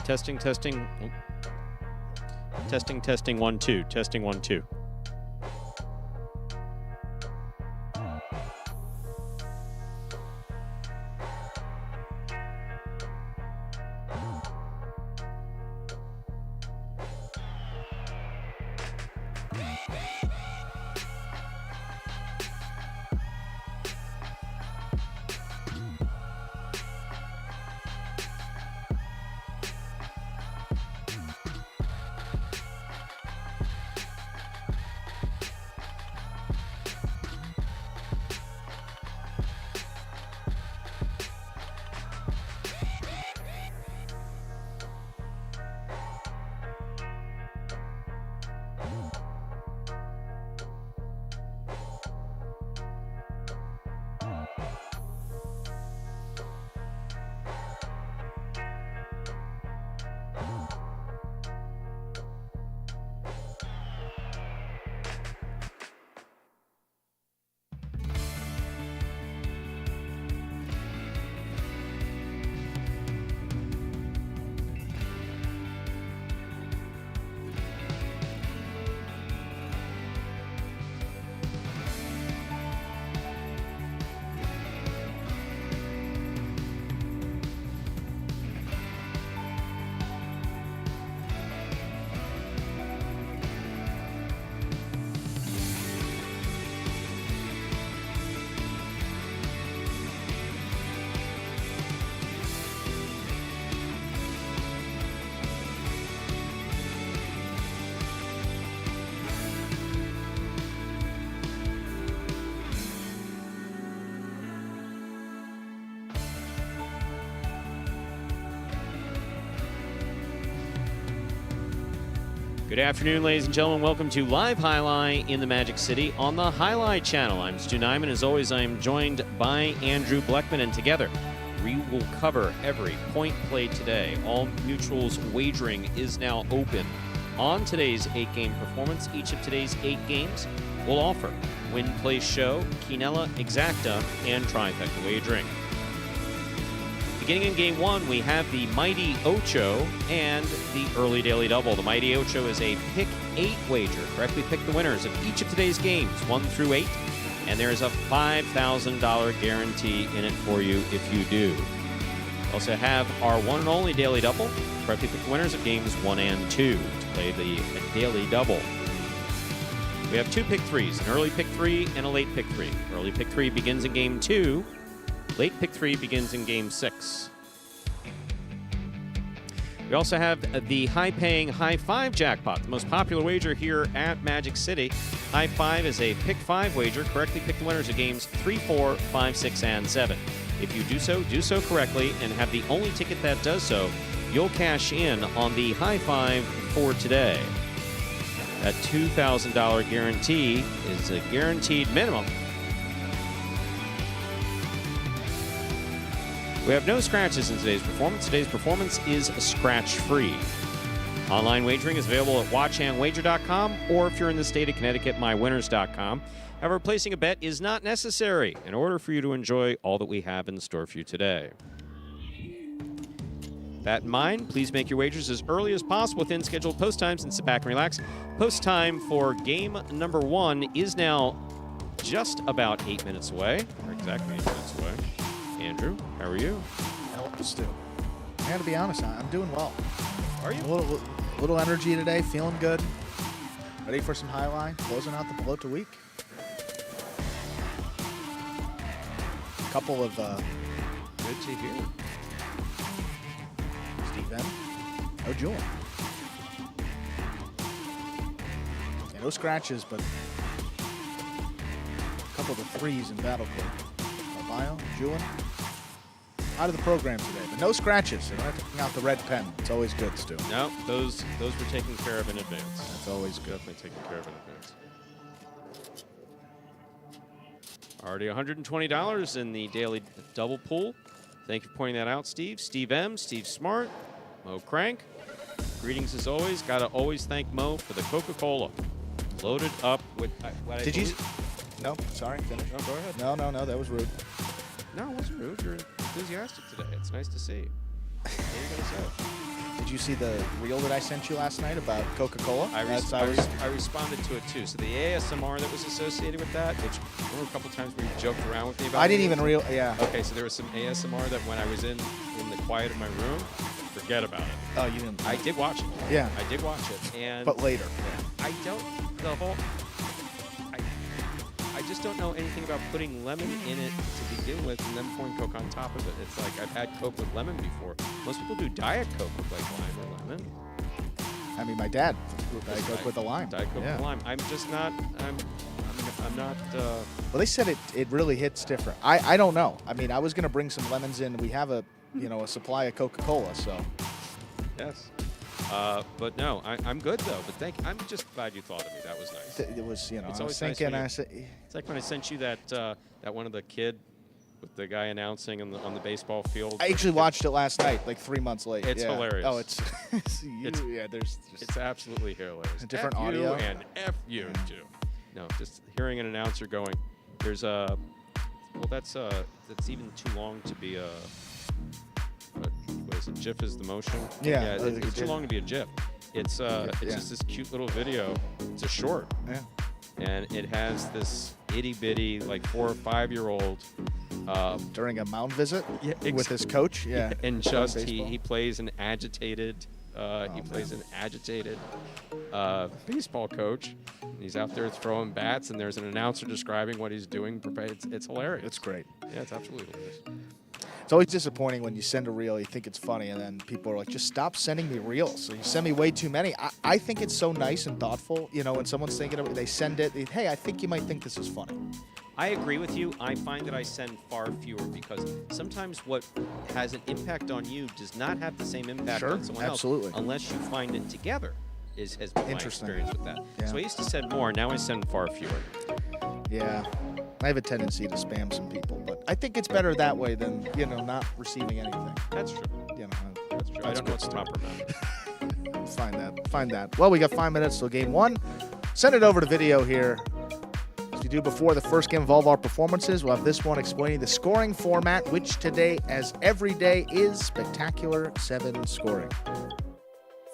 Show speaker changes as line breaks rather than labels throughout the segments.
Testing, testing. Testing, testing, 1, 2. Testing, 1, 2. Good afternoon, ladies and gentlemen. Welcome to Live Jai-Alai in the Magic City on the Jai-Alai channel. I'm Stu Nyman. As always, I am joined by Andrew Bleckman, and together we will cover every point played today. All Mutual's wagering is now open on today's 8-game performance. Each of today's 8 games will offer Win, Play, Show, Quinella, Exacta, and Trifecta wagering. Beginning in Game 1, we have the Mighty Ocho and the Early Daily Double. The Mighty Ocho is a Pick 8 wager. Correctly pick the winners of each of today's games, 1 through 8, and there is a $5,000 guarantee in it for you if you do. We also have our one and only Daily Double. Correctly pick the winners of Games 1 and 2 to play the Daily Double. We have 2 Pick 3s, an Early Pick 3 and a Late Pick 3. Early Pick 3 begins in Game 2. Late Pick 3 begins in Game 6. We also have the high-paying High 5 jackpot, the most popular wager here at Magic City. High 5 is a Pick 5 wager. Correctly pick the winners of Games 3, 4, 5, 6, and 7. If you do so correctly and have the only ticket that does so, you'll cash in on the High 5 for today. That $2,000 guarantee is a guaranteed minimum. We have no scratches in today's performance. Today's performance is scratch-free. Online wagering is available at watchandwager.com, or if you're in the state of Connecticut, mywinners.com. However, placing a bet is not necessary in order for you to enjoy all that we have in store for you today. That in mind, please make your wagers as early as possible within scheduled post times and sit back and relax. Post time for game number 1 is now just about 8 minutes away, or exactly 8 minutes away. Andrew, how are you?
Stu. I gotta be honest, I'm doing well.
Are you?
A little energy today, feeling good. Ready for some Jai-Alai, closing out the Pelota week. A couple of
Good to hear.
Steve M. No Jewel. Yeah, no scratches, but a couple of the 3s in Battle Club. Bio, Jewel. Out of the program today, but no scratches. You don't have to bring out the red pen. It's always good, Stu.
No, those were taken care of in advance.
That's always good.
Definitely taken care of in advance. Already $120 in the daily double pool. Thank you for pointing that out, Steve. Steve M, Steve Smart, Mo Crank. Greetings as always. Got to always thank Mo for the Coca-Cola. Loaded up with...
Did you... No, sorry. Finish.
No, go ahead.
No, that was rude.
No, it wasn't rude. You're enthusiastic today. It's nice to see. What are you going to say?
Did you see the reel that I sent you last night about Coca-Cola?
I responded to it too. So the ASMR that was associated with that, which there were a couple times where you joked around with me about.
I didn't even yeah.
Okay, so there was some ASMR that when I was in the quiet of my room, forget about it.
Oh, you didn't?
I did watch it.
Yeah.
I did watch it, and
but later.
I don't the whole. I just don't know anything about putting lemon in it to begin with and then pouring Coke on top of it. It's like I've had Coke with lemon before. Most people do Diet Coke with like lime or lemon.
I mean, my dad Diet Coke with a lime.
Diet Coke with lime. I'm just not. I'm not.
Well, they said it really hits different. I don't know. I mean, I was gonna bring some lemons in. We have a a supply of Coca-Cola, so.
Yes. But no, I'm good though. But I'm just glad you thought of me. That was nice.
It was,
It's
I was
always
thinking.
nice it's like when I sent you that one of the kid with the guy announcing on the baseball field.
I actually watched it last night, like 3 months late.
It's hilarious.
Oh, it's there's just
it's absolutely hilarious.
A different
F
audio
and F you too. No, just hearing an announcer going, there's a that's even too long to be a. What is it? GIF is the motion.
Yeah,
it's too long to be a GIF. It's just this cute little video. It's a short.
Yeah.
And it has this itty bitty like 4 or 5 year old
during a mound visit with his coach. Yeah.
And just he plays an agitated baseball coach. He's out there throwing bats, and there's an announcer describing what he's doing. It's hilarious.
It's great.
Yeah, it's absolutely hilarious.
It's always disappointing when you send a reel, you think it's funny, and then people are like, just stop sending me reels. So you send me way too many. I think it's so nice and thoughtful. When someone's thinking of it, they send it. Hey, I think you might think this is funny.
I agree with you. I find that I send far fewer because sometimes what has an impact on you does not have the same impact on someone else. Unless you find it together, has been my experience with that.
Yeah.
So I used to send more. Now I send far fewer.
Yeah. I have a tendency to spam some people, but I think it's better that way than, not receiving anything.
That's true. That's true. I don't know what's the proper amount.
Find that. Well, we got 5 minutes till game one. Send it over to video here. As we do before the first game of all of our performances, we'll have this one explaining the scoring format, which today, as every day, is Spectacular 7 scoring.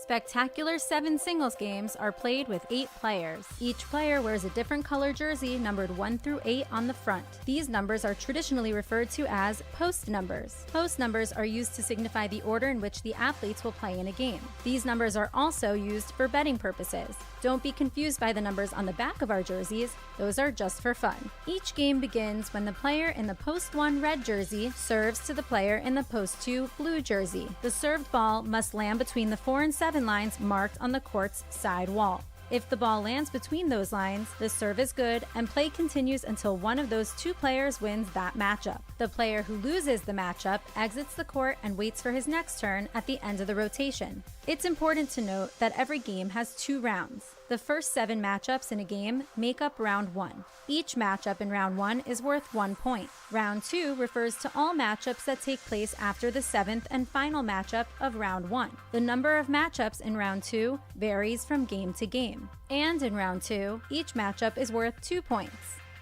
Spectacular 7 singles games are played with 8 players. Each player wears a different color jersey numbered 1 through 8 on the front. These numbers are traditionally referred to as post numbers. Post numbers are used to signify the order in which the athletes will play in a game. These numbers are also used for betting purposes. Don't be confused by the numbers on the back of our jerseys. Those are just for fun. Each game begins when the player in the post 1 red jersey serves to the player in the post 2 blue jersey. The served ball must land between the 4 and 7 lines marked on the court's side wall. If the ball lands between those lines, the serve is good and play continues until one of those 2 players wins that matchup. The player who loses the matchup exits the court and waits for his next turn at the end of the rotation. It's important to note that every game has 2 rounds. The first 7 matchups in a game make up round 1. Each matchup in round 1 is worth 1 point. Round 2 refers to all matchups that take place after the 7th and final matchup of round 1. The number of matchups in round 2 varies from game to game. And in round 2, each matchup is worth 2 points.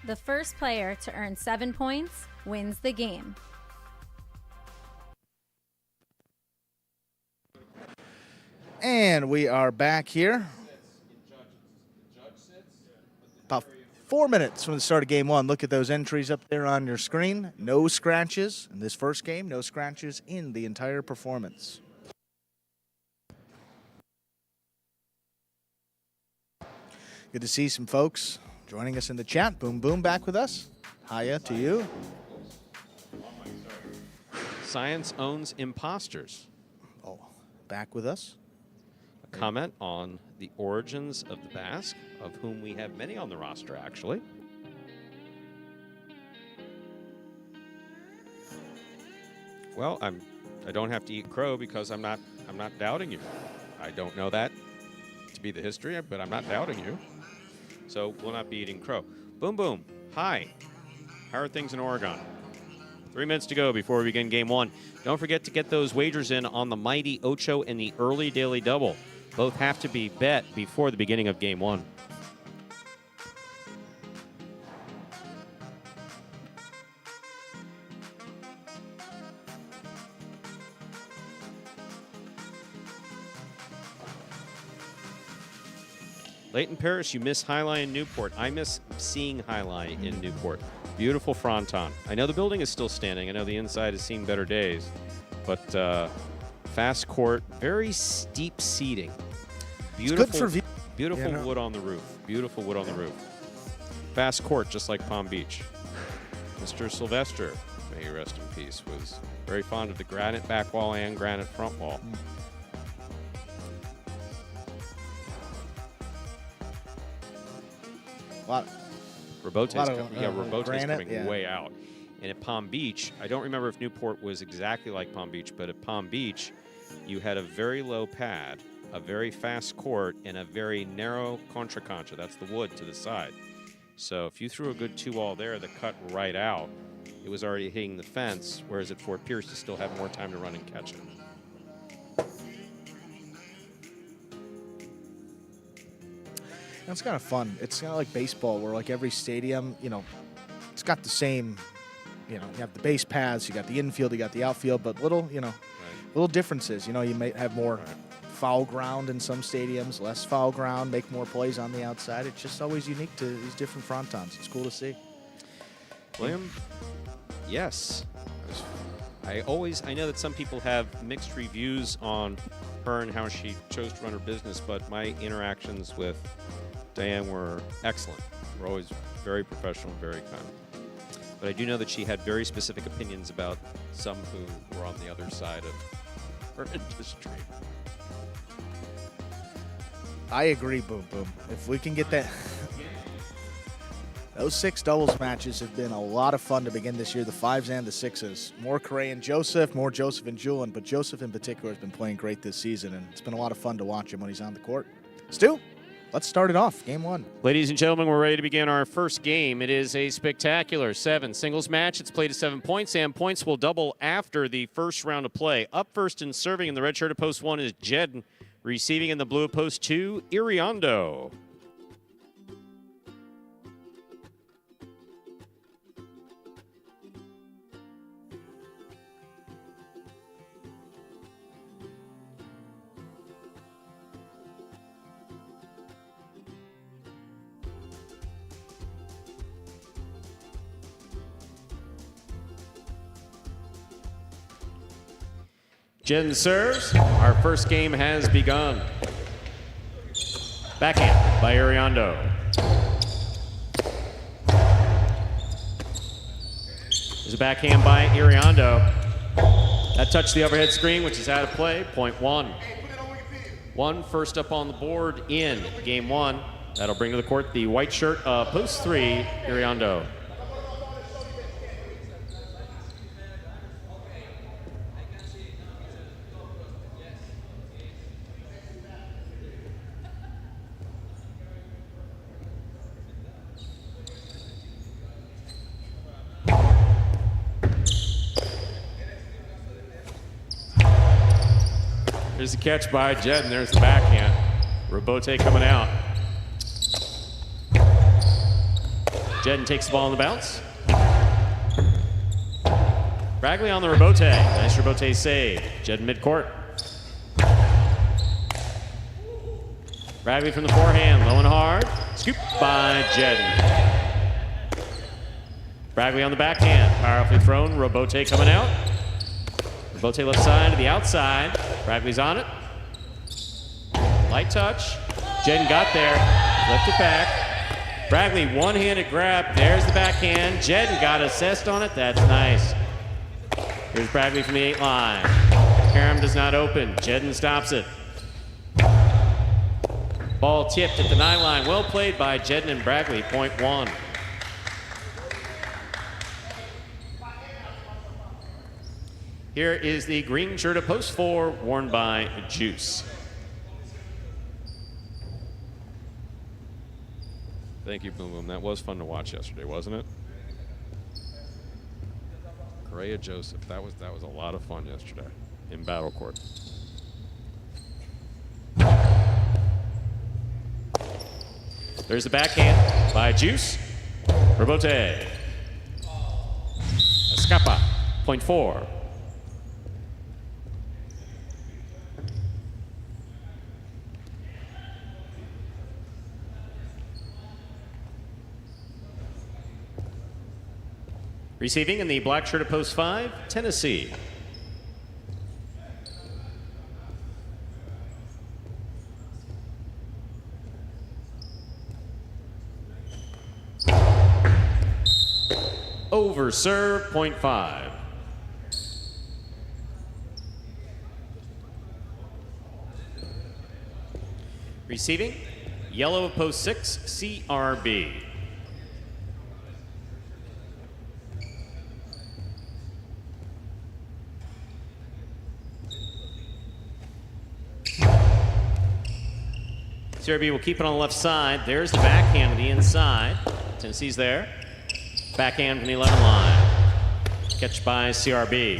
The first player to earn 7 points wins the game.
And we are back here. About 4 minutes from the start of game one. Look at those entries up there on your screen. No scratches in this first game. No scratches in the entire performance. Good to see some folks joining us in the chat. Boom Boom back with us. Hiya to you.
Science owns imposters.
Oh, back with us.
A comment on the origins of the Basque, of whom we have many on the roster, actually. Well, I don't have to eat crow because I'm not doubting you. I don't know that to be the history, but I'm not doubting you. So we'll not be eating crow. Boom Boom. Hi. How are things in Oregon? 3 minutes to go before we begin game one. Don't forget to get those wagers in on the Mighty Ocho and the Early Daily Double. Both have to be bet before the beginning of game one. Leighton Paris, you miss Jai-Alai in Newport. I miss seeing Jai-Alai in Newport. Beautiful fronton. I know the building is still standing. I know the inside has seen better days. But fast court, very steep seating. Beautiful,
it's good for view.
Beautiful wood on the roof. Beautiful wood on the roof. Fast court, just like Palm Beach. Mr. Sylvester, may he rest in peace, was very fond of the granite back wall and granite front wall. Robote's coming way out. And at Palm Beach, I don't remember if Newport was exactly like Palm Beach, but at Palm Beach, you had a very low pad, a very fast court, and a very narrow contra contra. That's the wood to the side. So if you threw a good 2-all there that cut right out, it was already hitting the fence, whereas at Fort Pierce, you still have more time to run and catch it.
That's kind of fun. It's kind of like baseball, where like every stadium, you know, it's got the same, you know, you have the base paths, you got the infield, you got the outfield, but little, you know, little differences. You know, you may have more foul ground in some stadiums, less foul ground, make more plays on the outside. It's just always unique to these different frontons. It's cool to see.
William, yes. I know that some people have mixed reviews on her and how she chose to run her business, but my interactions with Diane were excellent. We're always very professional, very kind. But I do know that she had very specific opinions about some who were on the other side of her industry.
I agree, Boom Boom. If we can get that... Those 6 doubles matches have been a lot of fun to begin this year, the 5s and the 6s. More Correa and Joseph, more Joseph and Julian, but Joseph in particular has been playing great this season, and it's been a lot of fun to watch him when he's on the court. Stu, let's start it off, game 1.
Ladies and gentlemen, we're ready to begin our first game. It is a spectacular 7 singles match. It's played at 7 points, and points will double after the first round of play. Up first and serving in the red shirt of post 1 is Jed. Receiving in the blue of post 2, Iriondo. Jen serves. Our first game has begun. Backhand by Iriondo. There's a backhand by Iriondo. That touched the overhead screen, which is out of play. Point 1. 1 first up on the board in game 1. That'll bring to the court the white shirt of post 3, Iriondo. There's the catch by Jed, and there's the backhand. Robote coming out. Jed takes the ball on the bounce. Bragley on the Robote. Nice Robote save. Jed midcourt. Bragley from the forehand, low and hard. Scoop by Jed. Bragley on the backhand. Powerfully thrown. Robote coming out. Robote left side to the outside. Bragley's on it. Light touch. Jeden got there. Left it back. Bragley one-handed grab. There's the backhand. Jeden got assessed on it. That's nice. Here's Bragley from the 8 line. Karam does not open. Jeden stops it. Ball tipped at the 9 line. Well played by Jeden and Bragley. Point 1. Here is the green shirt of post 4, worn by Juice. Thank you, Boom Boom. That was fun to watch yesterday, wasn't it? Correa Joseph. That was a lot of fun yesterday in battle court. There's the backhand by Juice. Robote. Escapa. Point 4. Receiving in the black shirt at post 5, Tennessee. Over serve, .5. Receiving, yellow of post 6, CRB. CRB will keep it on the left side. There's the backhand to the inside. Tennessee's there. Backhand from the 11 line. Catch by CRB.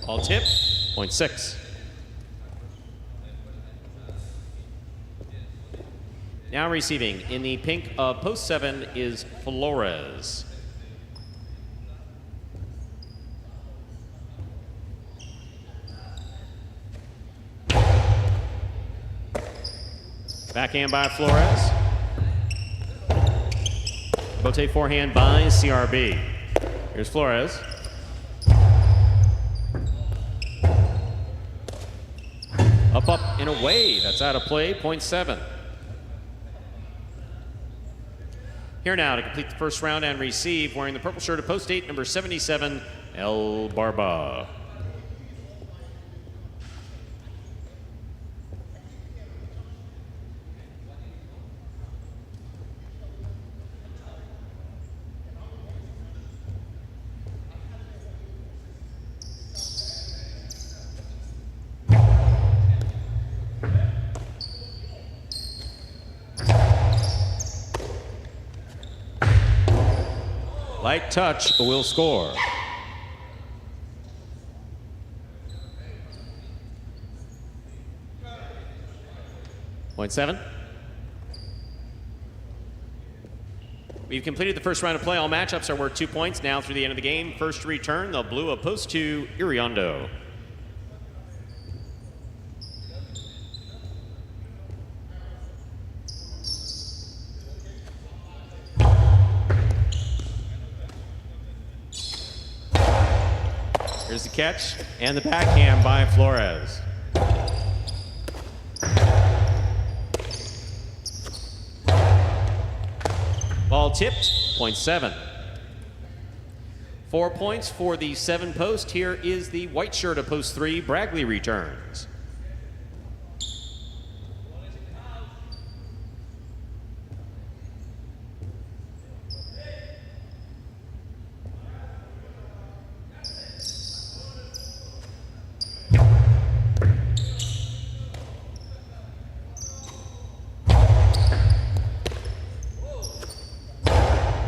All tip, .6. Now receiving in the pink of post 7 is Flores. Backhand by Flores. Bote forehand by CRB. Here's Flores. Up, up, and away. That's out of play, .7. Here now to complete the first round and receive, wearing the purple shirt of post 8, number 77, El Barba. Light touch will score. .7. We've completed the first round of play. All matchups are worth 2 points. Now through the end of the game, first to return, the blue of post 2, Iriondo. Here's the catch and the backhand by Flores. Ball tipped, .7. 4 points for the 7 post. Here is the white shirt of post 3, Bragley returns.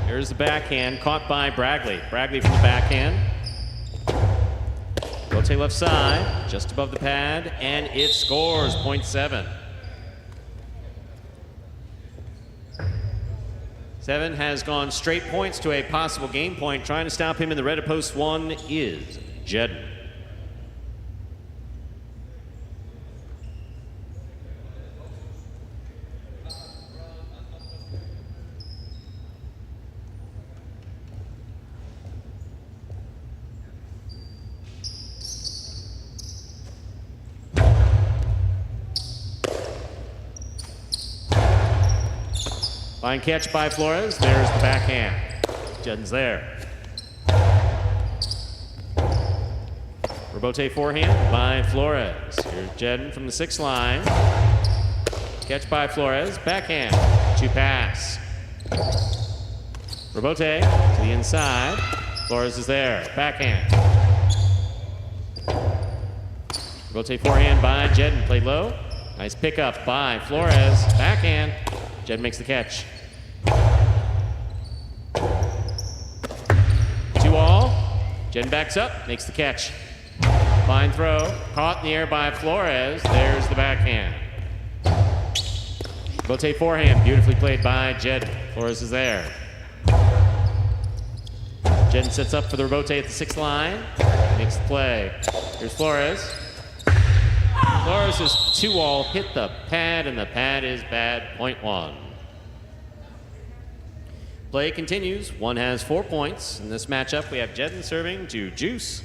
Here's the backhand, caught by Bragley. Bragley from the backhand. Rotate left side, just above the pad, and it scores, .7. 7 has gone straight points to a possible game point. Trying to stop him in the red of post 1 is Jedden. Fine catch by Flores. There's the backhand. Jedden's there. Rebote forehand by Flores. Here's Jedden from the 6th line. Catch by Flores. Backhand. 2 pass. Rebote to the inside. Flores is there. Backhand. Rebote forehand by Jedden. Played low. Nice pickup by Flores. Backhand. Jedden makes the catch. 2-all. Jedden backs up, makes the catch. Fine throw, caught in the air by Flores. There's the backhand. Bote forehand, beautifully played by Jedden. Flores is there. Jedden sets up for the rebote at the 6th line. Makes the play. Here's Flores. Flores is 2-all, hit the pad, and the pad is bad, .1. Play continues. One has 4 points. In this matchup, we have Jedden serving to Juice.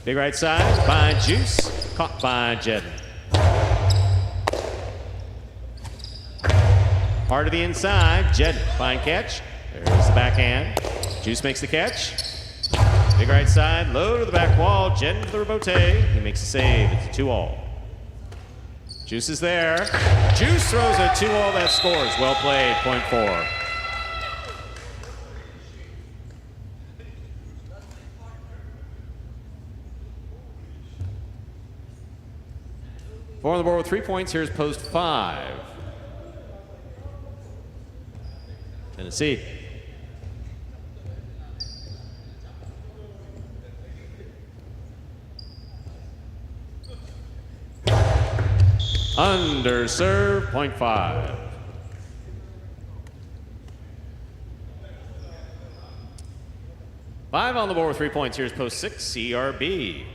Big right side by Juice, caught by Jedden. Hard to the inside, Jedden, fine catch. There's the backhand. Juice makes the catch. Big right side, low to the back wall, Jedden to the rebote. He makes a save, it's a 2-all. Juice is there. Juice throws a 2-all that scores. Well played, point 4. Four on the board with 3 points. Here's post 5. Tennessee. Under serve, point 5. Five on the board with 3 points. Here's post 6, CRB.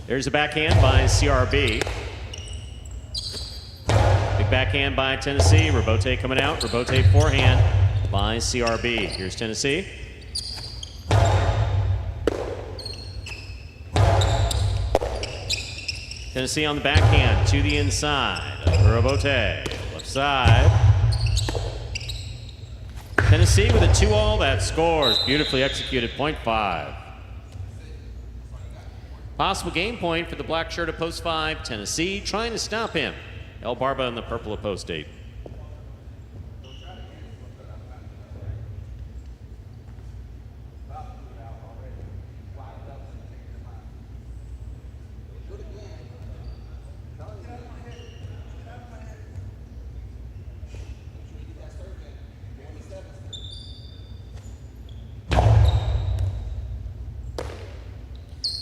There's a backhand by CRB. Big backhand by Tennessee. Rebote coming out. Rebote forehand by CRB. Here's Tennessee. Tennessee on the backhand to the inside. Rebote. Left side. Tennessee with a 2-all that scores. Beautifully executed, point 5. Possible game point for the black shirt at post 5. Tennessee trying to stop him. El Barba in the purple at post 8.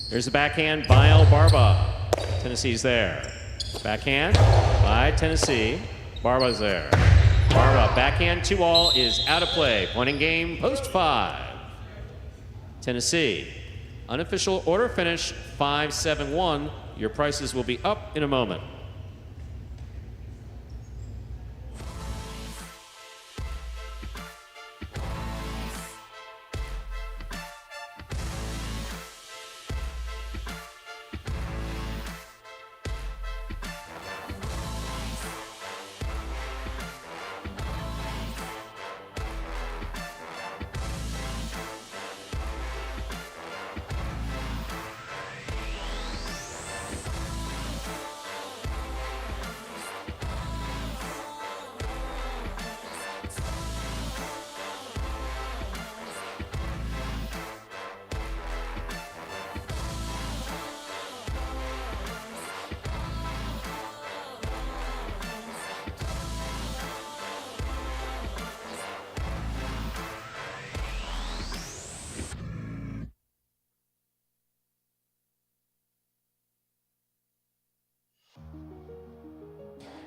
There's the backhand by El Barba. Tennessee's there. Backhand by Tennessee. Barba's there. Barba, backhand 2-all is out of play. Pointing game, post 5. Tennessee. Unofficial order finish 5-7-1. Your prices will be up in a moment.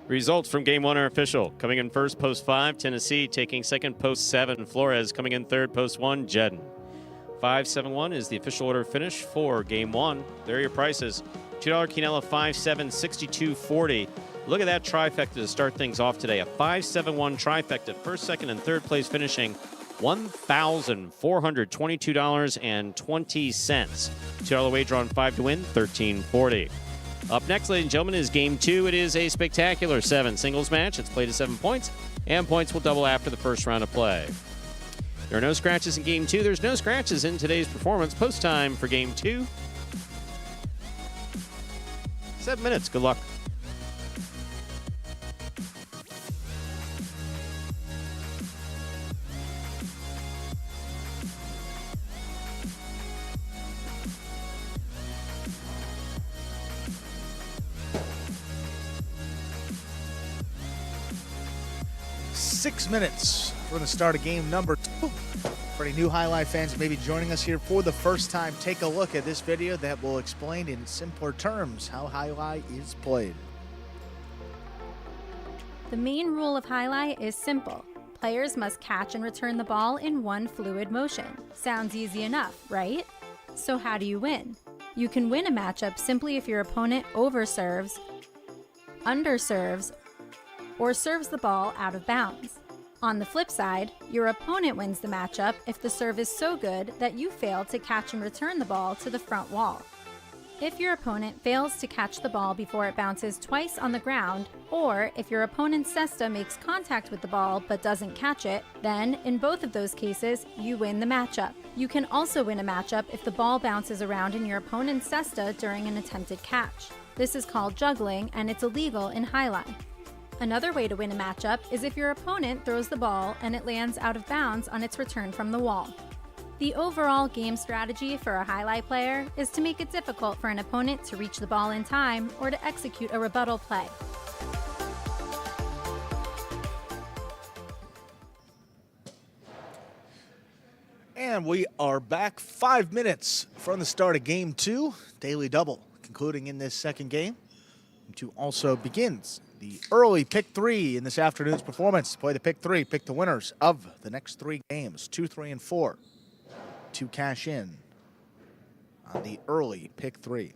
Results from game 1 are official. Coming in first, post 5, Tennessee. Taking second, post 7, Flores. Coming in third, post 1, Jedden. 5-7-1 is the official order finish for game 1. There are your prices. $2 Quinella 5-7, 62-40. Look at that trifecta to start things off today. A 5-7-1 trifecta. First, second, and third place finishing $1,422.20. $2 wager on 5 to win, $13.40. Up next, ladies and gentlemen, is Game 2. It is a spectacular 7 singles match. It's played to 7 points, and points will double after the first round of play. There are no scratches in Game 2. There's no scratches in today's performance. Post time for Game 2. 7 minutes. Good luck.
Six minutes for the start of game number 2. For any new Jai-Alai fans maybe joining us here for the first time, take a look at this video that will explain in simpler terms how Jai-Alai is played.
The main rule of Jai-Alai is simple. Players must catch and return the ball in one fluid motion. Sounds easy enough, right? So how do you win? You can win a matchup simply if your opponent overserves, underserves, or serves the ball out of bounds. On the flip side, your opponent wins the matchup if the serve is so good that you fail to catch and return the ball to the front wall. If your opponent fails to catch the ball before it bounces twice on the ground, or if your opponent's cesta makes contact with the ball but doesn't catch it, then in both of those cases, you win the matchup. You can also win a matchup if the ball bounces around in your opponent's cesta during an attempted catch. This is called juggling, and it's illegal in Jai-Alai. Another way to win a matchup is if your opponent throws the ball and it lands out of bounds on its return from the wall. The overall game strategy for a Jai-Alai player is to make it difficult for an opponent to reach the ball in time or to execute a rebuttal play.
And we are back 5 minutes from the start of game 2. Daily double concluding in this second game. Game 2 also begins the early pick 3 in this afternoon's performance. Play the pick 3, pick the winners of the next 3 games, 2, 3, and 4, to cash in on the early pick 3.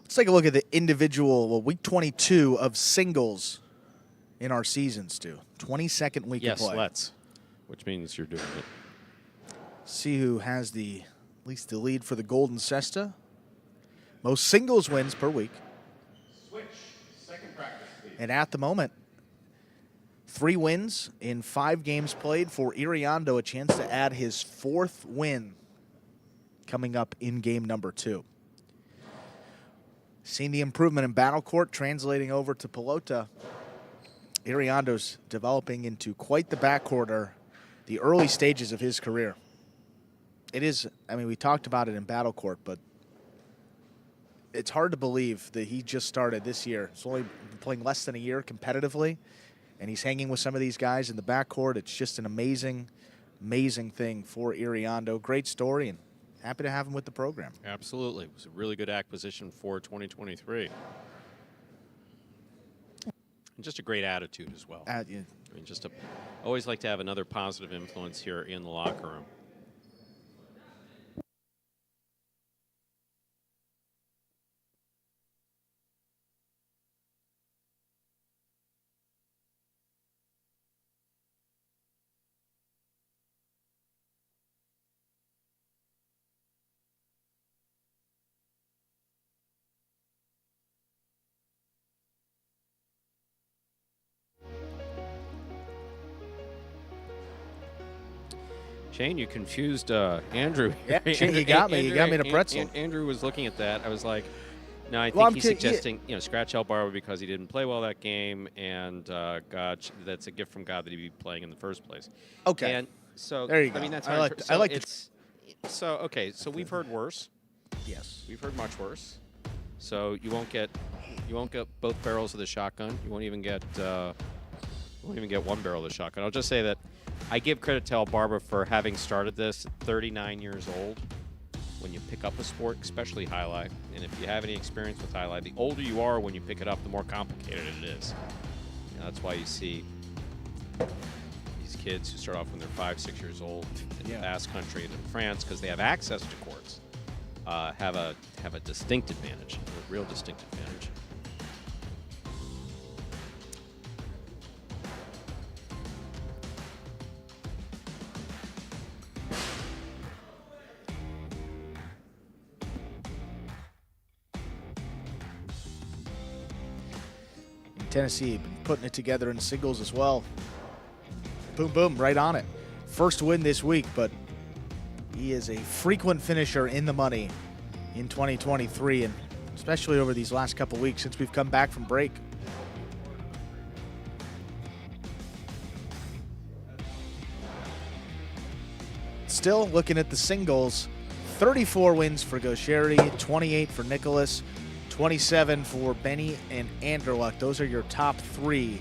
Let's take a look at the individual week 22 of singles in our season, Stu. 22nd week of play.
Yes, let's. Which means you're doing it.
See who has at least the lead for the Golden Cesta. Most singles wins per week.
Switch. Second practice, please.
And at the moment, 3 wins in 5 games played for Iriondo. A chance to add his 4th win coming up in game number 2. Seeing the improvement in battle court translating over to Pelota. Iriondo's developing into quite the backcourter, the early stages of his career. It is, I mean, we talked about it in battle court, but it's hard to believe that he just started this year. He's only playing less than a year competitively, and he's hanging with some of these guys in the backcourt. It's just an amazing, amazing thing for Iriondo. Great story, and happy to have him with the program.
Absolutely. It was a really good acquisition for 2023. And just a great attitude as well.
Yeah.
I mean, always like to have another positive influence here in the locker room. Shane, you confused Andrew.
Yeah, Shane, you got me. You got me in a pretzel.
Andrew was looking at that. I was like, no, I think he's suggesting, scratch El Barber because he didn't play well that game, and God, that's a gift from God that he'd be playing in the first place.
Okay.
And so
there you go.
I mean, that's
I like
it's. So okay, so we've heard worse.
Yes.
We've heard much worse. So you won't get both barrels of the shotgun. You won't even get one barrel of the shotgun. I'll just say that I give credit to El Barber for having started this at 39 years old. when you pick up a sport, especially Jai-Alai. And if you have any experience with Jai-Alai, the older you are when you pick it up, the more complicated it is. That's why you see these kids who start off when they're 5, 6 years old in the Basque Country and in France, because they have access to courts, have a distinct advantage, a real distinct advantage.
Tennessee been putting it together in singles as well. Boom, boom, right on it. First win this week, but he is a frequent finisher in the money in 2023, and especially over these last couple weeks since we've come back from break. Still looking at the singles, 34 wins for Gaucheri, 28 for Nicholas, 27 for Benny and Anderluck. Those are your top 3.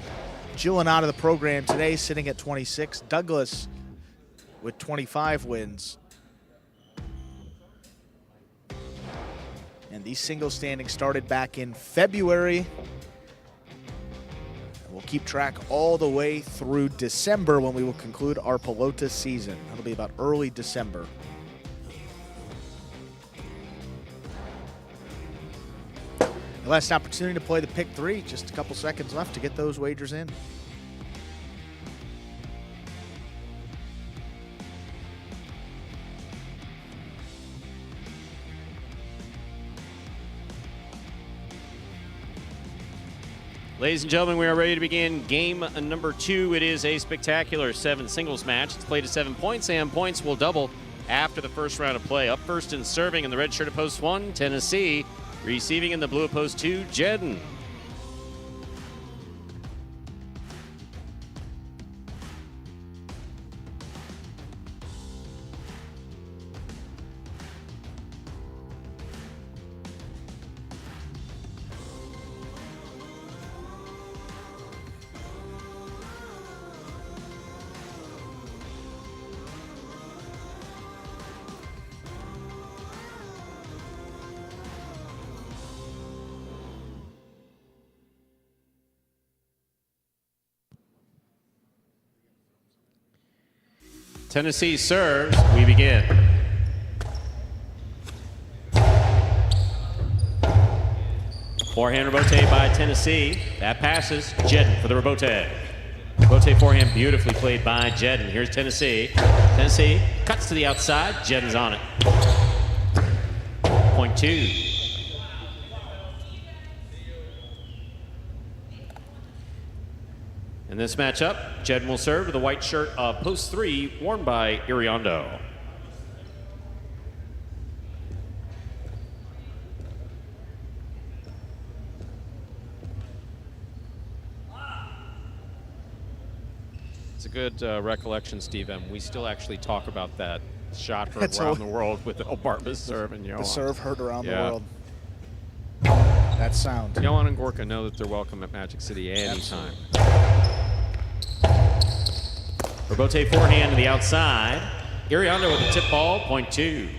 Jillen out of the program today, sitting at 26. Douglas with 25 wins. And these single standings started back in February. And we'll keep track all the way through December when we will conclude our Pelota season. That'll be about early December. Last opportunity to play the pick 3. Just a couple seconds left to get those wagers in.
Ladies and gentlemen, we are ready to begin game number 2. It is a spectacular 7 singles match. It's played at 7 points, and points will double after the first round of play. Up first and serving in the red shirt at post 1, Tennessee. Receiving in the blue at post 2, Jedden. Tennessee serves. We begin. Forehand rebote by Tennessee. That passes. Jedden for the rebote. Rebote forehand beautifully played by Jedden. Here's Tennessee. Tennessee cuts to the outside. Jedden's on it. Point 2. In this matchup, Jedden will serve with a white shirt of post 3 worn by Iriondo. It's a good recollection, Steve M. We still actually talk about that shot heard around the world with Barba's serve and Johan.
The serve heard around the world. That sound.
Johan and Gorka know that they're welcome at Magic City anytime. Rebote forehand to the outside. Iriondo with the tip ball, point 2.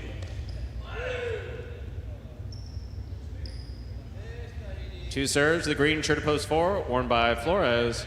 Two serves, the green shirt to post 4, worn by Flores.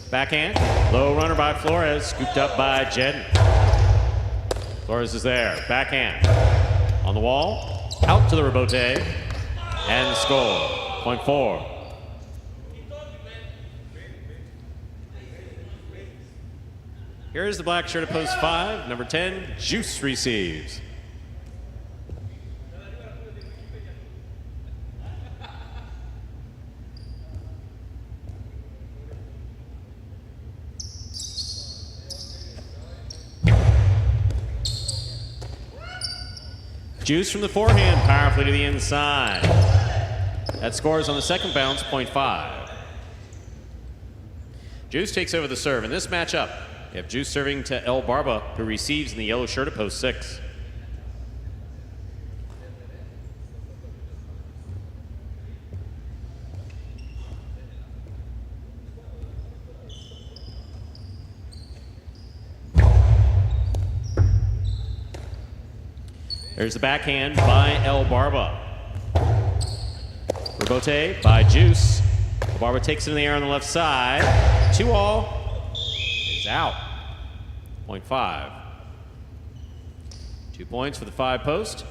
Backhand, low runner by Flores, scooped up by Jedden. Flores is there, backhand. On the wall, out to the rebote, and score, point 4. Here's the black shirt at post 5, number 10, Juice receives. Juice from the forehand, powerfully to the inside. That scores on the second bounce, 0.5. Juice takes over the serve. In this matchup, you have Juice serving to El Barba, who receives in the yellow shirt at post 6. There's the backhand by El Barba. Rebote by Juice. El Barba takes it in the air on the left side. 2-all is out. 0.5. 2 points for the 5 post.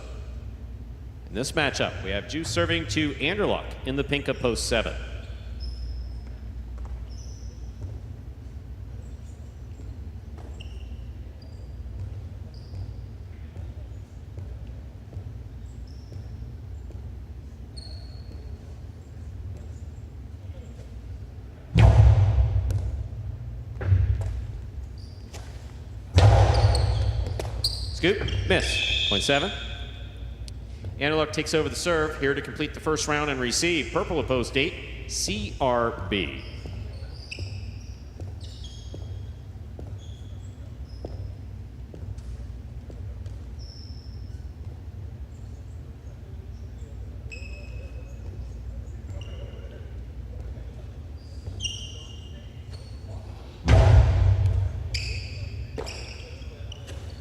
In this matchup, we have Juice serving to Anderluck in the pink at post 7. Scoop, miss, 0.7. Anderluck takes over the serve here to complete the first round and receive. Purple at post 8, CRB.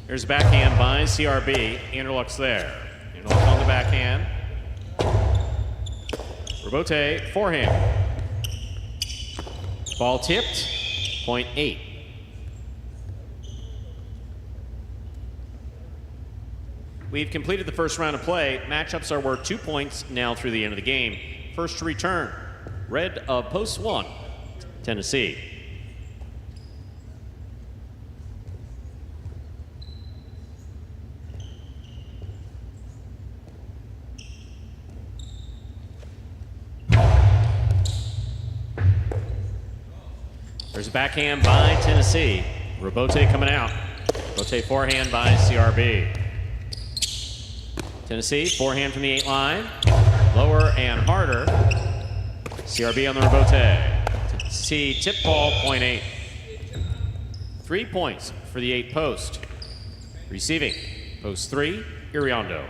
Here's a backhand by CRB. Anderluck's there. Anderluck on the backhand. Rebote, forehand. Ball tipped, 0.8. We've completed the first round of play. Matchups are worth 2 points now through the end of the game. First to return, red of post 1, Tennessee. There's a backhand by Tennessee. Rebote coming out. Rebote forehand by CRB. Tennessee, forehand from the 8 line. Lower and harder. CRB on the rebote. Tennessee tip ball, 0.8. 3 points for the 8 post. Receiving, post 3, Iriondo.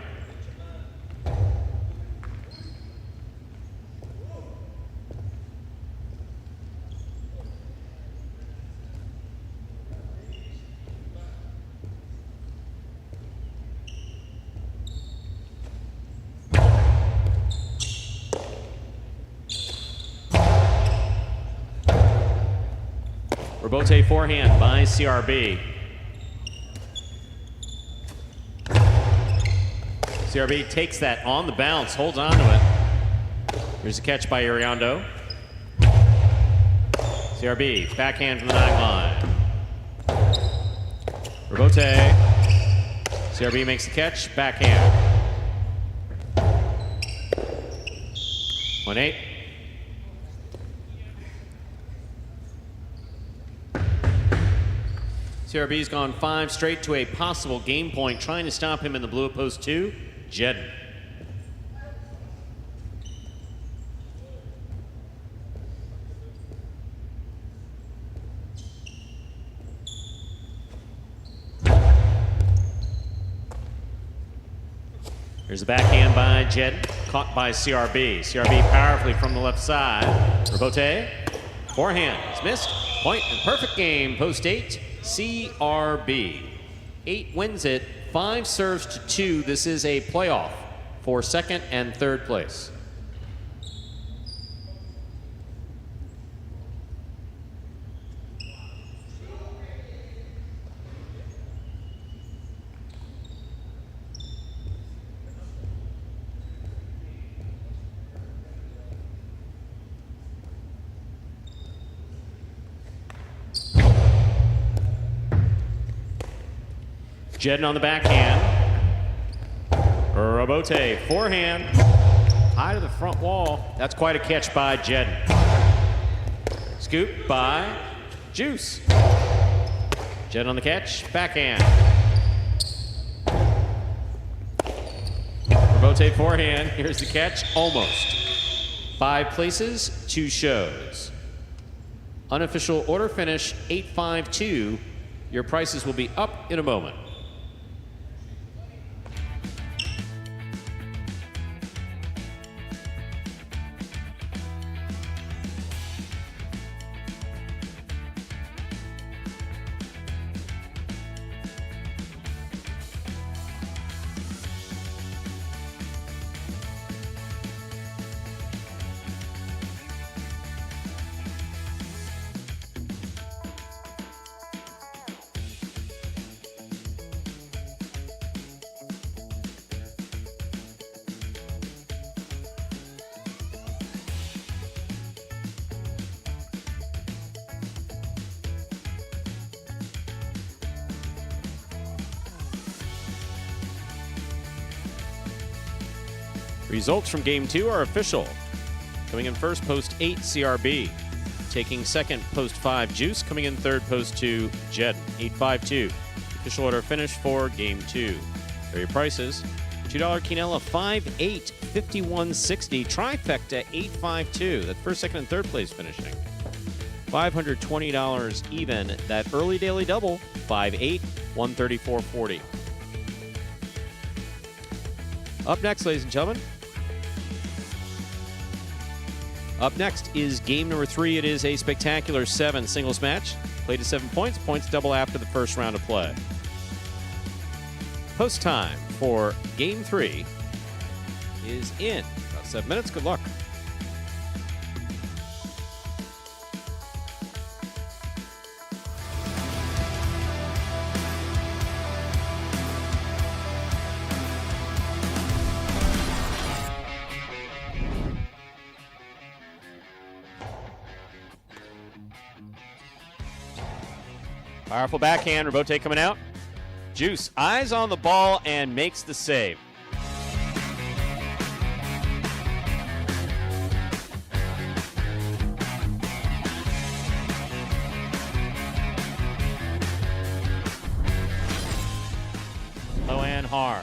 Rebote forehand by CRB. CRB takes that on the bounce, holds on to it. Here's a catch by Iriondo. CRB, backhand from the 9 line. Rebote. CRB makes the catch, backhand. 0.8. CRB's gone 5 straight to a possible game point, trying to stop him in the blue at post 2, Jedden. Here's a backhand by Jedden, caught by CRB. CRB powerfully from the left side. Rebote, forehand, it's missed. Point and perfect game, post 8. CRB. 8 wins it, 5 serves to 2. This is a playoff for 2nd and 3rd place. Jedden on the backhand. Rebote, forehand. High to the front wall. That's quite a catch by Jedden. Scoop by Juice. Jedden on the catch, backhand. Robote forehand. Here's the catch. Almost. 5 places, 2 shows. Unofficial order finish 8-5-2. Your prices will be up in a moment. Results from Game 2 are official. Coming in first, post 8, CRB. Taking second, post 5, Juice. Coming in third, post 2, Jed. 8-5-2. Official order finish for Game 2. There are your prices. $2 Quinella, 5-8, 51.60. Trifecta, 8-5-2. That's first, second, and third place finishing. $520 even. That early daily double, 5-8, 134.40. Up next, ladies and gentlemen. Up next is game number 3. It is a spectacular 7 singles match. Played to 7 points. Points double after the first round of play. Post time for game 3 is in about 7 minutes. Good luck. Powerful backhand, Robote coming out. Juice, eyes on the ball and makes the save. Low and hard.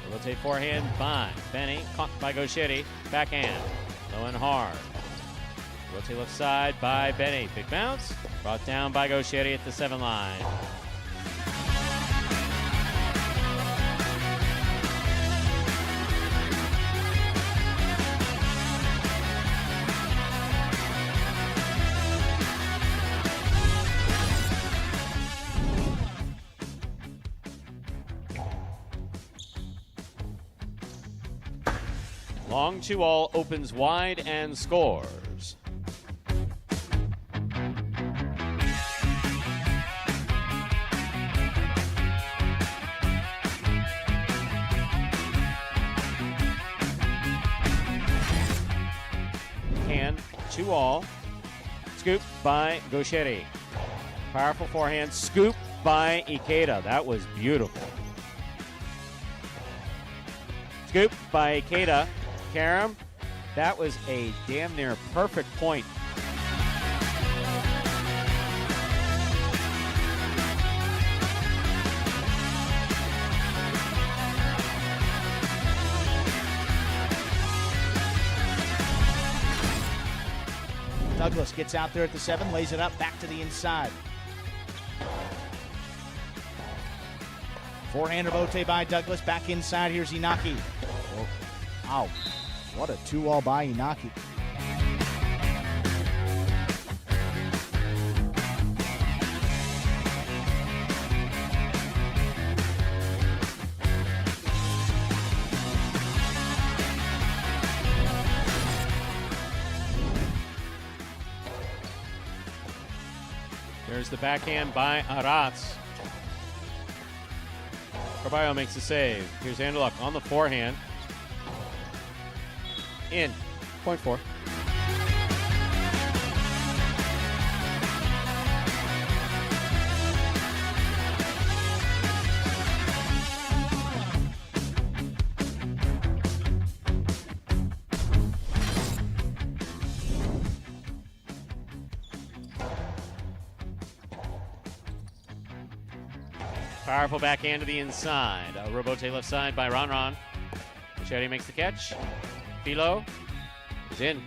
Robote forehand by Benny, caught by Gauchetti. Backhand, low and hard. Robote left side by Benny. Big bounce. Brought down by Gauchetti at the 7 line. Long 2-all opens wide and scores. Hand, 2-all. Scoop by Gauchetti. Powerful forehand, scoop by Ikeda. That was beautiful. Scoop by Ikeda. Karam, that was a damn near perfect point.
Douglas gets out there at the 7, lays it up, back to the inside. Forehand Robote by Douglas, back inside, here's Inaki. Oh, wow, what a 2-all by Inaki.
There's the backhand by Aratz. Carballo makes the save. Here's Anderluck on the forehand. In. Point 4. Powerful backhand to the inside. Robote left side by Ron. Chetty makes the catch. Philo is in.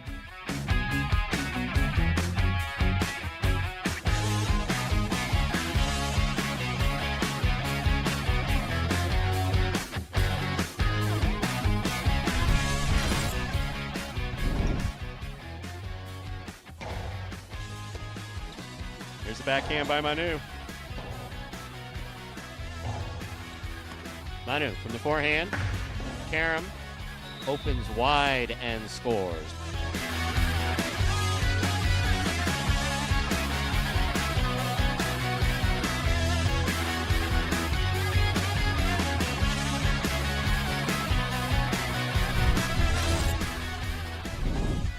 Here's the backhand by Manu. Manu from the forehand. Karam opens wide and scores.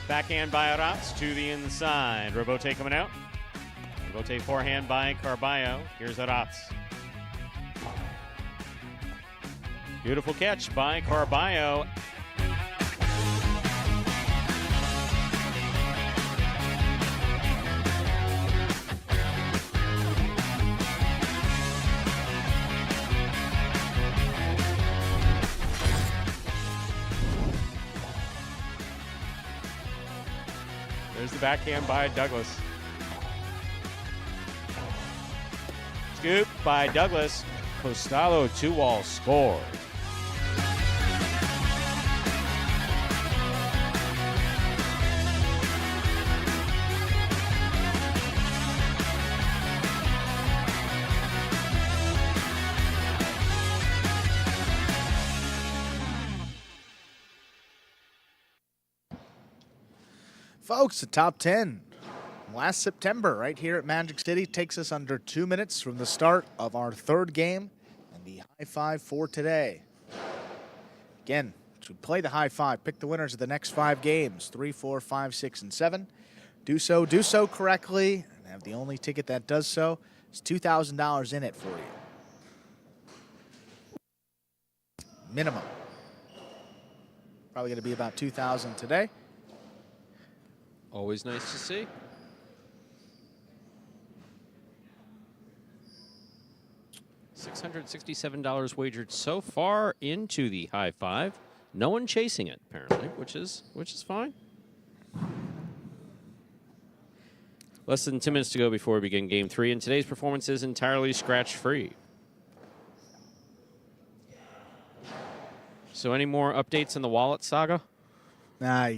Backhand by Arats to the inside. Robote coming out. Robote forehand by Carballo. Here's Arats. Beautiful catch by Carballo. There's the backhand by Douglas. Scoop by Douglas. Costello 2-wall scores.
Folks, the top 10 last September right here at Magic City takes us under 2 minutes from the start of our third game and the high five for today. Again, to play the high five, pick the winners of the next 5 games, 3, 4, 5, 6, and 7. Do so correctly, and have the only ticket that does so. It's $2,000 in it for you. Minimum. Probably going to be about $2,000 today.
Always nice to see. $667 wagered so far into the high five. No one chasing it, apparently, which is fine. Less than 10 minutes to go before we begin Game 3, and today's performance is entirely scratch-free. So any more updates in the wallet saga?
Nah,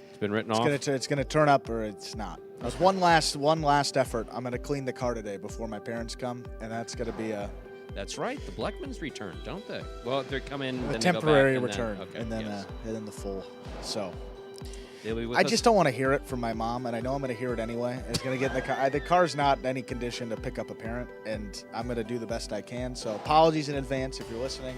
it's been written off.
It's gonna turn up or it's not. There's one last effort. I'm gonna clean the car today before my parents come, and that's gonna be a.
That's right. The Bleckmans return, don't they? Well, they come in.
A
then
temporary
they go back,
return,
okay,
and then
yes.
and then the full. So.
They'll be with
I
us.
just don't want to hear it from my mom, and I know I'm going to hear it anyway. It's going to get in the car. The car's not in any condition to pick up a parent, and I'm going to do the best I can. So apologies in advance if you're listening.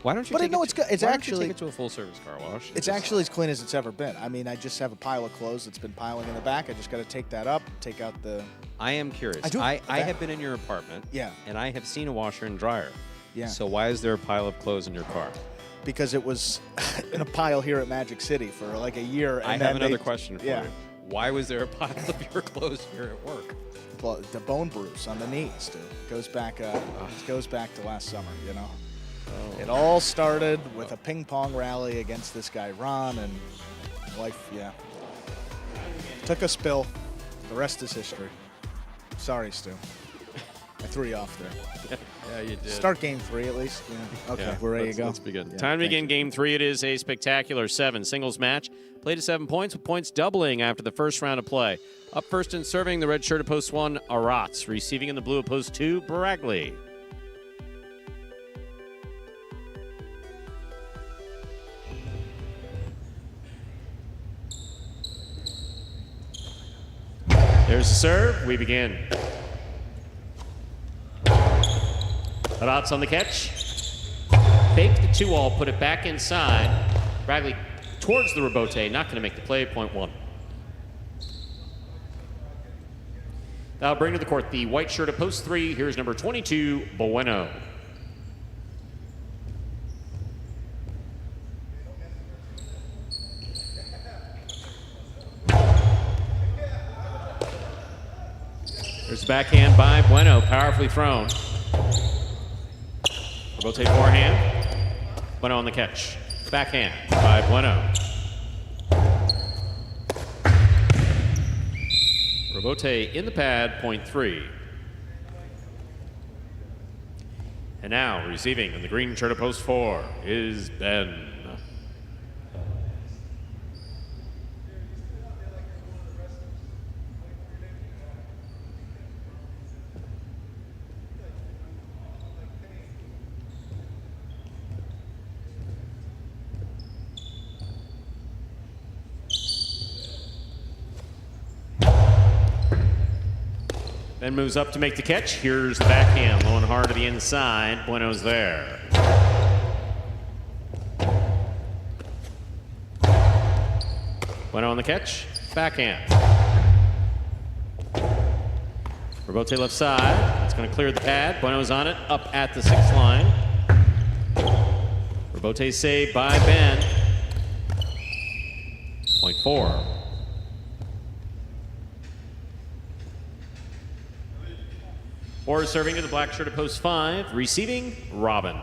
Why don't you?
But
take
no,
it
it's good. It's
why
actually
don't you take it to a full-service car wash.
It's actually as clean as it's ever been. I mean, I just have a pile of clothes that's been piling in the back. I just got to take that up, take out the.
I am curious. I have been in your apartment.
Yeah.
And I have seen a washer and dryer.
Yeah.
So why is there a pile of clothes in your car?
Because it was in a pile here at Magic City for like a year. And
I have another question for
yeah.
you. Why was there a pile of your clothes here at work?
Well, the bone bruise on the knees, dude. Goes back to last summer, you know. Oh. It all started with a ping pong rally against this guy Ron, and life, took a spill. The rest is history. Sorry, Stu. I threw you off there.
Yeah, you did.
Start game 3 at least. Yeah. Okay, we're ready to go.
Let's begin.
Yeah,
Time to begin
you.
Game 3. It is a spectacular 7 singles match. Played to 7 points, with points doubling after the first round of play. Up first and serving, the red shirt of post 1, Arats. Receiving in the blue of post 2, Brackley. There's the serve. We begin. Arats on the catch. Fake the 2-all, put it back inside. Brackley towards the rebote, not going to make the play, point 1. That'll bring to the court the white shirt of post 3. Here's number 22, Bueno. There's the backhand by Bueno, powerfully thrown. Rotate forehand. Bueno on the catch. Backhand by Bueno. Robote in the pad, point 3. And now receiving in the green shirt of post 4 is Ben. Ben moves up to make the catch. Here's the backhand, low and hard to the inside. Bueno's there. Bueno on the catch. Backhand. Robote left side. It's going to clear the pad. Bueno's on it. Up at the 6th line. Robote saved by Ben. Point 4. Or serving to the black shirt of post 5, receiving Robin.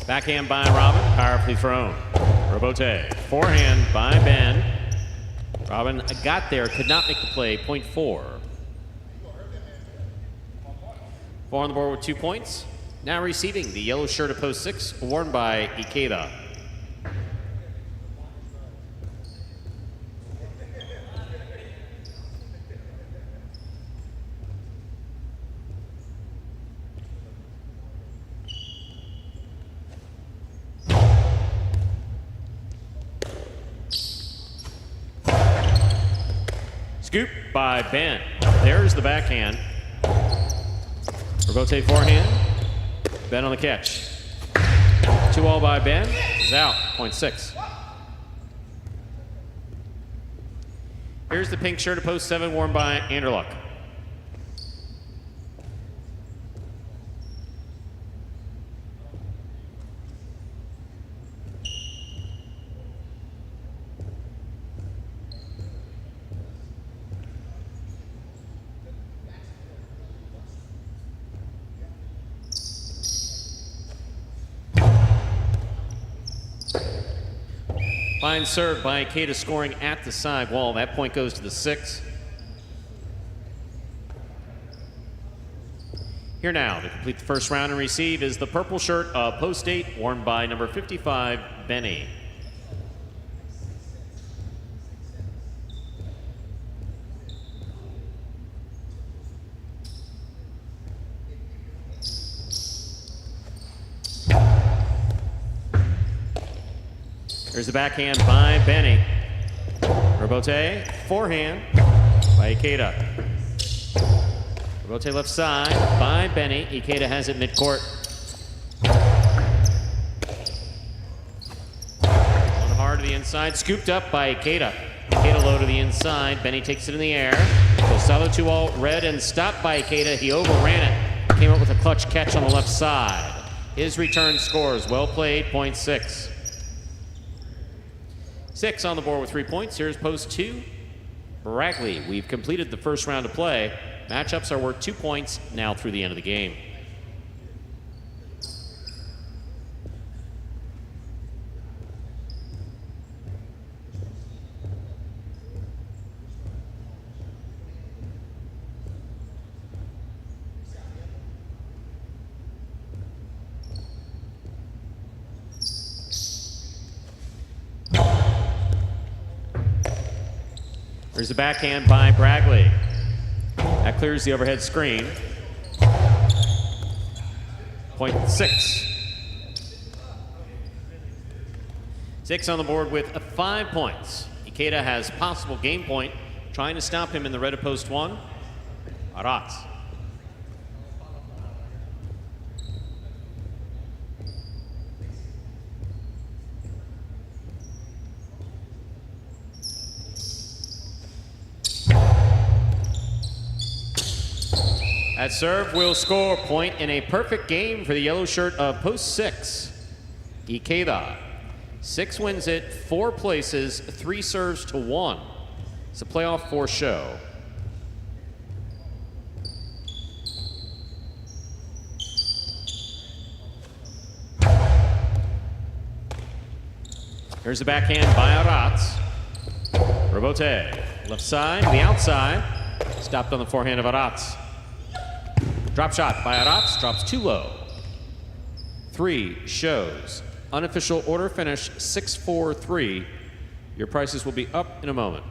Backhand by Robin, powerfully thrown. Robote, forehand by Ben. Robin got there, could not make the play, point 4. 4 on the board with 2 points. Now receiving the yellow shirt of post 6, worn by Ikeda. Scoop by Ben. There's the backhand. Robote forehand. Ben on the catch. 2-all by Ben. Is out. Point 6. Here's the pink shirt of post 7 worn by Anderluck. Fine serve by Ikeda, scoring at the side wall. That point goes to the 6. Here now to complete the first round and receive is the purple shirt of post 8 worn by number 55, Benny. There's the backhand by Benny. Robote, forehand by Ikeda. Robote left side by Benny. Ikeda has it midcourt. One hard to the inside, scooped up by Ikeda. Ikeda low to the inside. Benny takes it in the air. So solid 2-all red and stopped by Ikeda. He overran it. Came up with a clutch catch on the left side. His return scores. Well played, point 6. 6 on the board with 3 points. Here's post 2, Bragley. We've completed the first round of play. Matchups are worth 2 points now through the end of the game. There's the backhand by Bragley. That clears the overhead screen. Point 6. 6 on the board with 5 points. Ikeda has possible game point, trying to stop him in the red of post 1. Aratz. That serve will score point in a perfect game for the yellow shirt of post 6. Ikeda. 6 wins it, 4 places, 3 serves to 1. It's a playoff 4 show. Here's the backhand by Aratz. Rebote, left side, the outside. Stopped on the forehand of Aratz. Drop shot by Aratz, drops too low. 3 shows. Unofficial order finish 6-4-3. Your prices will be up in a moment.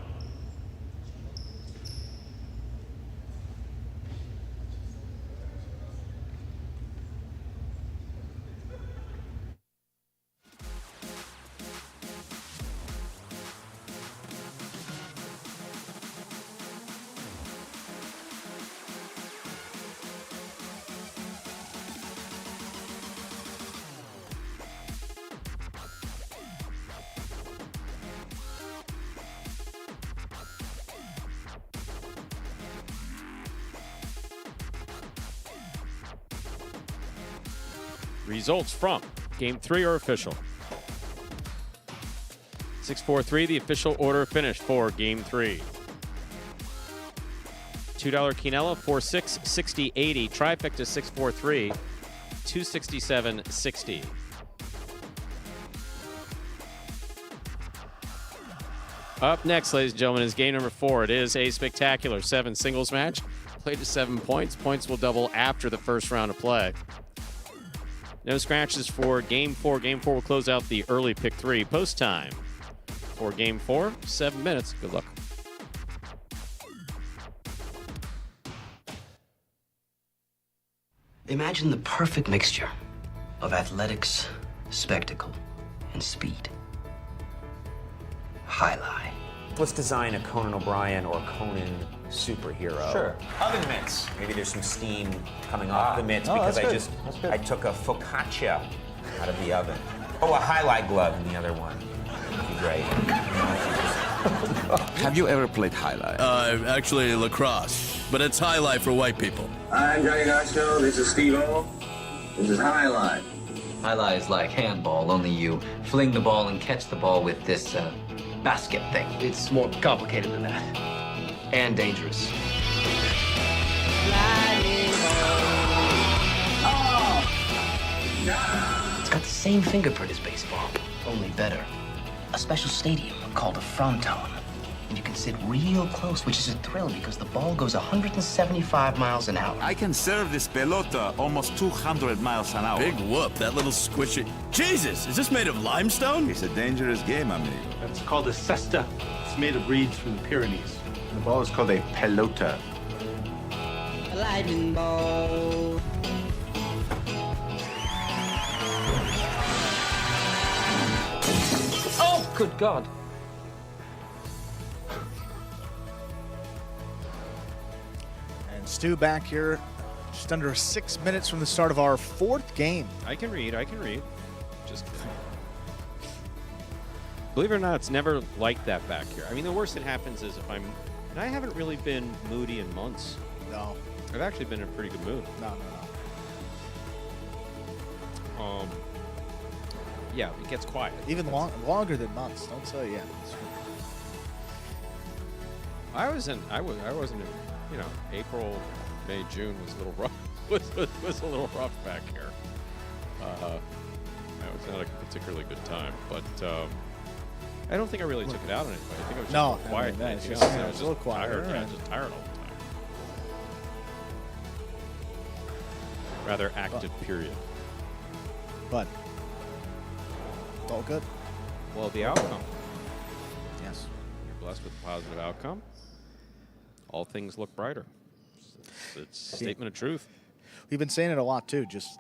Results from Game 3 are official. 6-4-3, the official order finish for Game 3. $2 Quinella, 4-6, 60-80. Trifecta 6-4-3, 267-60. Up next, ladies and gentlemen, is game number 4. It is a spectacular 7 singles match. Played to 7 points. Points will double after the first round of play. No scratches for Game 4. Game 4 will close out the early pick 3. Post time for Game 4, 7 minutes. Good luck.
Imagine the perfect mixture of athletics, spectacle, and speed. Jai-Alai.
Let's design a Conan O'Brien or Conan superhero.
Sure.
Oven mitts. Maybe there's some steam coming off the mitts because I took a focaccia out of the oven. Oh, a highlight glove in the other one. That'd be great.
Have you ever played Jai-Alai?
Actually lacrosse, but it's Jai-Alai for white people.
I'm Johnny Knoxville. This is Steve-O. This is Jai-Alai.
Jai-Alai is like handball, only you fling the ball and catch the ball with this basket thing. It's more complicated than that. And dangerous. It's got the same fingerprint as baseball, only better. A special stadium called a fronton. And you can sit real close, which is a thrill because the ball goes 175 miles an hour.
I can serve this pelota almost 200 miles an hour.
Big whoop, that little squishy. Jesus, is this made of limestone?
It's a dangerous game, amigo.
It's called a cesta. It's made of reeds from the Pyrenees. The ball is called a pelota.
A lightning ball.
Oh, good God.
And Stu back here just under 6 minutes from the start of our 4th game.
I can read. Just believe it or not, it's never like that back here. I mean, the worst that happens is if and I haven't really been moody in months.
No.
I've actually been in a pretty good mood.
No.
Yeah, it gets quiet.
Even longer than months. Don't say yeah.
I wasn't in, April, May, June was a little rough. was a little rough back here. It was not a particularly good time, but I don't think I really took it out on anybody. I think I was just quiet.
I was
just
a little quieter.
tired. Just tired all the time. Rather active period.
But it's all good.
Well, the outcome.
Yes.
You're blessed with a positive outcome. All things look brighter. It's a statement of truth.
We've been saying it a lot too. Just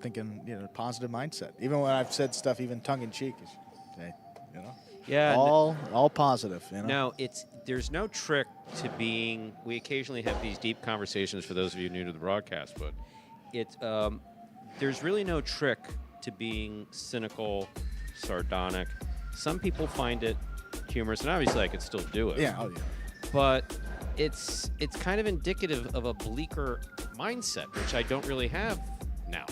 thinking, positive mindset. Even when I've said stuff, even tongue in cheek,
Yeah.
All positive.
No, there's no trick to being. We occasionally have these deep conversations for those of you new to the broadcast, but there's really no trick to being cynical, sardonic. Some people find it humorous, and obviously I could still do it.
Yeah. Oh yeah.
But it's kind of indicative of a bleaker mindset, which I don't really have now.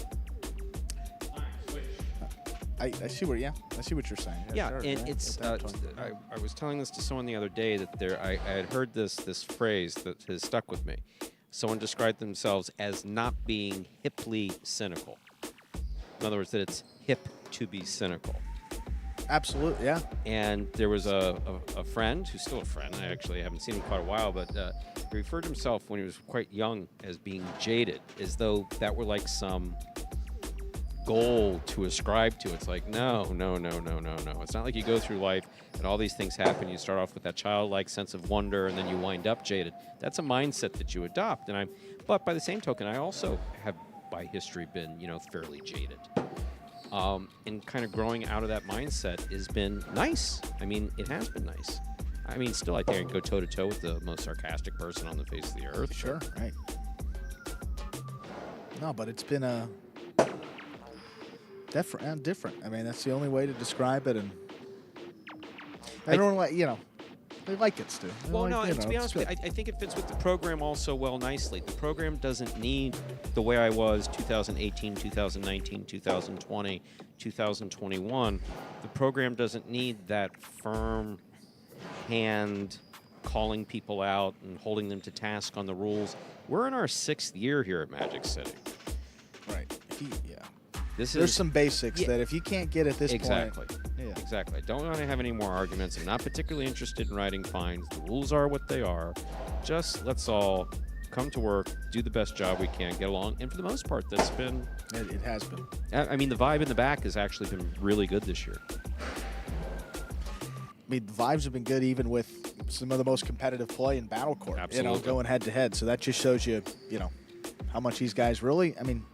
I see where, I see what you're saying.
Yeah,
sure,
and it's. I was telling this to someone the other day that I had heard this phrase that has stuck with me. Someone described themselves as not being hiply cynical. In other words, that it's hip to be cynical.
Absolutely, yeah.
And there was a friend who's still a friend. I actually haven't seen him in quite a while, but he referred to himself when he was quite young as being jaded, as though that were like some goal to ascribe to. It's like, no. It's not like you go through life and all these things happen. You start off with that childlike sense of wonder, and then you wind up jaded. That's a mindset that you adopt. But by the same token, I also have, by history, been fairly jaded. And kind of growing out of that mindset has been nice. I mean, it has been nice. I mean, still, I think I can go toe-to-toe with the most sarcastic person on the face of the earth.
Sure, right. No, but it's been a different. I mean, that's the only way to describe it. And everyone, they like it, Stu.
Well, no, and to be honest with you, I think it fits with the program also well nicely. The program doesn't need the way I was 2018, 2019, 2020, 2021. The program doesn't need that firm hand calling people out and holding them to task on the rules. We're in our 6th year here at Magic City.
Right.
There's
some basics that if you can't get at this point.
Exactly. I don't want to have any more arguments. I'm not particularly interested in writing fines. The rules are what they are. Just let's all come to work, do the best job we can, get along. And for the most part, that's been...
It has been.
I mean, the vibe in the back has actually been really good this year.
I mean, the vibes have been good even with some of the most competitive play in Battle Court.
Absolutely.
Going head-to-head. So that just shows you, how much these guys really... I mean...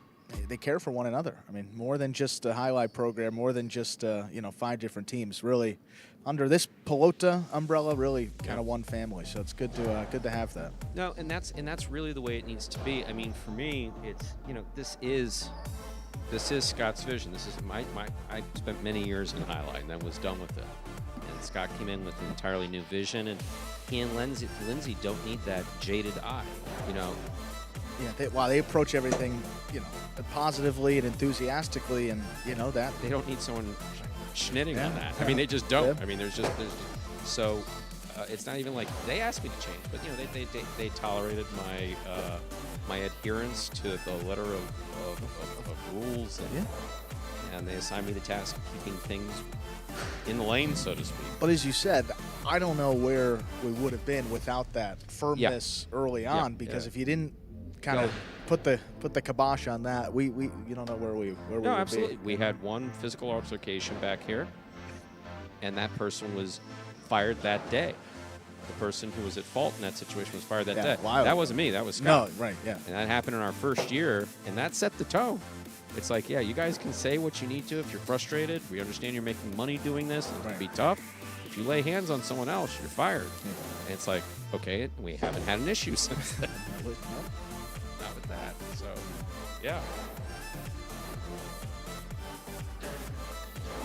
They care for one another. I mean, more than just a highlight program, more than just 5 different teams. Really, under this Pelota umbrella, really kind of one family. So it's good to have that.
No, and that's really the way it needs to be. I mean, for me, it's this is Scott's vision. This is I spent many years in highlight and then was done with it. And Scott came in with an entirely new vision, and he and Lindsay don't need that jaded eye.
Yeah, they approach everything, positively and enthusiastically, and that
they don't need someone schnitting on that. I mean, they just don't.
Yeah.
I mean, so it's not even like they asked me to change, but they tolerated my adherence to the letter of rules, and they assigned me the task of keeping things in the lane, so to speak.
But as you said, I don't know where we would have been without that firmness early on, because if you didn't kind of put the kibosh on that, we you don't know where we would
absolutely.
be.
We had one physical altercation back here, and that person was fired that day. The person who was at fault in that situation was fired that day.
Wow.
That wasn't me. That was Scott.
No, right, yeah.
And that happened in our first year, and that set the tone. It's like, you guys can say what you need to if you're frustrated. We understand you're making money doing this. It can be tough. If you lay hands on someone else, you're fired. And it's like, okay, we haven't had an issue since then. Not with that. So, yeah.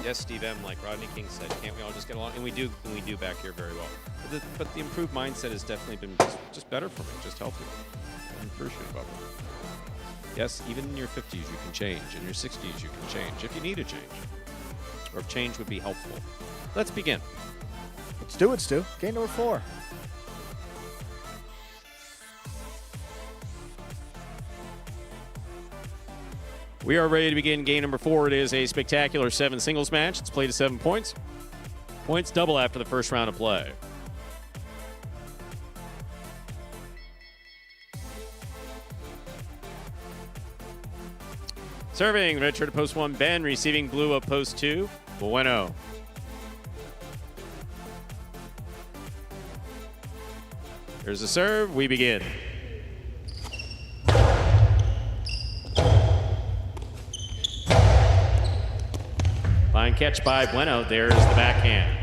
Yes, Steve M., like Rodney King said, can't we all just get along? And we do back here very well. But the improved mindset has definitely been just better for me, just healthier. I'm appreciative of it. Yes, even in your 50s you can change. In your 60s you can change if you need a change. Or if change would be helpful. Let's begin.
Let's do it, Stu. Game number 4.
We are ready to begin game number 4. It is a spectacular 7 singles match. It's played to 7 points. Points double after the first round of play. Serving red shirt of post 1, Ben. Receiving blue of post 2, Bueno. There's a serve. We begin. Fine catch by Bueno. There's the backhand.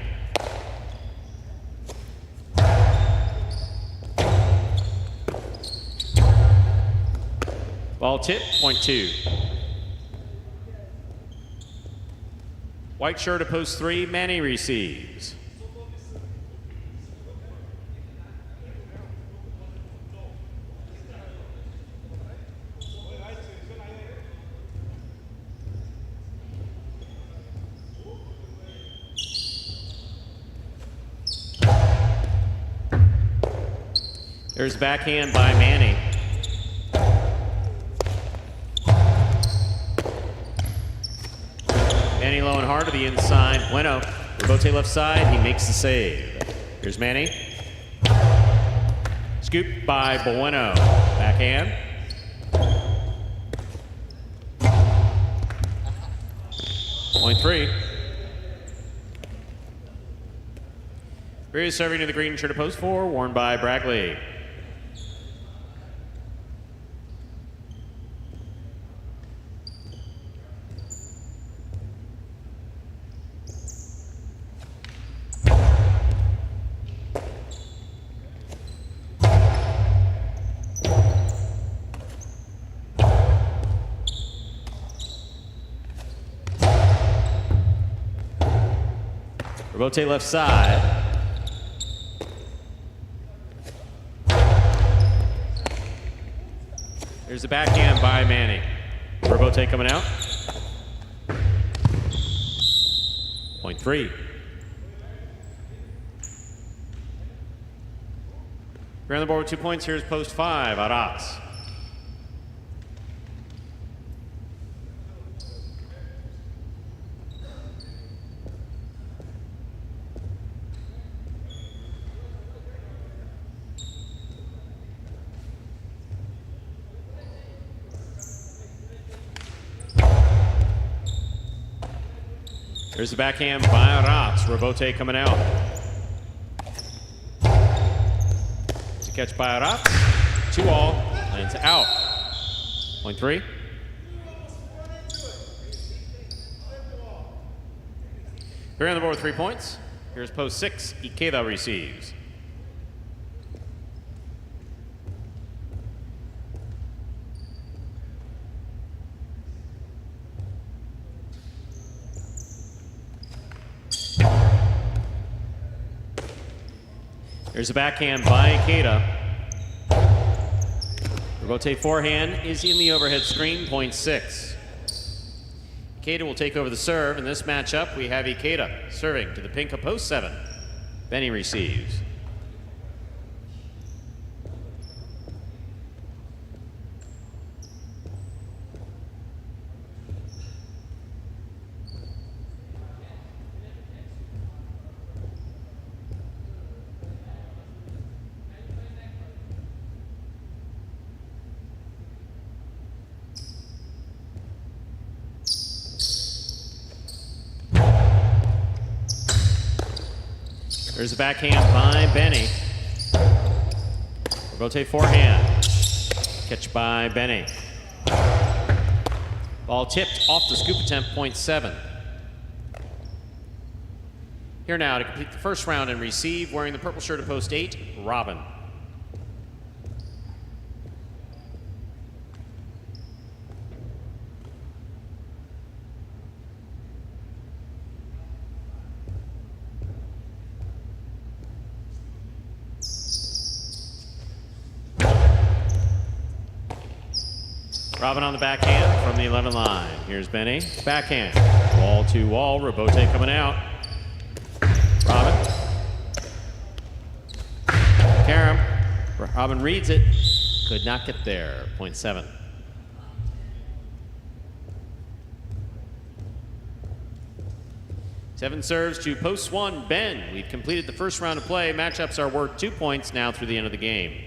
Ball tip, point 2. White shirt of post 3, Manny receives. There's backhand by Manny. Manny low and hard to the inside. Bueno, rebote left side. He makes the save. Here's Manny. Scoop by Bueno. Backhand. Point 3. Berry serving to the green shirt of post 4, worn by Bragley. Rebote left side. There's the backhand by Manny. Rebote coming out. Point 3. You're on the board with 2 points. Here's post 5, Arats. There's the backhand by Arats. Rebote coming out. It's a catch by Arats. 2-all. Lands out. Point 3. Here on the board with 3 points. Here's post 6. Ikeda receives. There's a backhand by Ikeda. Rebote forehand is in the overhead screen, point 6. Ikeda will take over the serve. In this matchup, we have Ikeda serving to the pink of post 7. Benny receives. There's a backhand by Benny. Rebote forehand. Catch by Benny. Ball tipped off the scoop attempt, point 7. Here now to complete the first round and receive, wearing the purple shirt of post 8, Robin. Robin on the backhand from the 11 line. Here's Benny. Backhand. Wall to wall. Rebote coming out. Robin. Karam. Robin reads it. Could not get there. Point 7. Seven serves to post 1, Ben. We've completed the first round of play. Matchups are worth 2 points now through the end of the game.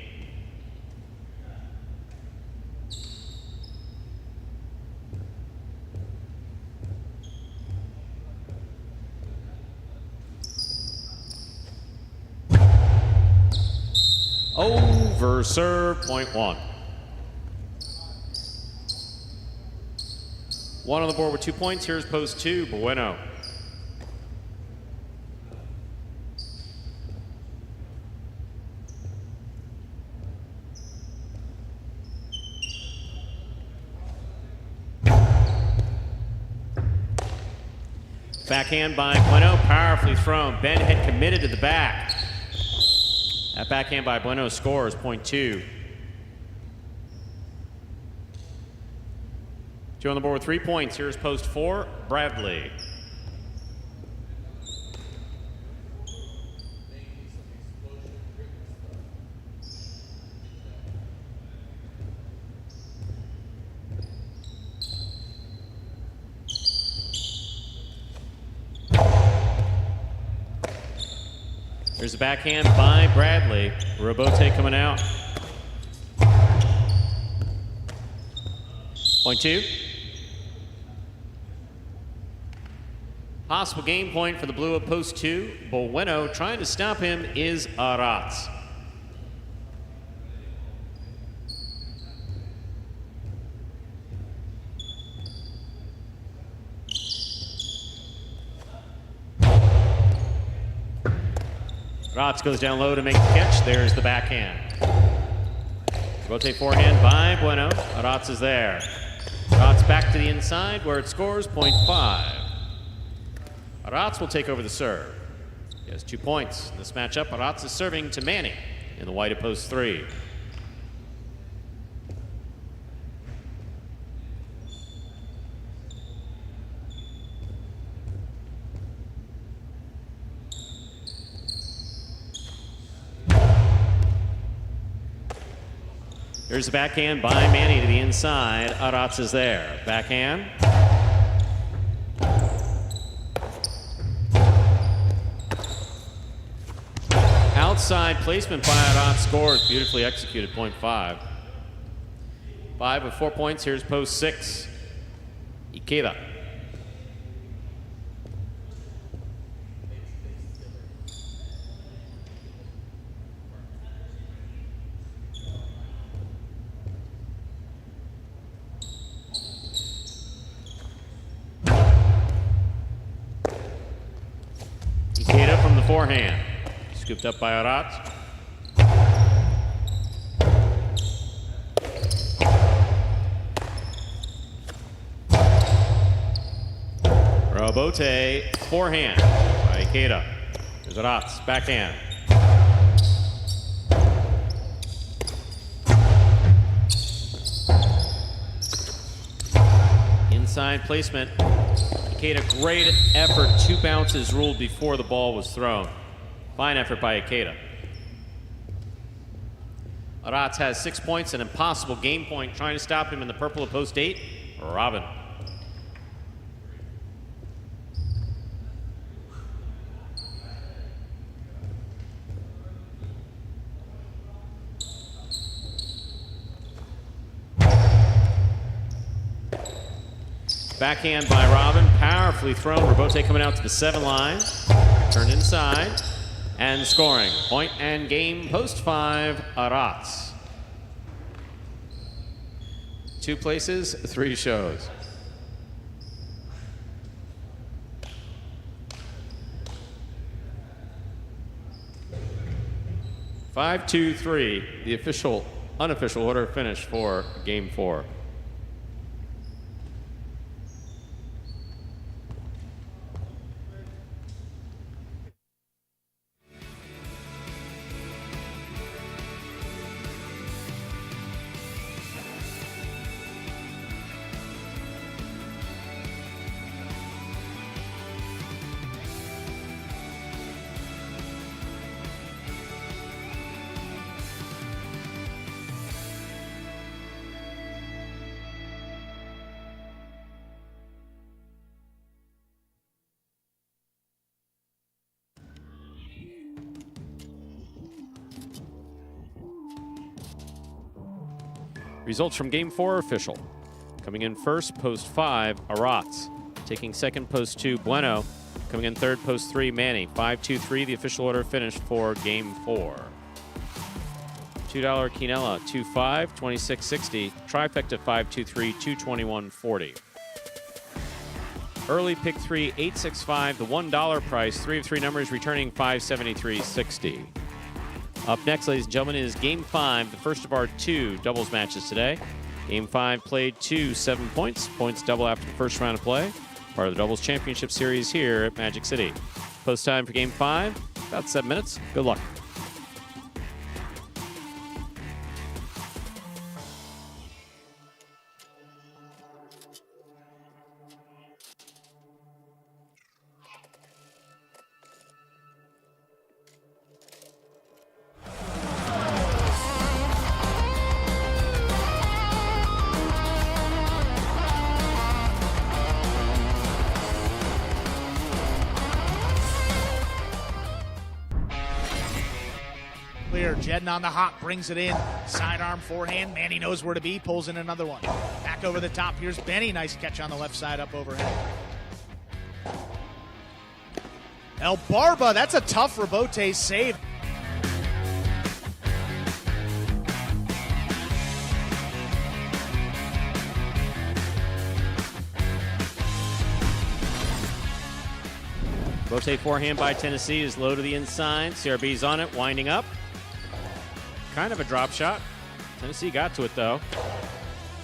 Over serve, point 1. 1 on the board with 2 points. Here's post 2, Bueno. Backhand by Bueno, powerfully thrown. Ben had committed to the back. That backhand by Bueno scores, point 2. 2 on the board with 3 points. Here's post 4, Bradley. There's a backhand by Bradley. Robote coming out. Point 2. Possible game point for the blue at post 2. Bueno trying to stop him is Aratz. Aratz goes down low to make the catch. There's the backhand. Rotate forehand by Bueno. Aratz is there. Aratz back to the inside where it scores point 5. Aratz will take over the serve. He has 2 points in this matchup. Aratz is serving to Manny in the white at post 3. Here's the backhand by Manny to the inside. Aratz is there. Backhand. Outside placement by Aratz scores. Beautifully executed, point 5. 5 with 4 points. Here's post 6. Ikeda. Ikeda from the forehand. Scooped up by Aratz. Robote, forehand by Ikeda. There's Aratz, backhand. Inside placement. Ikeda, great effort. 2 bounces ruled before the ball was thrown. Fine effort by Ikeda. Aratz has 6 points, an impossible game point. Trying to stop him in the purple at post 8. Robin. Backhand by Robin, powerfully thrown. Robote coming out to the 7 line. Turned inside. And scoring. Point and game, post 5, Aratz. 2 places, 3 shows. Five, 2, 3, the unofficial order finish for game 4. Results from game 4 official. Coming in first, post 5, Aratz. Taking second, post 2, Bueno. Coming in third, post 3, Manny. 5-2-3, the official order finished for game 4. $2 Quinella, 2-5, 26.60. Trifecta 5-2-3, 221.40. Early pick 3, 865, the $1 price. 3 of 3 numbers returning 573.60. Up next, ladies and gentlemen, is Game 5, the first of our 2 doubles matches today. Game 5 played 7 points. Points double after the first round of play. Part of the Doubles Championship Series here at Magic City. Post time for Game 5, about 7 minutes. Good luck.
Jedden on the hop, brings it in. Sidearm forehand. Manny knows where to be, pulls in another one. Back over the top. Here's Benny. Nice catch on the left side up overhead. El Barba, that's a tough rebote save.
Rebote forehand by Tennessee is low to the inside. CRB's on it, winding up. Kind of a drop shot. Tennessee got to it, though.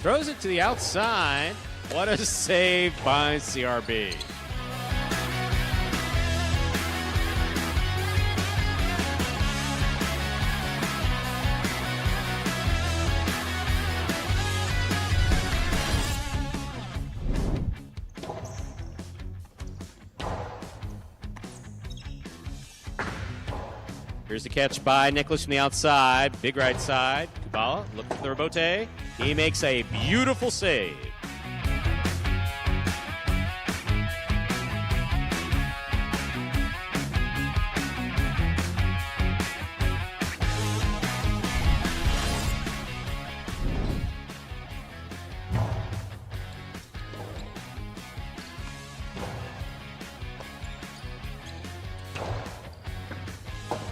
Throws it to the outside. What a save by CRB. Here's the catch by Nicholas from the outside. Big right side. Kubala looking for the rebote. He makes a beautiful save.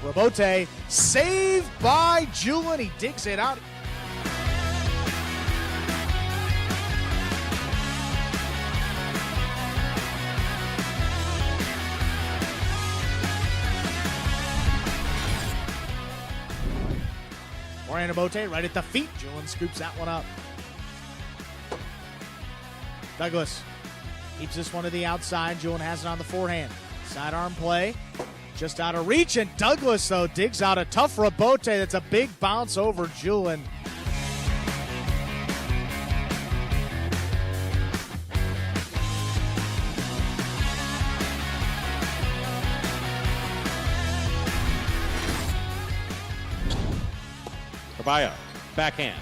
Rebote, saved by Julian. He digs it out. Moreno Rebote right at the feet. Julian scoops that one up. Douglas keeps this one to the outside. Julian has it on the forehand. Sidearm play. Just out of reach, and Douglas, though, digs out a tough rebote. That's a big bounce over Julian.
Carballo, backhand.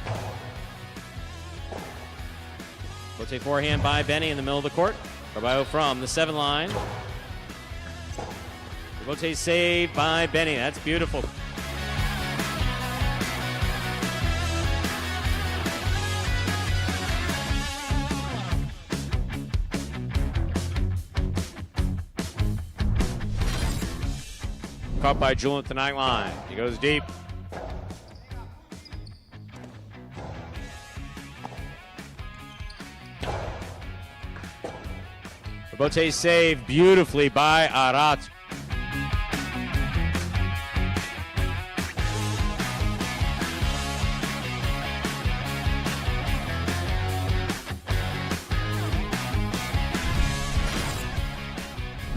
Rebote forehand by Benny in the middle of the court. Carballo from the 7 line. Rebote saved by Benny. That's beautiful. Caught by Julian at the 9 line. He goes deep. Rebote saved beautifully by Arat.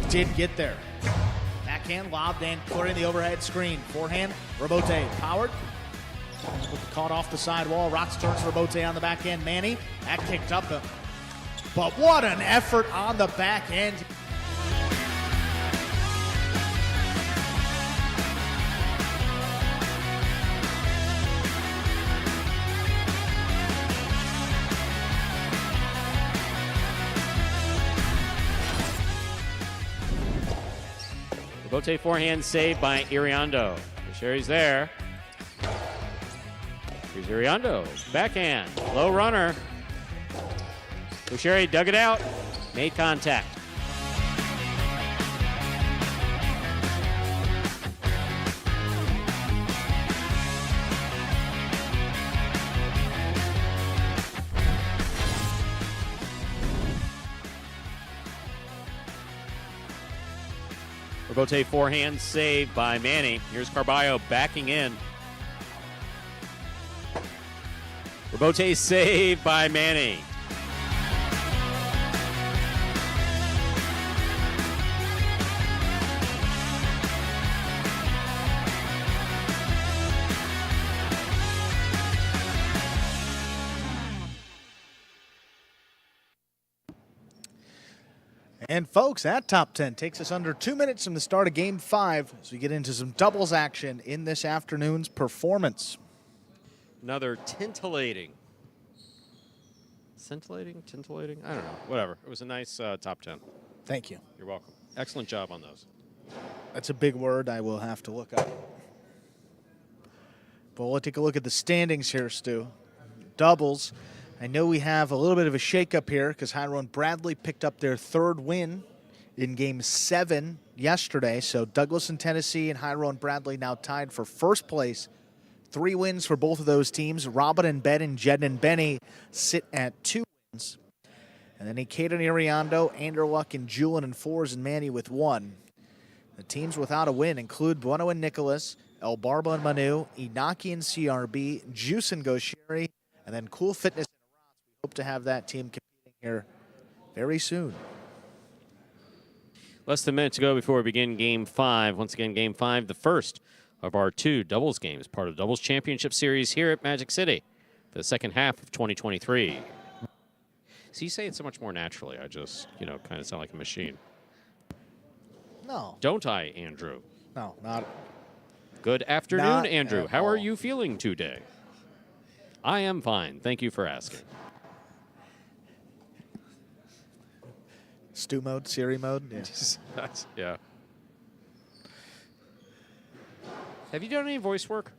Did get there. Backhand lobbed and clearing the overhead screen. Forehand, Rebote powered. Caught off the sidewall. Rotz turns Rebote on the backhand. Manny, that kicked up. But what an effort on the back end.
Rebote forehand saved by Iriondo. Sherry's there. Here's Iriondo. Backhand. Low runner. Sherry dug it out. Made contact. Rebote forehand saved by Manny. Here's Carballo backing in. Rebote saved by Manny.
And folks, that top 10 takes us under 2 minutes from the start of Game 5 as we get into some doubles action in this afternoon's performance.
Another tintillating. Scintillating? Tintillating? I don't know. Whatever. It was a nice top 10.
Thank you.
You're welcome. Excellent job on those.
That's a big word I will have to look up. Well, let's take a look at the standings here, Stu. Doubles. I know we have a little bit of a shakeup here because Hiero and Bradley picked up their 3rd win in Game 7 yesterday. So Douglas and Tennessee and Hiero and Bradley now tied for 1st place. 3 wins for both of those teams. Robin and Ben and Jed and Benny sit at 2 wins. And then Ikeda and Iriando, Anderluck and Julian and Fours and Manny with 1. The teams without a win include Bueno and Nicholas, El Barba and Manu, Inaki and CRB, Juice and Gosheri, and then Cool Fitness and Rods. We hope to have that team competing here very soon.
Less than a minute to go before we begin Game 5. Once again, Game 5, the first of our 2 doubles games, part of the Doubles Championship Series here at Magic City for the second half of 2023. So you say it so much more naturally. I just, kind of sound like a machine.
No.
Don't I, Andrew?
No, not.
Good afternoon,
Not
Andrew.
at
How are
all.
you feeling today? I am fine. Thank you for asking.
Stu mode, Siri mode. Yeah.
Yeah. Have you done any voice work?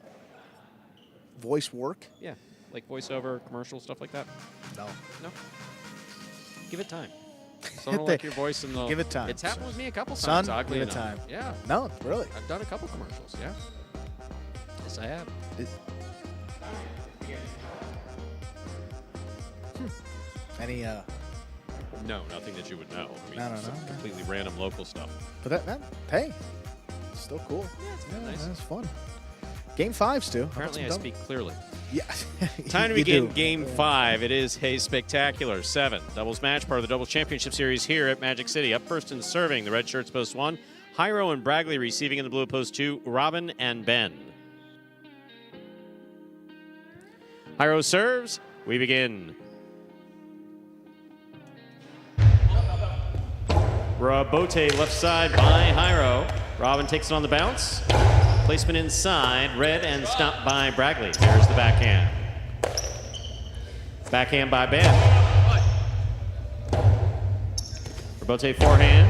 Voice work?
Yeah. Like voiceover, commercial, stuff like that?
No.
No? Give it time. Someone like your voice in the...
Give it time.
It's happened with me a couple
Son,
times, oddly
give it
enough.
time.
Yeah.
No, really.
I've done a couple commercials, yeah. Yes, I have.
Any,
No, nothing that you would know. I mean,
No.
some completely random local stuff.
but that hey, it's still cool.
Yeah, it's kinda nice.
That's fun. Game 5, Stu. How about
Apparently I
some
speak clearly.
Yeah.
Time to
You
begin
do.
Game 5. It is a spectacular 7 doubles match, part of the Doubles Championship Series here at Magic City. Up first and serving, the red shirts post 1. Hiero and Bradley receiving in the blue post 2. Robin and Ben. Hiero serves. We begin. Rabote left side by Hiero. Robin takes it on the bounce. Placement inside, red, and stopped by Bradley. There's the backhand. Backhand by Ben. Rabote forehand.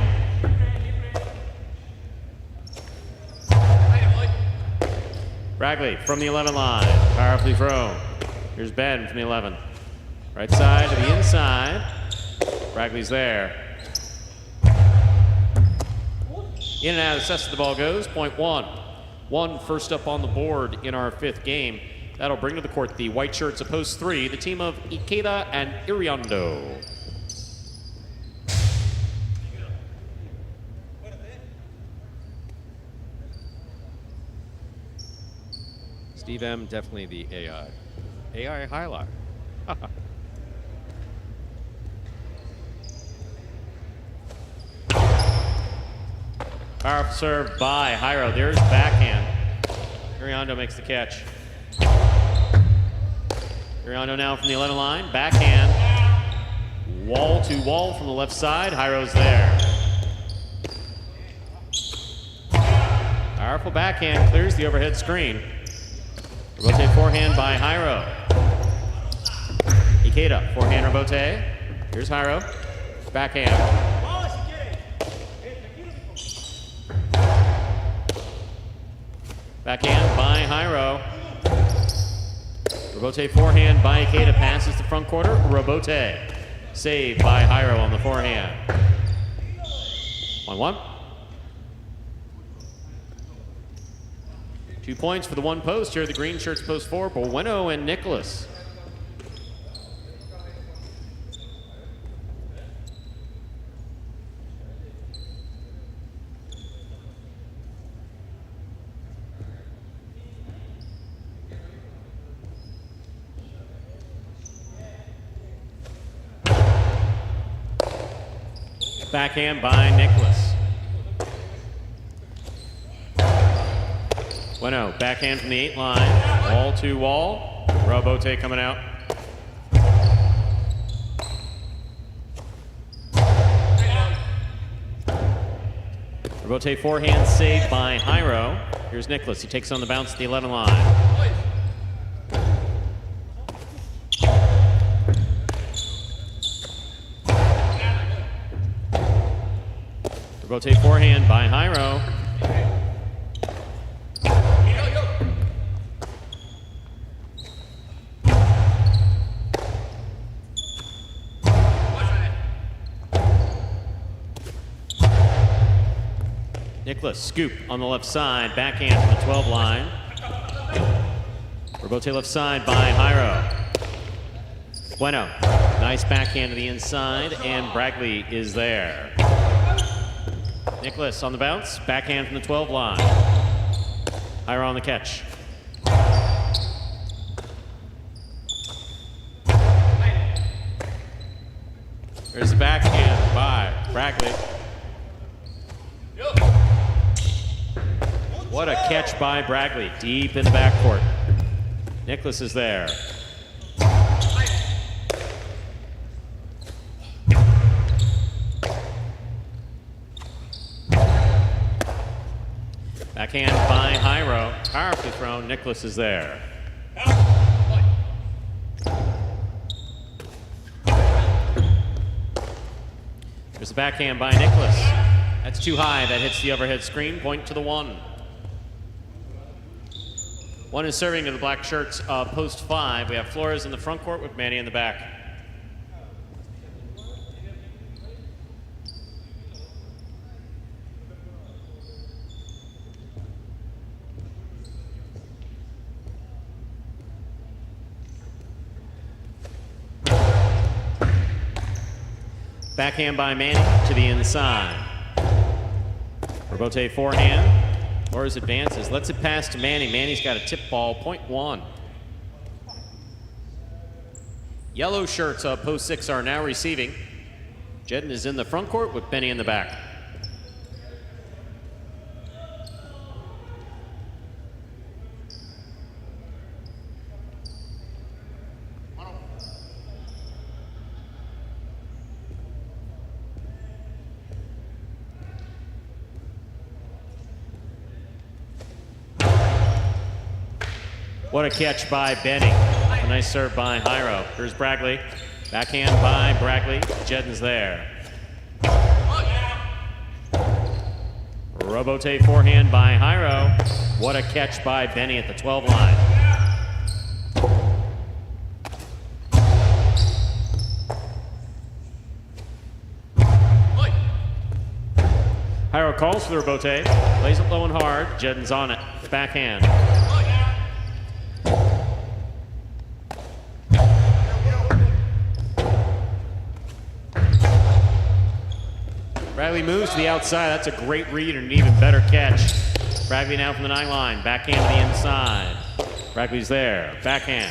Bradley from the 11 line, powerfully thrown. Here's Ben from the 11. Right side to the inside. Bradley's there. In and out of the cess the ball goes, point 1. 1 first up on the board in our 5th game. That'll bring to the court the white shirts of post 3, the team of Ikeda and Iriando. Steve M, definitely the AI. AI highlight. Powerful serve by Hiero. There's backhand. Iriando makes the catch. Iriando now from the 11 line. Backhand. Wall to wall from the left side. Hiero's there. Powerful backhand. Clears the overhead screen. Robote forehand by Hiero. Ikeda, forehand Robote. Here's Hiero. Backhand. Backhand by Hiero. Robote forehand by Ikeda. Passes the front quarter. Robote. Saved by Hiero on the forehand. 1-1. 2 points for the one post. Here are the green shirts post 4. Bueno and Nicholas. Backhand by Nicholas. Bueno, backhand from the 8 line. Wall to wall. Robote coming out. Robote forehand saved by Hiero. Here's Nicholas. He takes on the bounce at the 11 line. Robote forehand by Hiero. Nicholas, scoop on the left side, backhand from the 12 line. Rebote left side by Jairo. Bueno, nice backhand to the inside, and Bragley is there. Nicholas on the bounce, backhand from the 12 line. Jairo on the catch. There's the backhand by Bragley. What a catch by Bragley, deep in the backcourt. Nicholas is there. Backhand by Jairo, powerfully thrown. Nicholas is there. There's a backhand by Nicholas. That's too high. That hits the overhead screen. Point to the 1. One is serving to the black shirts, post 5. We have Flores in the front court with Manny in the back. Backhand by Manny to the inside. Rebote forehand. Flores advances, lets it pass to Manny. Manny's got a tip ball, point 1. Yellow shirts post 6 are now receiving. Jedden is in the front court with Benny in the back. What a catch by Benny. A nice serve by Jairo. Here's Bragley. Backhand by Bragley. Jedden's there. Robote forehand by Jairo. What a catch by Benny at the 12 line. Jairo calls for the Robote. Plays it low and hard. Jedden's on it. Backhand. Bragley moves to the outside. That's a great read and an even better catch. Bragley now from the 9 line. Backhand to the inside. Bragley's there. Backhand.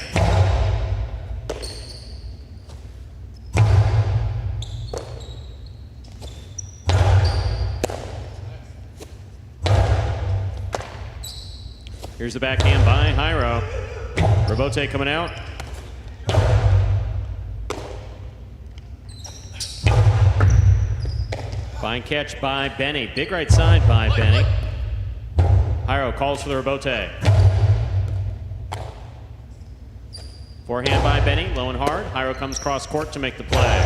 Here's the backhand by Jairo. Robote coming out. Fine catch by Benny. Big right side by Benny. Jairo calls for the Robote. Forehand by Benny, low and hard. Jairo comes cross court to make the play.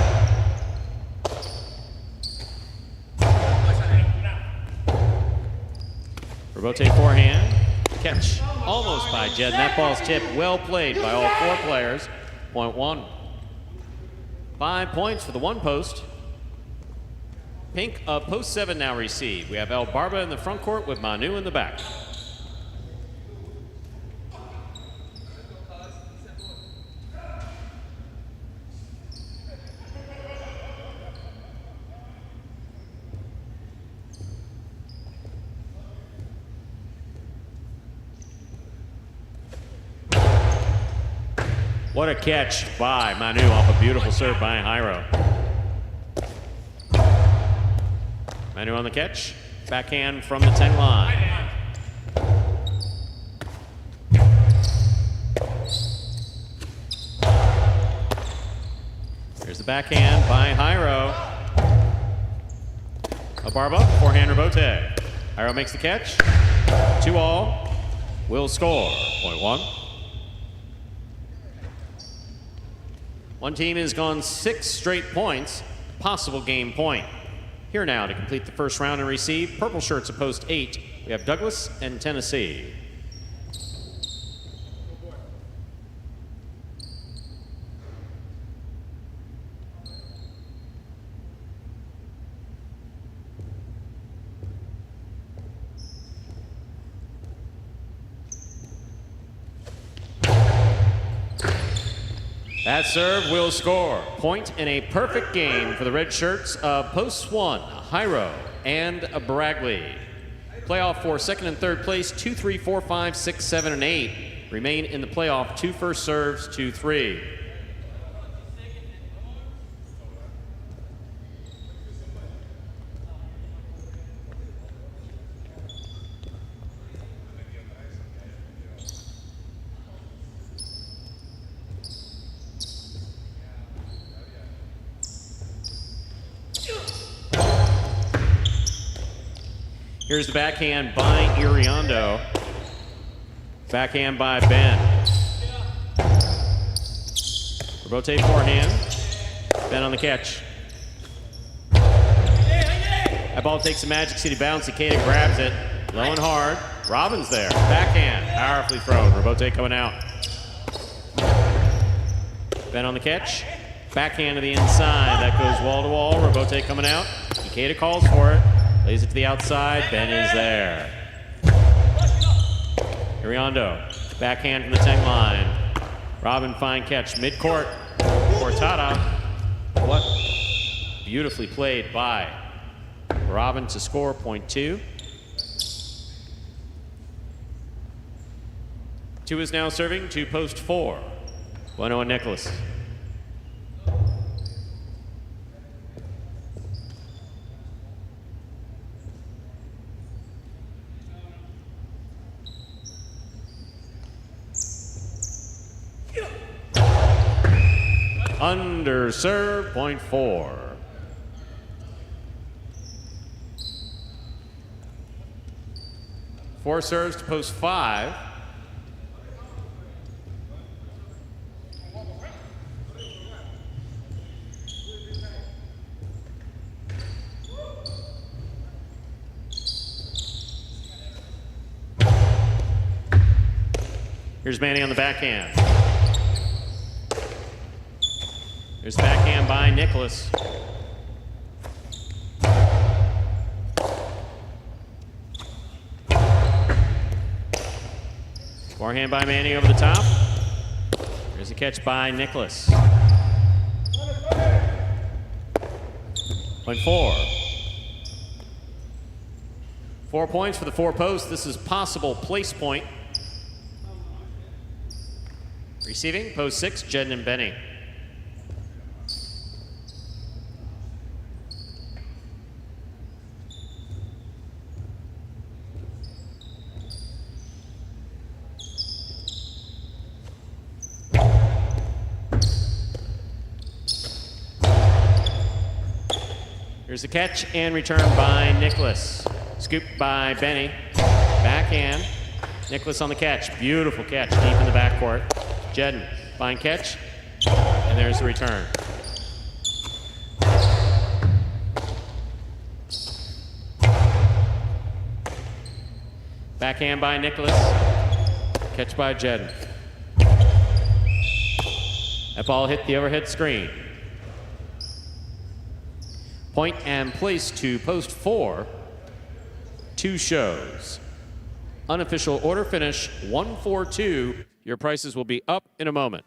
Robote forehand. Catch almost by Jedden. That ball's tipped. Well played by all 4 players. Point 1. 5 points for the 1 post. Pink post 7 now receive. We have El Barba in the front court with Manu in the back. What a catch by Manu off a beautiful serve by Jairo. Manu on the catch. Backhand from the 10 line. Here's the backhand by Jairo. Abarba, forehand Robote. Jairo makes the catch. 2-all. Will score. Point 1. One team has gone 6 straight points. Possible game point. Here now to complete the first round and receive. Purple shirts at post 8. We have Douglas and Tennessee. That serve will score. Point in a perfect game for the red shirts of posts 1, Jairo and Bragley. Playoff for second and third place, 2, 3, 4, 5, 6, 7, and 8. Remain in the playoff, 2 first serves, 2, 3. Here's the backhand by Iriondo. Backhand by Ben. Rebote forehand. Ben on the catch. That ball takes a Magic City bounce. Ikeda grabs it. Low and hard. Robin's there. Backhand. Powerfully thrown. Rebote coming out. Ben on the catch. Backhand to the inside. That goes wall to wall. Rebote coming out. Ikeda calls for it. Lays it to the outside. Ben is there. Iriondo, backhand from the 10 line. Robin, fine catch. Midcourt. Cortada. What? Beautifully played by Robin to score, point 2. 2 is now serving to post 4. Bueno and Nicholas. Under serve, point 4. Four serves to post 5. Here's Manny on the backhand. There's backhand by Nicholas. Forehand by Manny over the top. There's a catch by Nicholas. Point 4. 4 points for the 4 posts. This is possible place point. Receiving, post 6, Jedden and Benny. Here's the catch and return by Nicholas. Scoop by Benny. Backhand. Nicholas on the catch. Beautiful catch deep in the backcourt. Jedden, fine catch. And there's the return. Backhand by Nicholas. Catch by Jedden. That ball hit the overhead screen. Point and place to post 4. 2 shows. Unofficial order finish 1-4-2. Your prices will be up in a moment.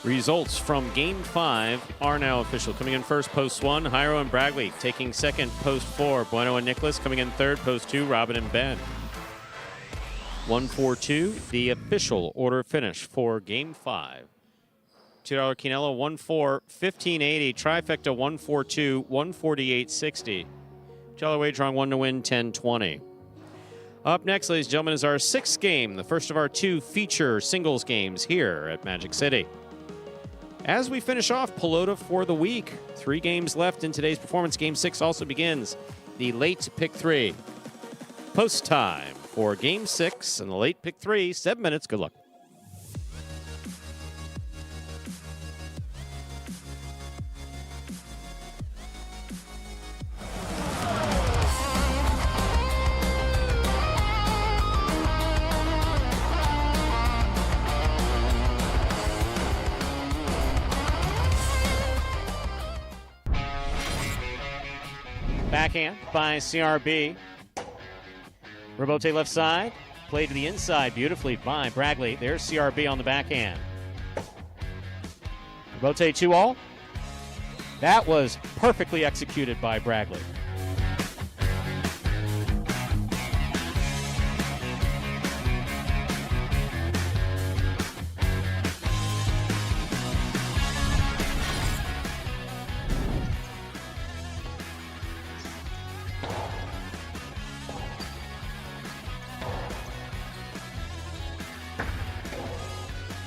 Results from Game 5 are now official. Coming in first, post 1, Jairo and Bragley. Taking second, post 4, Bueno and Nicholas. Coming in third, post 2, Robin and Ben. 1-4-2, the official order finish for Game 5. $2 Quinella, 1-4, 1580. Trifecta, 1-4-2, 148.60. $2 wager on 1 to win, 1020. Up next, ladies and gentlemen, is our 6th game, the first of our 2 feature singles games here at Magic City. As we finish off Pelota for the week, 3 games left in today's performance. Game 6 also begins the late pick 3. Post time for Game 6 and the late pick 3. 7 minutes. Good luck. Backhand by CRB. Rebote left side. Played to the inside beautifully by Bragley. There's CRB on the backhand. Rebote 2-all. That was perfectly executed by Bragley.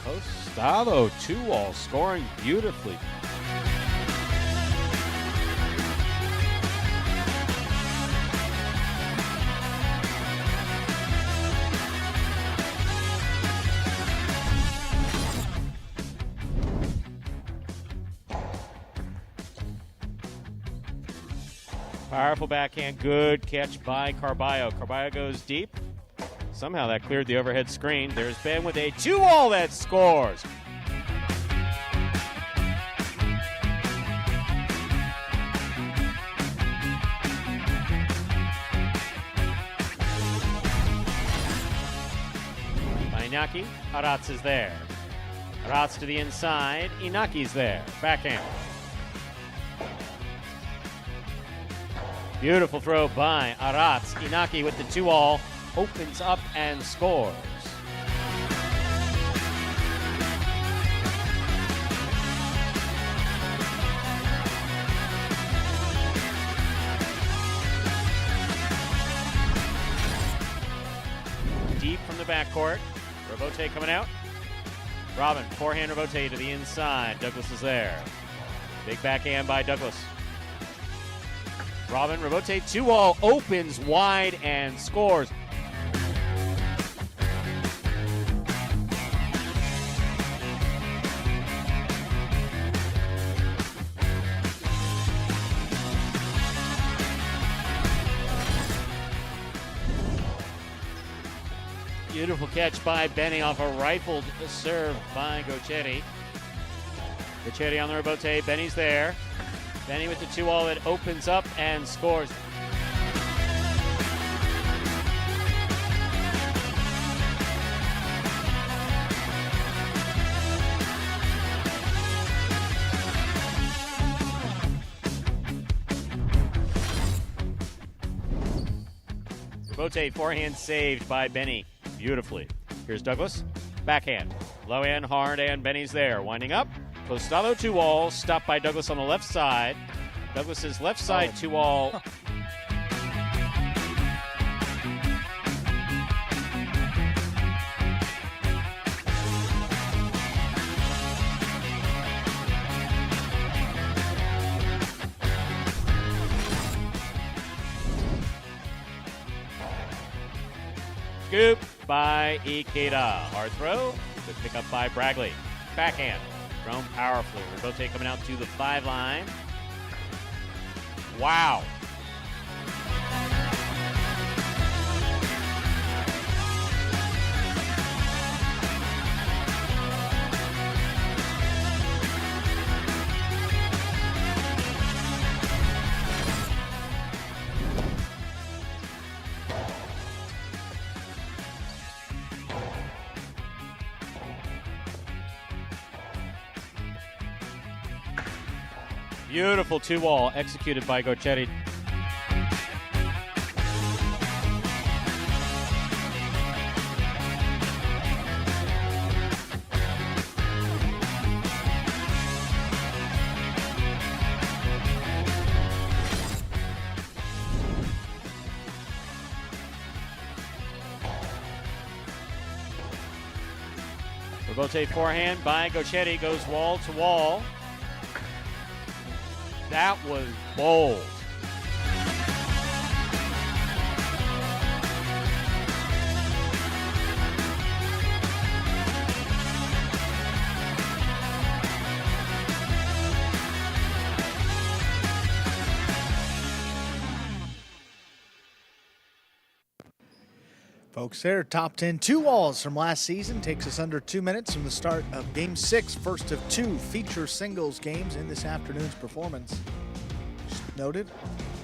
Gustavo 2-all scoring beautifully. Powerful backhand, good catch by Carballo. Carballo goes deep. Somehow that cleared the overhead screen. There's Ben with a 2-all that scores. By Inaki, Aratz is there. Aratz to the inside, Inaki's there. Backhand. Beautiful throw by Aratz. Inaki with the 2-all. Opens up and scores. Deep from the backcourt. Rebote coming out. Robin, forehand Rebote to the inside. Douglas is there. Big backhand by Douglas. Robin, Rebote 2-all opens wide and scores. Beautiful catch by Benny off a rifled serve by Gochetti. Gochetti on the Rebote. Benny's there. Benny with the 2-all that opens up and scores. Rebote forehand saved by Benny. Beautifully. Here's Douglas. Backhand. Low end, hard end. Benny's there. Winding up. Costado 2-all. Stopped by Douglas on the left side. Douglas's left side 2-all. Scoop by Ikeda. Hard throw. Good pick up by Bragley. Backhand. Thrown powerfully. Rebote coming out to the 5 line. Wow. Beautiful 2-all executed by Gochetti. Rebote forehand by Gochetti goes wall to wall. That was bold.
Folks, there, top 10 2-alls from last season. Takes us under 2 minutes from the start of Game 6, first of 2 feature singles games in this afternoon's performance. Just noted,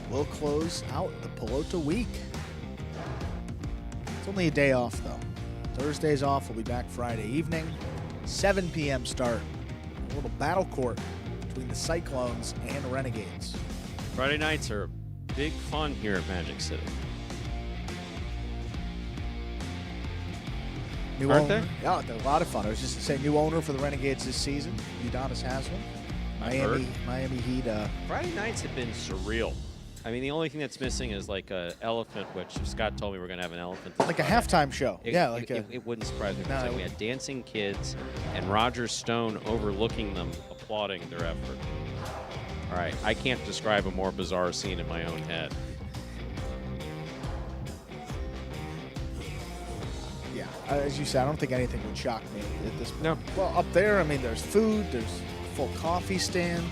will close out the Pelota week. It's only a day off, though. Thursday's off. We'll be back Friday evening. 7 p.m. start. A little battle court between the Cyclones and Renegades.
Friday nights are big fun here at Magic City.
New
Aren't
owner.
they?
Yeah, they're a lot of fun. I was just going to say, new owner for the Renegades this season. Udonis Haslam. Miami Heat.
Friday nights have been surreal. I mean, the only thing that's missing is like an elephant, which Scott told me we're going to have an elephant.
Like a halftime show.
It wouldn't surprise me.
No,
We had dancing kids and Roger Stone overlooking them, applauding their effort. All right, I can't describe a more bizarre scene in my own head.
Yeah, as you said, I don't think anything would shock me at this point.
No.
Well, up there, I mean, there's food, there's full coffee stands,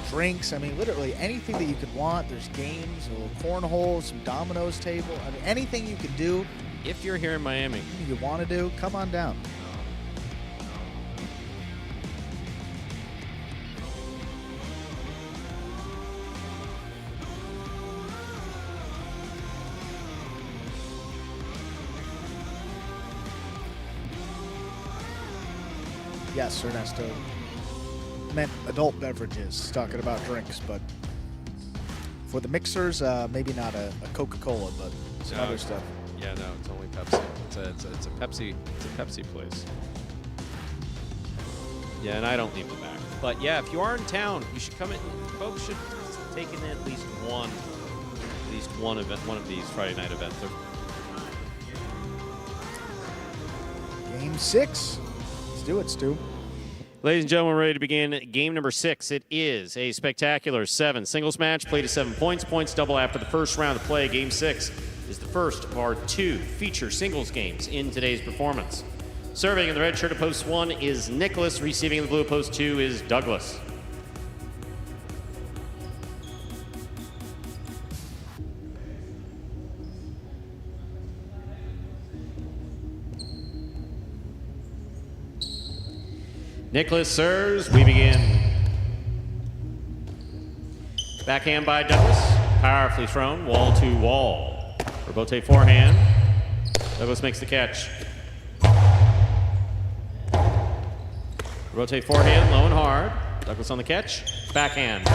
drinks. I mean, literally anything that you could want. There's games, a little cornhole, some dominoes table. I mean, anything you can do.
If you're here in Miami,
you want to do, come on down. Yes, Ernesto meant adult beverages, talking about drinks, but for the mixers, maybe not a Coca-Cola, but some other stuff.
Yeah, no, it's only Pepsi. It's a Pepsi. It's a Pepsi place. Yeah, and I don't leave the back. But yeah, if you are in town, you should come in. Folks should take in at least one event, one of these Friday night events.
Game 6. Let's do it, Stu.
Ladies and gentlemen, we're ready to begin game number 6. It is a spectacular 7 singles match, played to 7 points. Points double after the first round of play. Game 6 is the first of our 2 feature singles games in today's performance. Serving in the red shirt at post 1 is Nicholas. Receiving in the blue at post 2 is Douglas. Nicholas serves. We begin. Backhand by Douglas. Powerfully thrown. Wall to wall. Rebote forehand. Douglas makes the catch. Rebote forehand. Low and hard. Douglas on the catch. Backhand.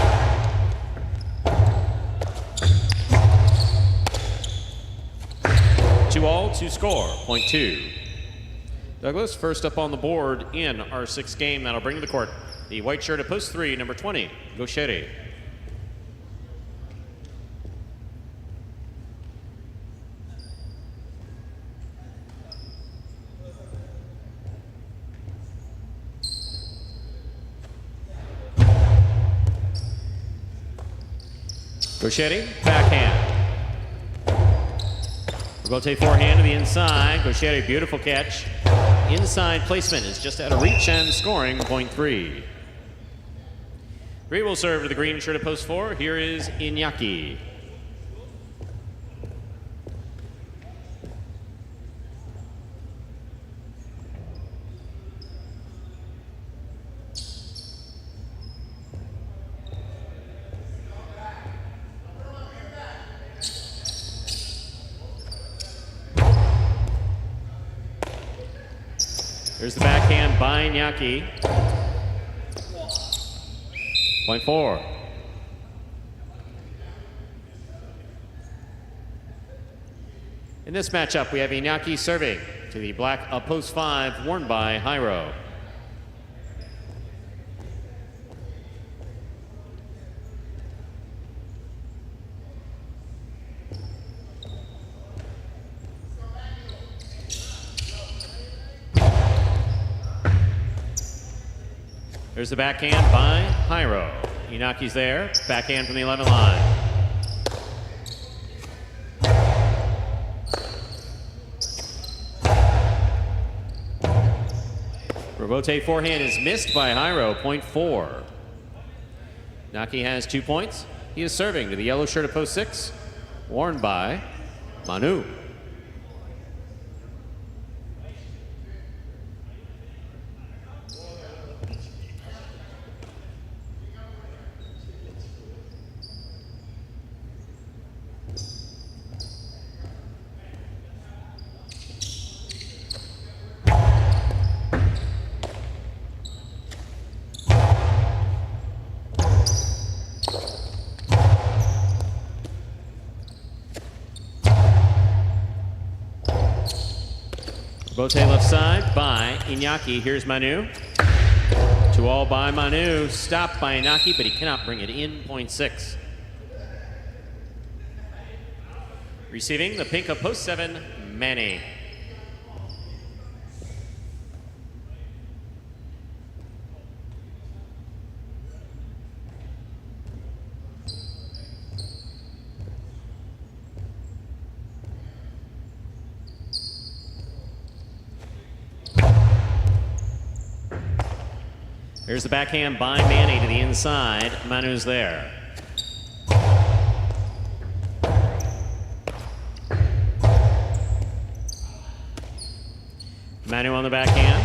Two all to score. Point 2. Douglas first up on the board in our 6th game. That'll bring to the court the white shirt at post 3, number 20, Gaucheri. Gaucheri, backhand. Rebote forehand to the inside. Gaucheri, beautiful catch. Inside placement is just out of reach and scoring, point 3. 3 will serve to the green shirt at post 4. Here is Iñaki. There's the backhand by Iñaki. Point 4. In this matchup, we have Iñaki serving to the black post 5, worn by Jairo. There's the backhand by Jairo. Inaki's there. Backhand from the 11 line. Rebote forehand is missed by Jairo. Point 4. Inaki has 2 points. He is serving to the yellow shirt at post 6, worn by Manu. Bote left side by Iñaki. Here's Manu. 2-all by Manu. Stopped by Iñaki, but he cannot bring it in. Point 6. Receiving the pink of post 7, Manny. Here's the backhand by Manny to the inside. Manu's there. Manu on the backhand.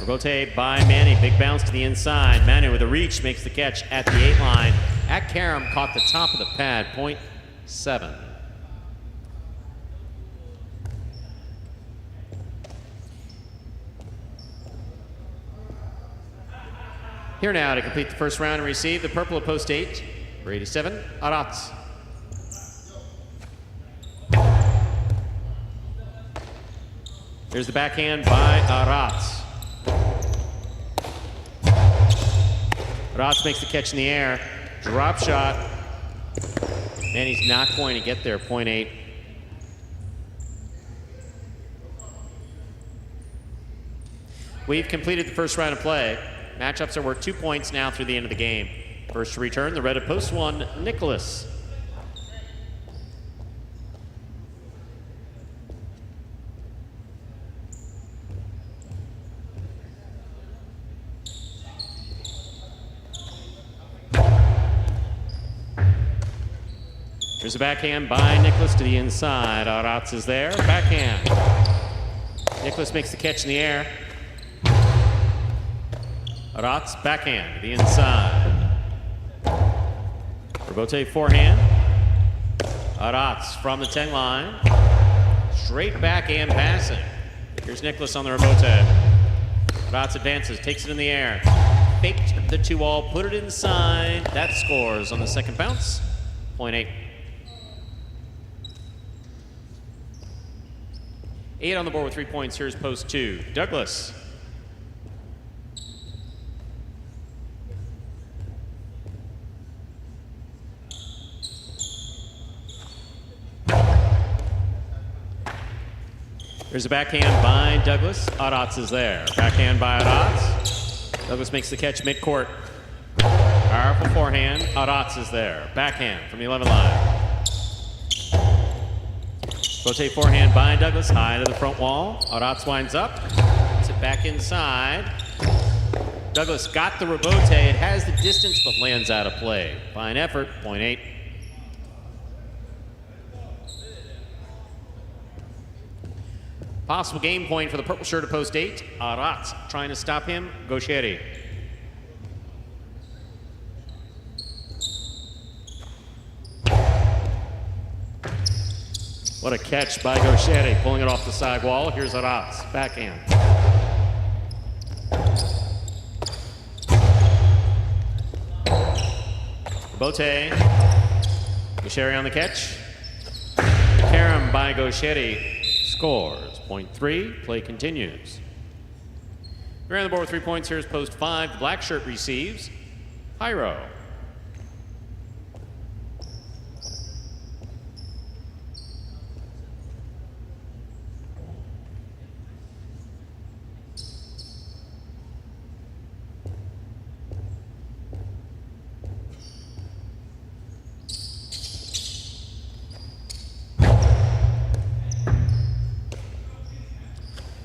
Robote by Manny. Big bounce to the inside. Manu with a reach makes the catch at the 8 line. At Karam caught the top of the pad. Point 7. Here now to complete the first round and receive the purple of post 8, number 87, Arats. Here's the backhand by Arats. Arats makes the catch in the air. Drop shot. And he's not going to get there, point 8. We've completed the first round of play. Matchups are worth 2 points now through the end of the game. First to return, the red of post 1, Nicholas. There's a backhand by Nicholas to the inside. Arats is there. Backhand. Nicholas makes the catch in the air. Arats backhand to the inside. Robote forehand. Arats from the 10 line. Straight backhand passing. Here's Nicholas on the Robote. Arats advances, takes it in the air. Faked the 2-all, put it inside. That scores on the second bounce. Point 8. 8 on the board with 3 points. Here's post 2. Douglas. There's a backhand by Douglas. Arats is there. Backhand by Arats. Douglas makes the catch midcourt. Powerful forehand. Arats is there. Backhand from the 11 line. Rotate forehand by Douglas. High to the front wall. Arats winds up. Puts it back inside. Douglas got the Robote. It has the distance but lands out of play. Fine effort. Point 8. Possible game point for the purple shirt of post 8. Arats trying to stop him. Gaucheri. What a catch by Gaucheri, pulling it off the side wall. Here's Arats, backhand. Bote. Gaucheri on the catch. Karam by Gaucheri scores. Point 3, play continues. We're on the board with 3 points. Here's post 5. The black shirt receives. Pyro.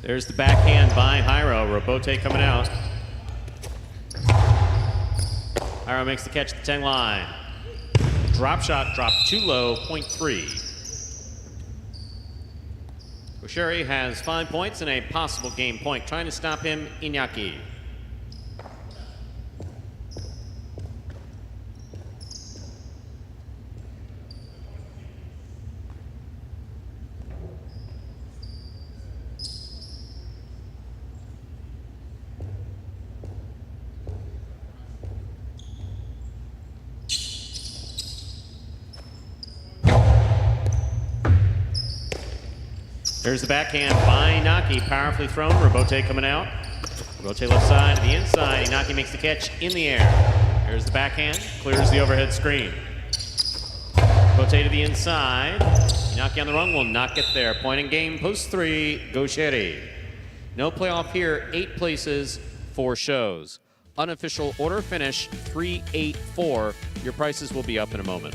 There's the backhand by Hyro. Robote coming out. Hyro makes the catch at the 10 line. Drop shot dropped too low, point 3. Gaucheri has 5 points and a possible game point. Trying to stop him, Iñaki. Here's the backhand by Inaki, powerfully thrown. Robote coming out. Robote left side to the inside. Inaki makes the catch in the air. Here's the backhand, clears the overhead screen. Robote to the inside. Inaki on the run will not get there. Point in game, post 3, Gaucheri. No playoff here, 8 places, 4 shows. Unofficial order finish 3-8-4. Your prices will be up in a moment.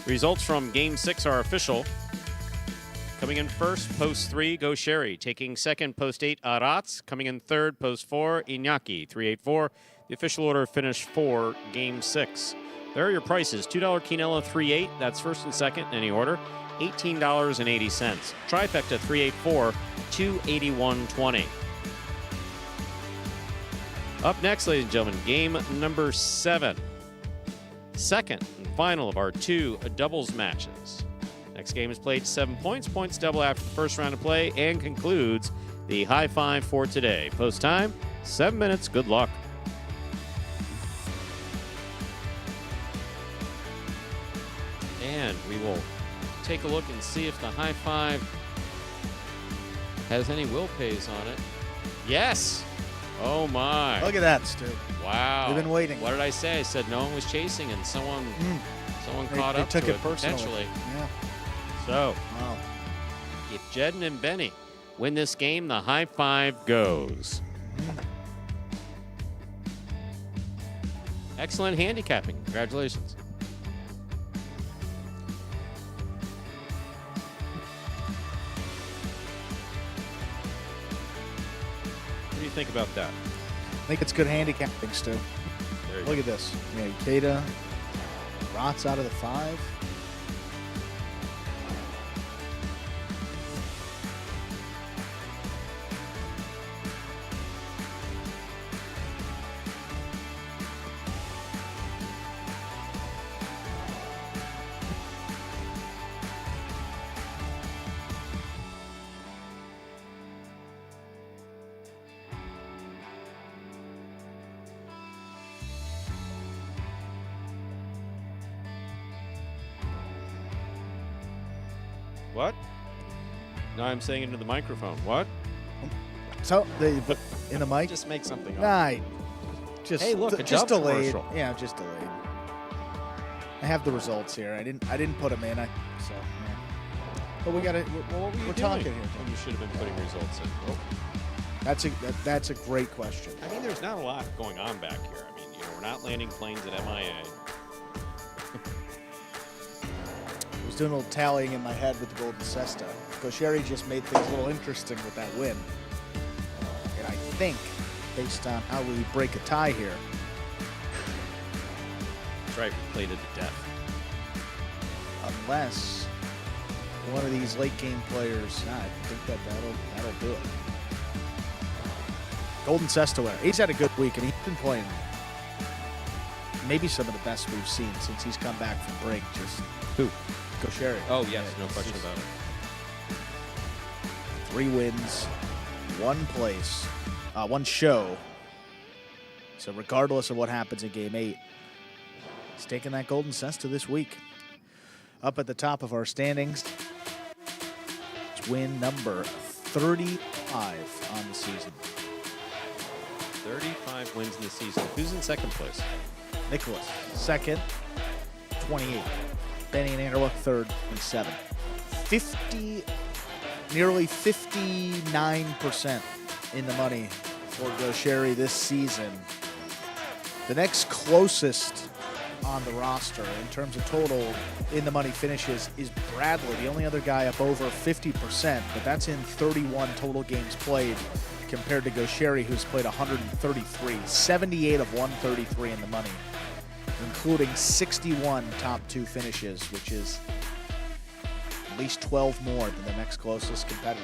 Results from Game 6 are official. Coming in first, post 3, Gaucheri. Taking second, post 8, Arats. Coming in third, post 4, Inaki. 3-8-4. The official order finished for Game 6. There are your prices. $2 Quinella, 3-8. That's first and second in any order. $18.80. Trifecta, 3-8-4. $281.20. Up next, ladies and gentlemen, game number 7. Second and final of our 2 doubles matches. Next game is played 7 points. Points double after the first round of play and concludes the high five for today. Post time, 7 minutes. Good luck. And we will take a look and see if the high five has any will pays on it. Yes. Oh my.
Look at that, Stu.
Wow.
We've been waiting.
What did I say? I said no one was chasing and someone caught up
took
to
it personally.
potentially.
Yeah.
So,
Wow.
if Jedden and Benny win this game, the high five goes. Excellent handicapping. Congratulations. What do you think about that?
I think it's good handicapping, Stu.
There you
Look
go.
at this. Yeah, Ikeda, Rots out of the 5.
What? Now I'm saying into the microphone. What?
So, in the mic?
Just make something up.
Nah, just,
Hey, look, a
just
Dove
delayed.
commercial.
Yeah, just delayed. I have the results here. I didn't put them in. So, yeah. But we got it.
Well, what were you
We're
doing?
talking here.
Well, you should have been putting results in. Oh.
That's a great question.
I mean, there's not a lot going on back here. I mean, we're not landing planes at MIA.
I was doing a little tallying in my head with the Golden Cesta. Gaucheri just made things a little interesting with that win. And I think, based on how we break a tie here,
That's right, we played it to death.
unless one of these late game players, I think that'll do it. Golden Cesta winner. He's had a good week, and he's been playing maybe some of the best we've seen since he's come back from break. Just
Who?
Gaucheri.
Oh, yes, no question about it.
3 wins, 1 place, 1 show. So regardless of what happens in Game 8, he's taking that Golden Cesta this week. Up at the top of our standings, it's win number 35 on the season.
35 wins in the season. Who's in second place?
Nicholas, second, 28. Benny and Anderluck, third, and 7. Nearly 59% in the money for Gaucheri this season. The next closest on the roster in terms of total in the money finishes is Bradley, the only other guy up over 50%, but that's in 31 total games played compared to Gaucheri, who's played 133. 78 of 133 in the money, including 61 top 2 finishes, which is at least 12 more than the next closest competitor.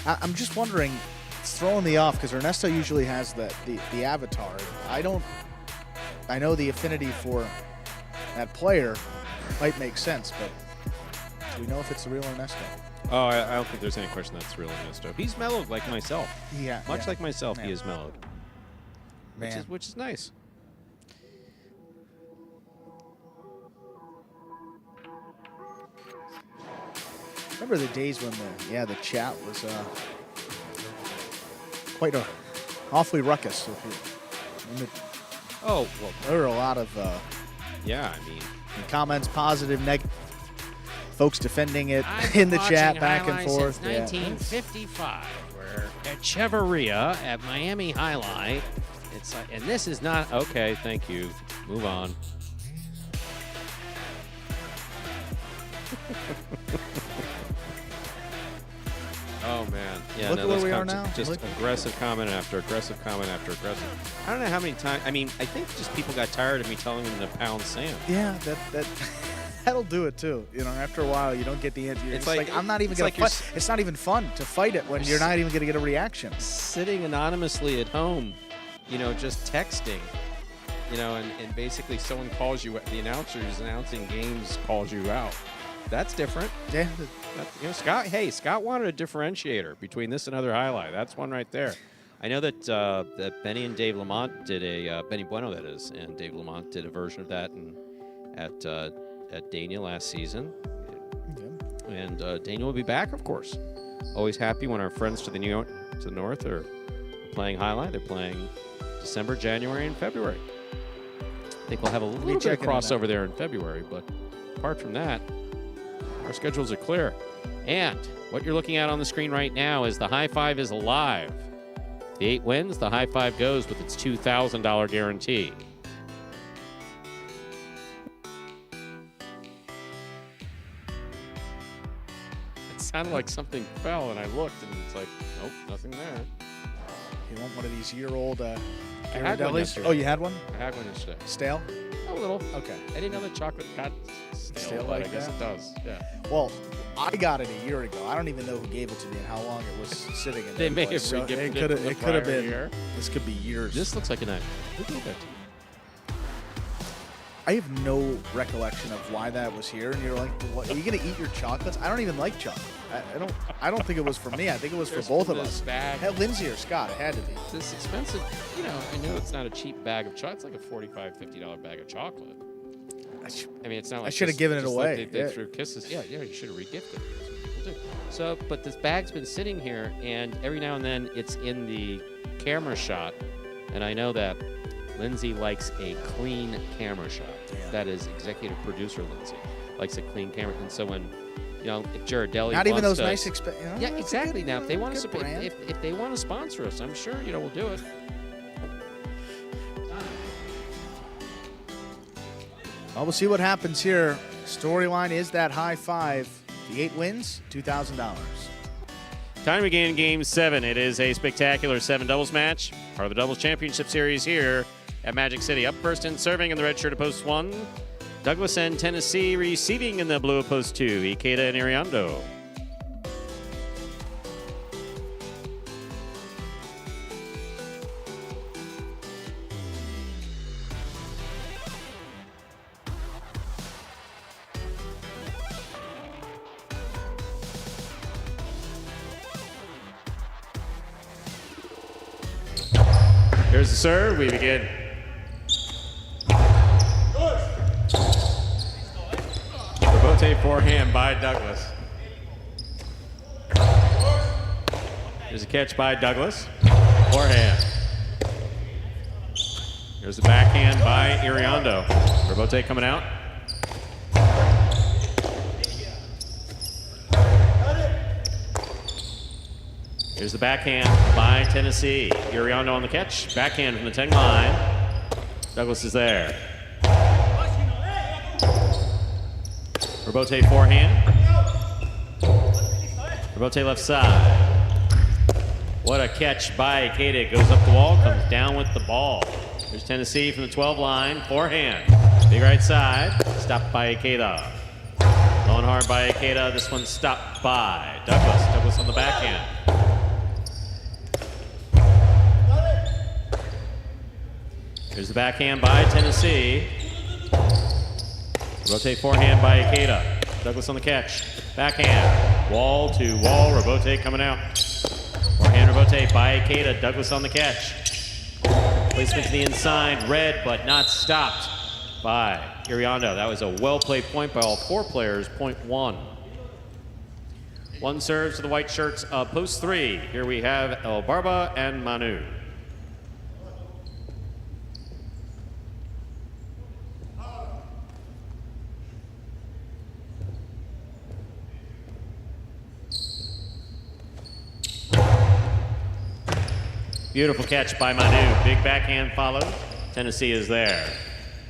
I'm just wondering, it's throwing me off because Ernesto usually has the avatar. I know the affinity for that player might make sense, but do we know if it's the real Ernesto?
Oh, I don't think there's any question that's real Ernesto. He's mellowed like myself.
Yeah.
Much like myself, he is mellowed.
Man.
Which is nice.
Remember the days when the chat was quite awfully ruckus.
Oh, well,
there were a lot of
yeah, I mean,
comments, positive, negative, folks defending it in the chat, back and forth.
Since 1955, we're at Cheveria at Miami Jai-Alai. It's like, and this is not okay. Thank you. Move on. Oh man, yeah.
Look at where we are now.
Just aggressive comment after aggressive comment after aggressive. I don't know how many times. I mean, I think just people got tired of me telling them to pound sand.
Yeah, that'll do it too. You know, after a while, you don't get the answer.
It's
like I'm not even gonna fight. It's not even fun to fight it when you're not even gonna get a reaction.
Sitting anonymously at home, you know, just texting, you know, and basically someone calls you. The announcer who's announcing games calls you out. That's different.
Yeah.
You know, Scott wanted a differentiator between this and other highlight. That's one right there. I know that that Benny and Dave Lamont did a Benny Bueno, that is, and Dave Lamont did a version of that at Dania last season. Yeah. And Dania will be back, of course. Always happy when our friends to the north are playing highlight. They're playing December, January, and February. I think we'll have a little bit of crossover there in February, but apart from that, our schedules are clear. And what you're looking at on the screen right now is the high five is alive. The 8 wins, the high five goes with its $2,000 guarantee. It sounded like something fell, and I looked, and it's like, nope, nothing there.
You want one of these year-old
I had one yesterday.
Oh, you had one?
I had one yesterday.
Stale?
A little.
Okay.
I didn't know that chocolate got stale, but
like
I guess
that?
it does. Yeah.
Well, I got it a year ago. I don't even know who gave it to me and how long it was sitting in
They may have
so
re-gifted
it could have been.
Year.
This could be years.
This looks like a knife. Who gave that to you?
I have no recollection of why that was here. And you're like, what, are you going to eat your chocolates? I don't even like chocolate. I don't think it was for me. I think it was for both of us.
Bag.
Hey, Lindsay or Scott, it had to be.
This expensive, you know, I know it's not a cheap bag of chocolate. It's like a $45, $50 bag of chocolate. I mean, it's not like
I should have given it away.
Like they threw kisses. Yeah, you should have re-gifted. That's what people do. So, but this bag's been sitting here, and every now and then it's in the camera shot, and I know that Lindsay likes a clean camera shot. Yeah. That is executive producer Lindsay likes a clean camera, and so when, you know, if Jai-Alai
not even those
to,
nice
yeah, exactly. Now, if they want to, if they want to sponsor us, I'm sure we'll do it.
Well, we'll see what happens here. Storyline is that high five. The 8 wins, $2,000.
Time to begin Game 7. It is a spectacular 7 doubles match. Part of the Doubles Championship Series here at Magic City. Up first and serving in the red shirt of post 1. Douglas and Tennessee receiving in the blue of post 2. Ikeda and Iriondo. Here's the serve. We begin. Rebote forehand by Douglas. There's a catch by Douglas. Forehand. Here's the backhand by Iriondo. Rebote coming out. Here's the backhand by Tennessee. Iriondo on the catch. Backhand from the 10 line. Douglas is there. Rebote forehand. Rebote left side. What a catch by Ikeda. Goes up the wall, comes down with the ball. Here's Tennessee from the 12 line. Forehand. Big right side. Stopped by Ikeda. Going hard by Ikeda. This one stopped by Douglas. Douglas on the backhand. Here's the backhand by Tennessee. Rotate forehand by Ikeda. Douglas on the catch. Backhand. Wall to wall. Robote coming out. Forehand Robote by Ikeda. Douglas on the catch. Placement to the inside. Red, but not stopped by Iriondo. That was a well-played point by all 4 players. Point 1. 1 serves to the white shirts of post 3. Here we have El Barba and Manu. Beautiful catch by Manu. Big backhand follows. Tennessee is there.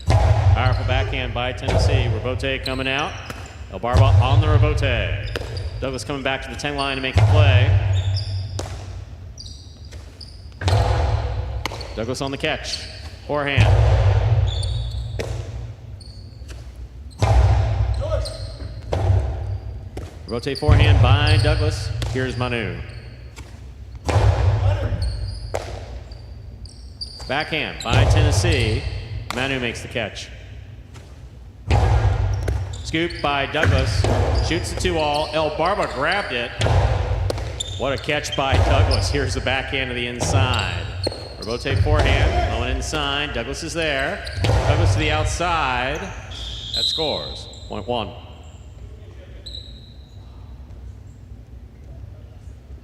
Powerful backhand by Tennessee. Robote coming out. El Barba on the Robote. Douglas coming back to the 10 line to make the play. Douglas on the catch. Forehand. Robote forehand by Douglas. Here's Manu. Backhand by Tennessee. Manu makes the catch. Scoop by Douglas. Shoots the 2-all. El Barba grabbed it. What a catch by Douglas. Here's the backhand to the inside. Robote forehand. Going inside. Douglas is there. Douglas to the outside. That scores. Point 1.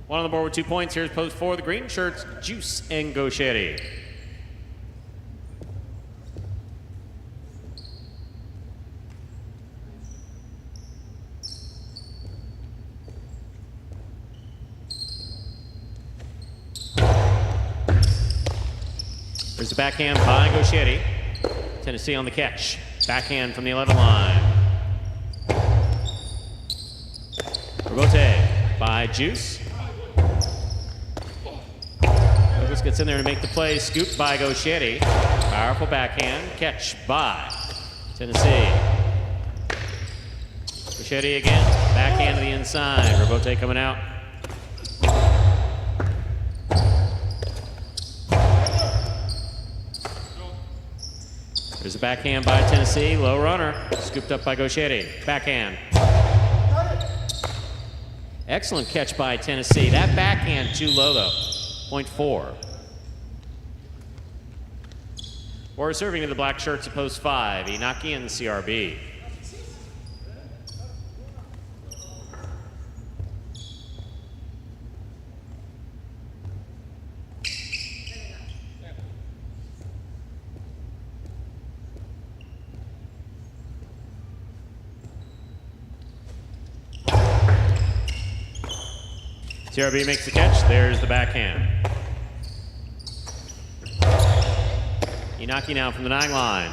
1 on the board with 2 points. Here's post 4. The green shirts, Juice and Gauchetti. There's the backhand by Gauchetti. Tennessee on the catch. Backhand from the 11 line. Robote by Juice. Douglas gets in there to make the play. Scooped by Gauchetti. Powerful backhand. Catch by Tennessee. Gauchetti again. Backhand to the inside. Robote coming out. There's a backhand by Tennessee. Low runner. Scooped up by Gauchetti. Backhand. Excellent catch by Tennessee. That backhand too low though. Point 4. We're serving to the black shirts at post 5. Inaki and CRB. CRB makes the catch. There's the backhand. Inaki now from the 9 line.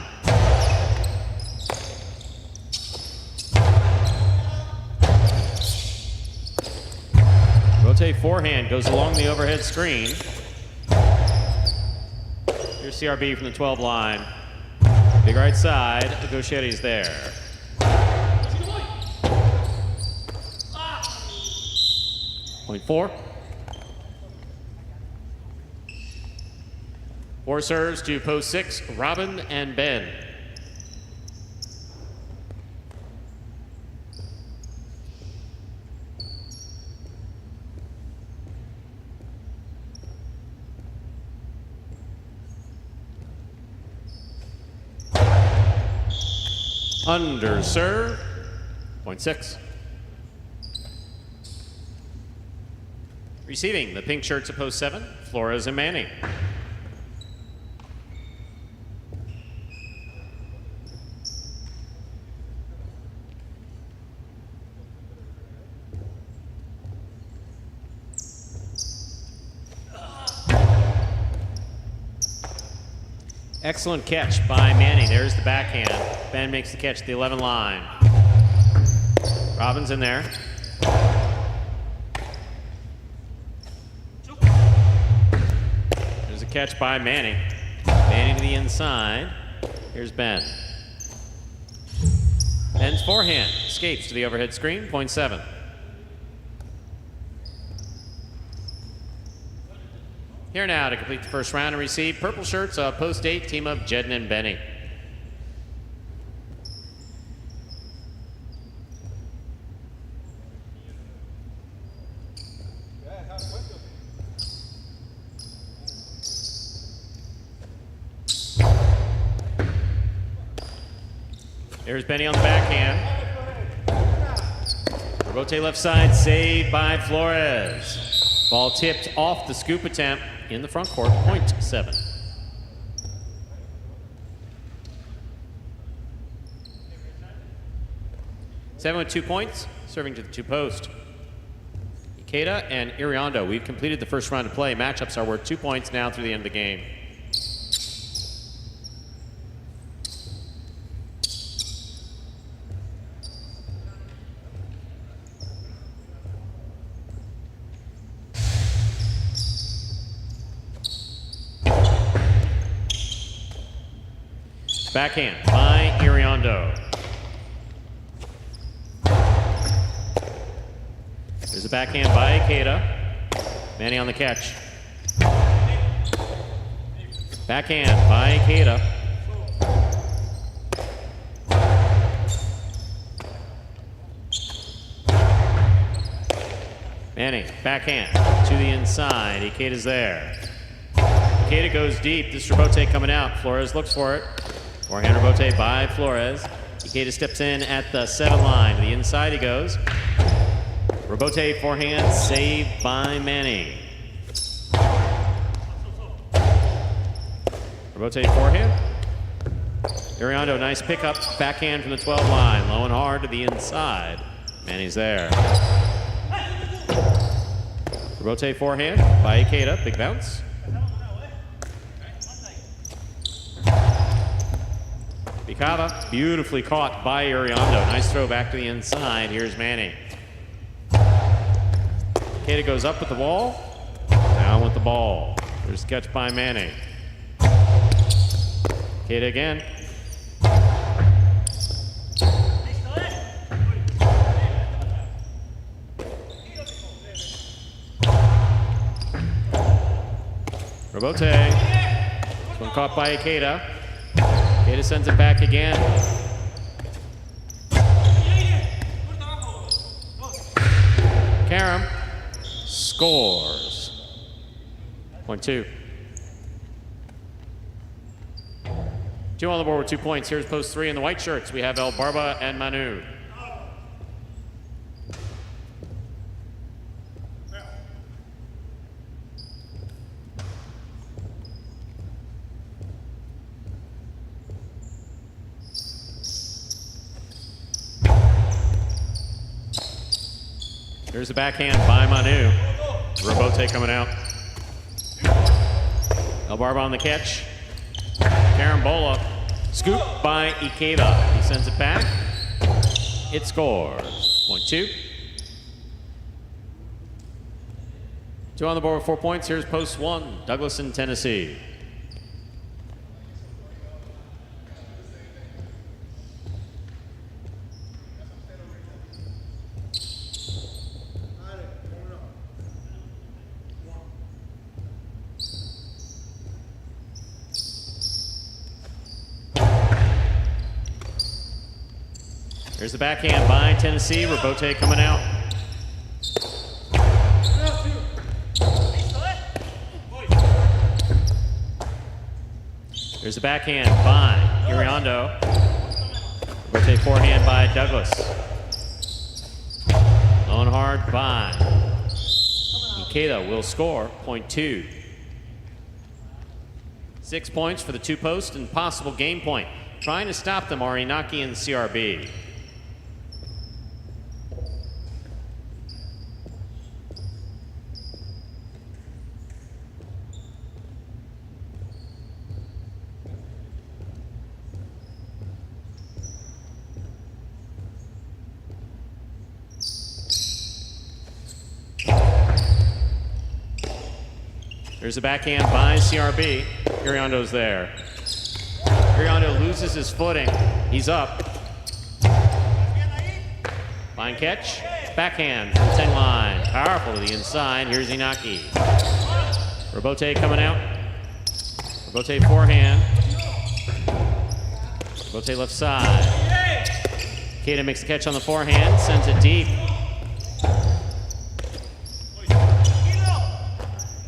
Rotate forehand goes along the overhead screen. Here's CRB from the 12 line. Big right side. Gauchetti's there. Point 4. 4 serves to post 6, Robin and Ben. Under serve, point 6. Receiving the pink shirts at post 7, Flores and Manning. Excellent catch by Manning. There's the backhand. Ben makes the catch at the 11 line. Robin's in there. There's a catch by Manning. Manning to the inside. Here's Ben. Ben's forehand escapes to the overhead screen, point 7. Here now to complete the first round and receive purple shirts of Post 8, team of Jedden and Benny. There's Benny on the backhand. Rebote left side, saved by Flores. Ball tipped off the scoop attempt in the front court, point 7. Seven with 2 points, serving to the 2 post. Ikeda and Iriondo, we've completed the first round of play. Matchups are worth 2 points now through the end of the game. Backhand by Iriondo. There's a backhand by Ikeda. Manny on the catch. Backhand by Ikeda. Manny, backhand to the inside. Ikeda's there. Ikeda goes deep. This is Rebote coming out. Flores looks for it. Forehand rebote by Flores. Ikeda steps in at the 7 line. To the inside he goes. Rebote forehand, saved by Manny. Rebote forehand. Iriondo, nice pickup. Backhand from the 12 line. Low and hard to the inside. Manny's there. Rebote forehand by Ikeda. Big bounce. Mikava, beautifully caught by Iriondo. Nice throw back to the inside. Here's Manny. Ikeda goes up with the ball, down with the ball. There's a catch by Manny. Ikeda again. Rebote. This one caught by Ikeda. Ikeda sends it back again. Karam scores. Point 2. 2 on the board with 2 points. Here's post 3 in the white shirts. We have El Barba and Manu. Here's the backhand by Manu. Rebote coming out. El Barba on the catch. Carambola. Scoop by Ikeda. He sends it back. It scores. Point 2. 2 on the board with 4 points. Here's post 1. Douglas in Tennessee. Here's the backhand by Tennessee. Rebote coming out. Here's the backhand by Iriondo. Rebote forehand by Douglas. Low and hard by Ikeda will score. Point 2. 6 points for the 2 post and possible game point. Trying to stop them are Inaki and CRB. There's a backhand by CRB. Iriondo's there. Iriondo loses his footing. He's up. Fine catch. Backhand from the 10 line. Powerful to the inside. Here's Inaki. Robote coming out. Robote forehand. Robote left side. Keita makes the catch on the forehand, sends it deep.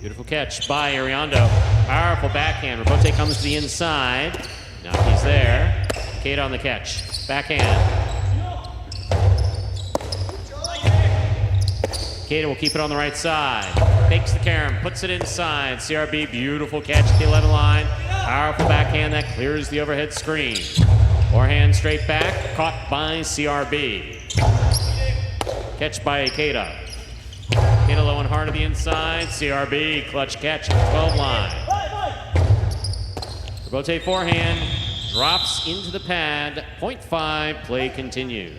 Beautiful catch by Ariando. Powerful backhand. Robote comes to the inside. Now he's there. Keita on the catch. Backhand. Keita will keep it on the right side. Fakes the carom, puts it inside. CRB, beautiful catch at the 11 line. Powerful backhand that clears the overhead screen. Forehand straight back, caught by CRB. Catch by Keita. Keita low and hard to the inside. CRB, clutch catch at the 12 line. Robote forehand, drops into the pad. 0.5, play continues.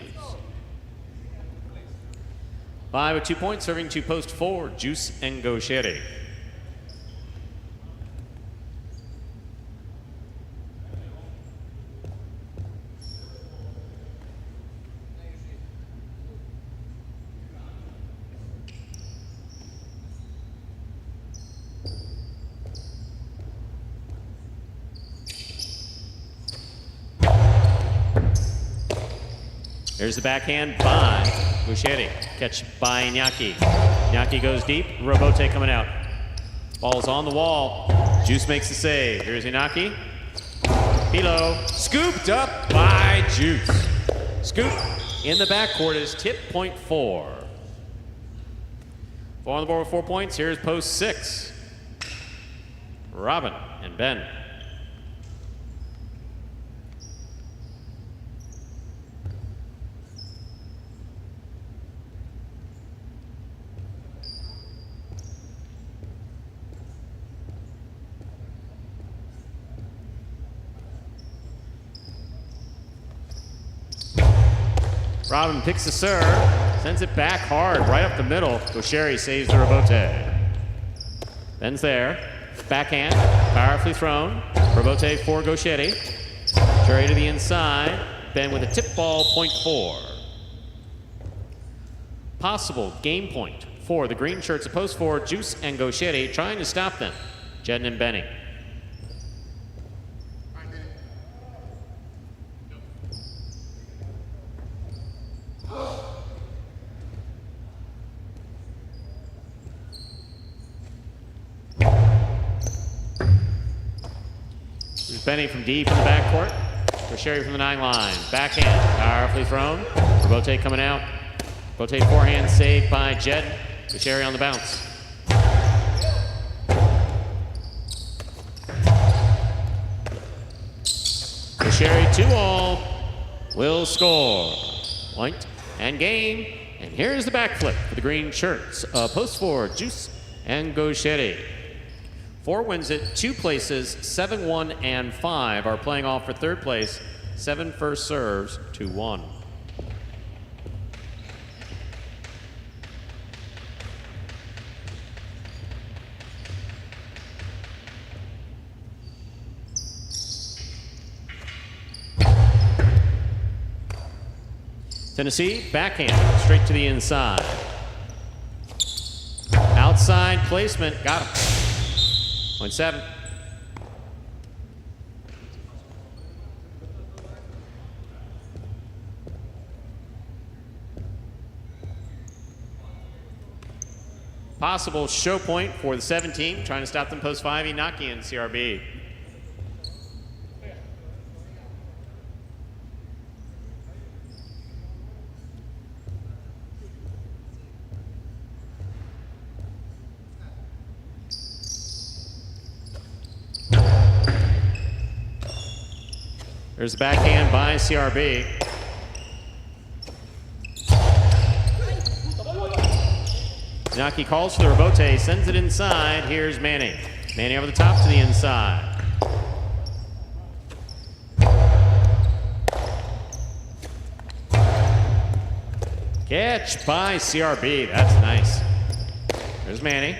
5 with 2 points, serving to post 4, Juice and Gaucheri. Here's the backhand by Gaucheri. Catch by Iñaki. Iñaki goes deep. Robote coming out. Ball's on the wall. Juice makes the save. Here's Iñaki. Hilo. Scooped up by Juice. Scoop in the backcourt is tip point 4. 4 on the board with 4 points. Here's post 6. Robin and Ben. Robin picks the serve, sends it back hard, right up the middle. Gaucheri saves the Robote. Ben's there. Backhand, powerfully thrown. Robote for Gaucheri. Gaucheri to the inside. Ben with a tip ball, point 4. Possible game point for the green shirts at post 4, Juice and Gaucheri trying to stop them. Jedden and Benny. Benny from deep in the backcourt. Gaucheri from the 9 line. Backhand, powerfully thrown. Robote coming out. Robote forehand saved by Jedden. Gaucheri on the bounce. Gaucheri 2-all will score. Point and game. And here's the backflip for the green shirts. Post 4, Juice and Gaucheri. 4 wins it 2 places, 7, 1, and 5 are playing off for 3rd place. 7 first serves to 1. Tennessee, backhand, straight to the inside. Outside placement, got him. Point 7. Possible show point for the 17, trying to stop them post 5, Iñaki and CRB. There's the backhand by CRB. Iñaki calls for the Robote, sends it inside. Here's Manning. Manning over the top to the inside. Catch by CRB. That's nice. There's Manning.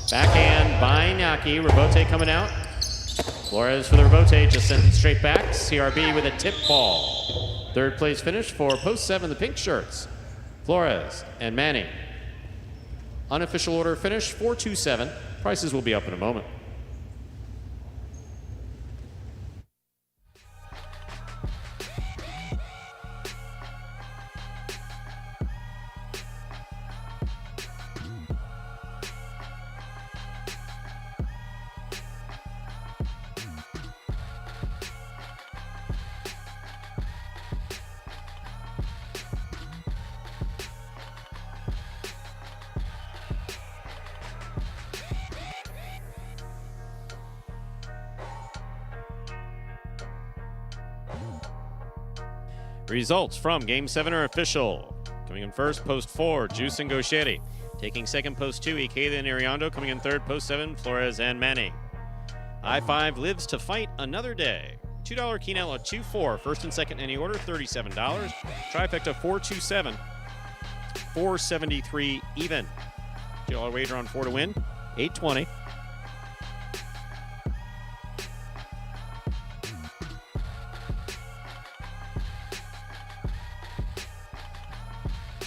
Backhand by Iñaki. Robote coming out. Flores for the Robote, just sends it straight back. CRB with a tip ball. 3rd place finish for post 7, the pink shirts. Flores and Manning Unofficial order finish 427. Prices will be up in a moment. Results from Game 7 are official. Coming in first, post 4, Juice and Gaucheri. Taking second, post 2, Ikeda and Iriondo. Coming in third, post 7, Flores and Manning. I-5 lives to fight another day. $2 Quinella 2-4. First and second any order, $37. Trifecta 427. 473 even. $2 wager on 4 to win, $820.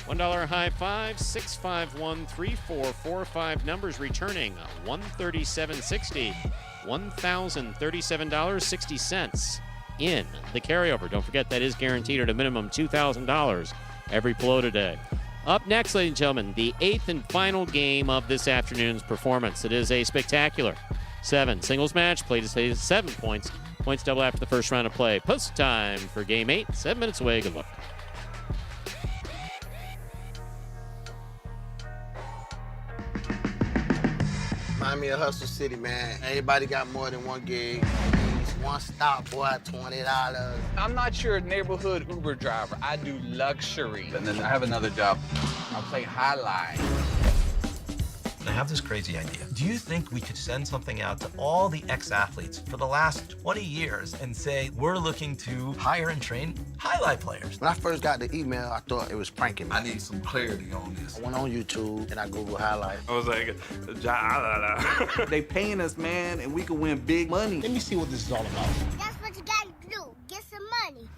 $1 high five, 651 3445 numbers returning 137.60, $1,037.60 in the carryover. Don't forget that is guaranteed at a minimum $2,000 every Pelota day. Up next, ladies and gentlemen, the 8th and final game of this afternoon's performance. It is a spectacular 7 singles match, played to say 7 points. Points double after the first round of play. Post time for game 8, 7 minutes away. Good luck.
Remind me of Hustle City, man. Everybody got more than one gig. One stop, boy, $20.
I'm not your neighborhood Uber driver. I do luxury. And then I have another job. I play Jai-Alai.
I have this crazy idea. Do you think we could send something out to all the ex-athletes for the last 20 years and say, we're looking to hire and train Jai-Alai players?
When I first got the email, I thought it was pranking me.
I need some clarity on this.
I went on YouTube and I Googled Jai-Alai.
I was like, Jai-Alai.
They paying us, man, and we can win big money.
Let me see what this is all about.
That's what you gotta do. Get some money.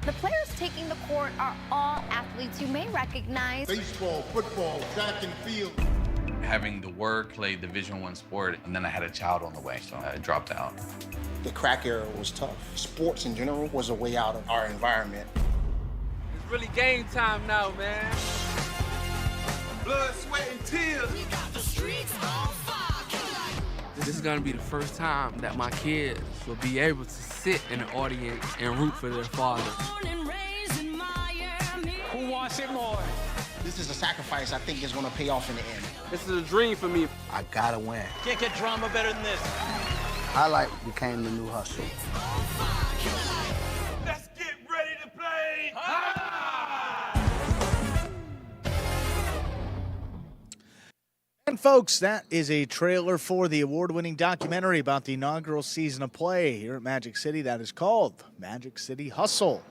The players taking the court are all athletes you may recognize.
Baseball, football, track and field.
Having the work, played Division I sport, and then I had a child on the way, so I dropped out.
The crack era was tough. Sports in general was a way out of our environment.
It's really game time now, man.
Blood, sweat, and tears.
We got the streets on fire.
This is gonna be the first time that my kids will be able to sit in the audience and root for their father.
Who wants it more?
This is a sacrifice I think is going to pay off in the end.
This is a dream for me.
I gotta win.
Can't get drama better than this.
Jai-Alai became the new hustle.
Let's get ready to play.
And folks, that is a trailer for the award-winning documentary about the inaugural season of play here at Magic City that is called Magic City Hustle.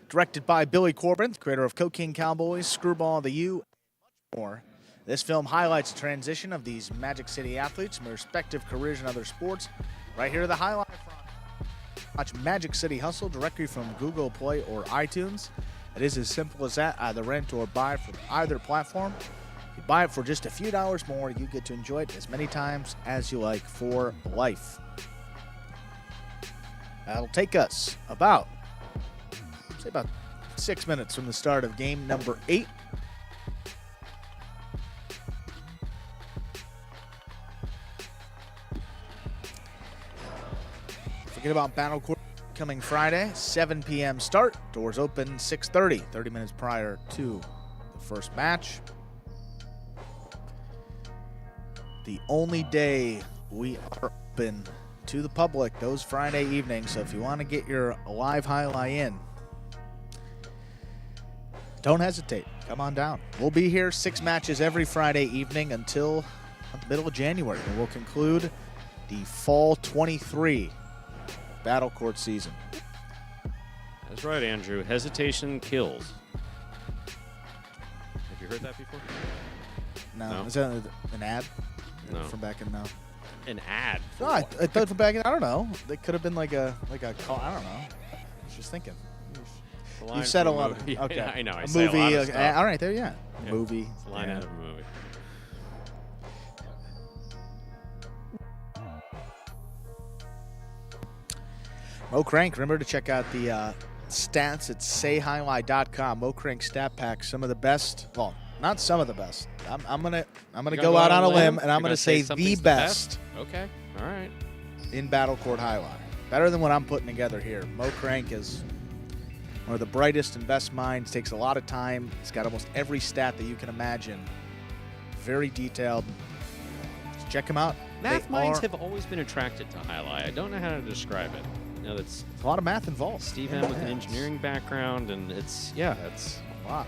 Directed by Billy Corbin, creator of Cocaine Cowboys, Screwball, The U, and much more. This film highlights the transition of these Magic City athletes from their respective careers in other sports. Right here, the highlight from. Watch Magic City Hustle directly from Google Play or iTunes. It is as simple as that. Either rent or buy from either platform. If you buy it for just a few dollars more, you get to enjoy it as many times as you like for life. That'll take us about 6 minutes from the start of game number 8. Forget about Battle Court coming Friday, 7 p.m. start. Doors open 6:30, 30 minutes prior to the first match. The only day we are open to the public those Friday evenings. So if you want to get your live highlight in, don't hesitate. Come on down. We'll be here 6 matches every Friday evening until the middle of January. And we'll conclude the Fall 23 Battle Court season.
That's right, Andrew. Hesitation kills. Have you heard that before?
No. Is that an ad?
No.
From back in now?
An ad?
No, I thought from back in, I don't know. They could have been like a call. I don't know. I was just thinking. You've said a lot of, okay.
I know. I
a
say
movie.
a lot of stuff.
All right, there, yeah.
Yeah.
Movie.
It's a line out of a movie.
Mo Crank, remember to check out the stats at sayhighlight.com. Mo Crank stat pack, some of the best. Well, not some of the best. I'm gonna go out on a limb, and I'm gonna say the best.
Okay. All right.
In Battle Court Highlight. Better than what I'm putting together here. Mo Crank is one of the brightest and best minds. Takes a lot of time. He's got almost every stat that you can imagine. Very detailed. Just check him out.
Math minds have always been attracted to Jai-Alai. I don't know how to describe it. You know, that's
a lot of math involved.
Steve M with an engineering background, and it's a
lot.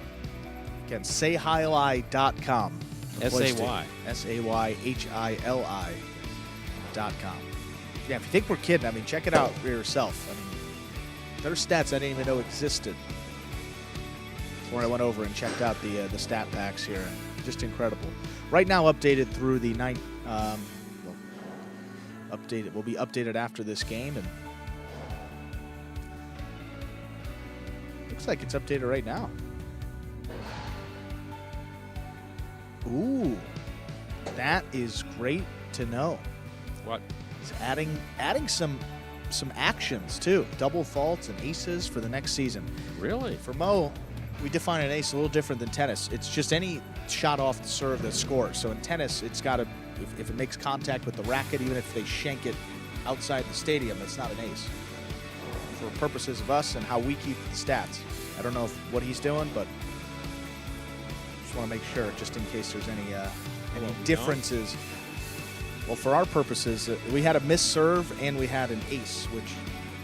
Again, sayhighlight.com.
S-A-Y.
SAYHILI.com. Yeah, if you think we're kidding, I mean, check it out for yourself. I mean, there are stats I didn't even know existed. Before I went over and checked out the stat packs here. Just incredible. Right now, updated through the ninth. Updated. Will be updated after this game, and looks like it's updated right now. Ooh, that is great to know.
What?
It's adding some actions too. Double faults and aces for the next season.
Really?
For Mo, we define an ace a little different than tennis. It's just any shot off the serve that scores. So in tennis, it's got to, if it makes contact with the racket, even if they shank it outside the stadium, it's not an ace. For purposes of us and how we keep the stats. I don't know what he's doing, but just want to make sure, just in case there's any differences. Well, for our purposes, we had a missed serve and we had an ace, which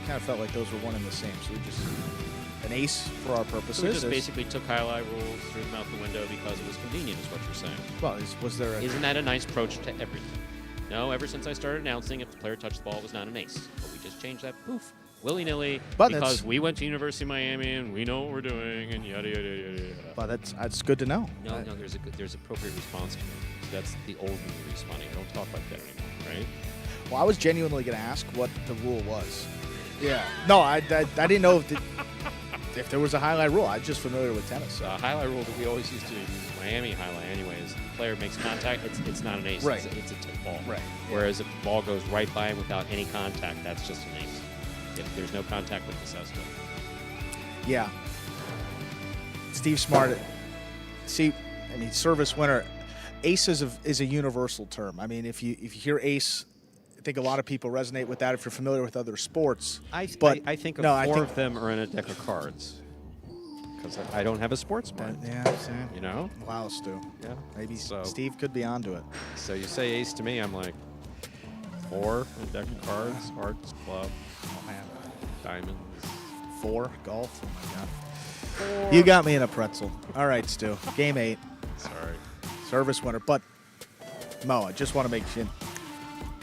kind of felt like those were one and the same. So we just an ace for our purposes.
So we just basically took Jai-Alai rules, threw them out the window because it was convenient, is what you're saying.
Well, was there?
Isn't that a nice approach to everything? No, ever since I started announcing, if the player touched the ball, it was not an ace. But we just changed that, poof, willy-nilly, because we went to University of Miami and we know what we're doing and yada yada yada yada.
Well, that's good to know.
No, there's appropriate response to it. That's the old me responding. I don't talk like that anymore, right?
Well, I was genuinely going to ask what the rule was. Yeah. No, I didn't know if there was a highlight rule. I'm just familiar with tennis. So.
Highlight rule that we always used to use, Miami highlight anyway, is the player makes contact, it's not an ace.
Right.
It's a tip ball.
Right.
Whereas if the ball goes right by him without any contact, that's just an ace. If there's no contact with the Sesto.
Yeah. Steve Smart. See, I mean, service winner. Ace is a universal term. I mean, if you hear ace, I think a lot of people resonate with that if you're familiar with other sports.
I think four of them are in a deck of cards. Because I don't have a sports mind.
Yeah, same.
You know?
Wow, Stu.
Yeah.
Maybe Steve could be onto it.
So you say ace to me, I'm like, 4 in a deck of cards, hearts, club, diamonds.
4, golf. Oh my God.
4.
You got me in a pretzel. All right, Stu. Game 8.
Sorry.
Service winner. But, Mo, I just want to make sure.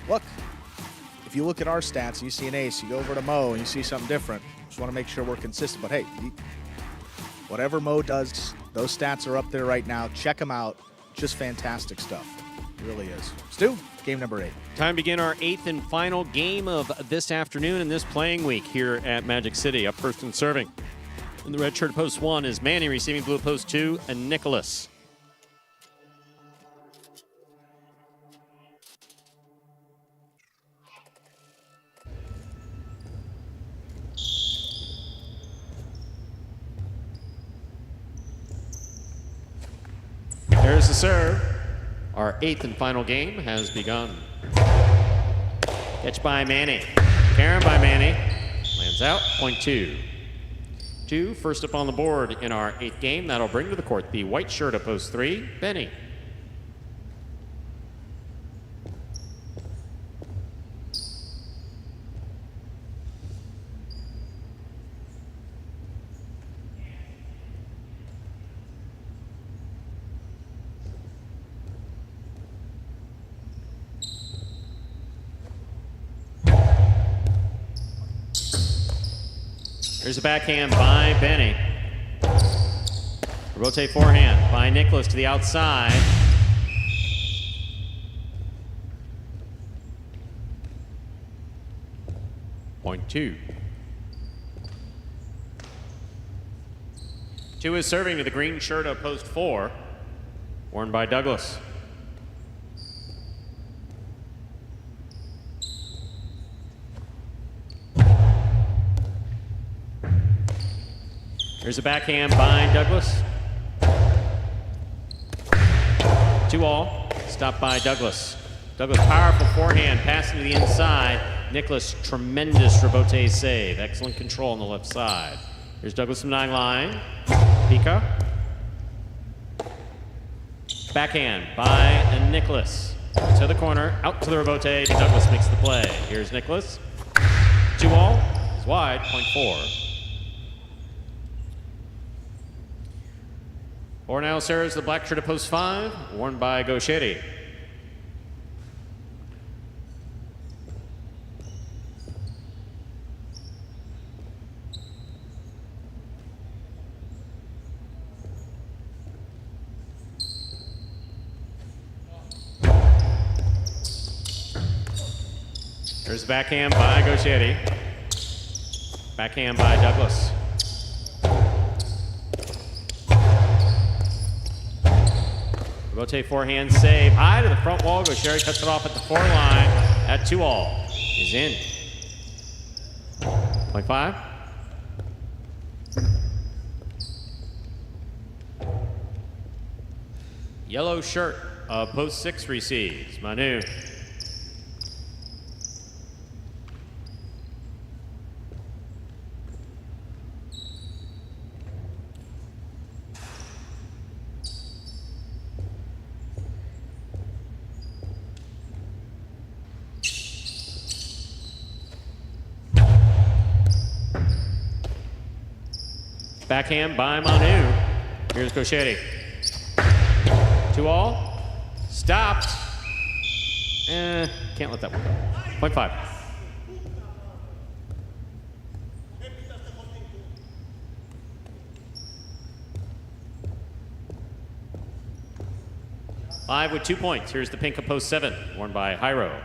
Look, if you look at our stats and you see an ace, you go over to Mo and you see something different. Just want to make sure we're consistent. But, hey, whatever Mo does, those stats are up there right now. Check them out. Just fantastic stuff. It really is. Stu, game number 8.
Time to begin our 8th and final game of this afternoon and this playing week here at Magic City. Up first and serving in the red shirt post 1 is Manny, receiving blue post 2, and Nicholas. There's the serve. Our 8th and final game has begun. Catch by Manny. Karen by Manny. Lands out. Point 2. 2, first up on the board in our 8th game. That'll bring to the court the white shirt of post 3, Benny. Here's a backhand by Benny. Rotate forehand by Nicholas to the outside. Point 2. 2 is serving to the green shirt of post 4, worn by Douglas. Here's a backhand by Douglas. 2-all. Stopped by Douglas. Douglas, powerful forehand, passing to the inside. Nicholas, tremendous rebote save. Excellent control on the left side. Here's Douglas from 9-line. Pika. Backhand by Nicholas. To the corner, out to the rebote. Douglas makes the play. Here's Nicholas. 2-all. It's wide, point 4. Ornell serves the black shirt at post 5, worn by Gaucheri. There's the backhand by Gaucheri. Backhand by Douglas. Rotate forehand save. High to the front wall. Gaucheri cuts it off at the 4 line. At 2-all. Is in. Point 5. Yellow shirt of post 6 receives. Manu. Backhand by Manu. Here's Gaucheri. 2-all. Stopped. Can't let that one go. Point 5. Live with 2 points. Here's the pink of post 7, worn by Jairo.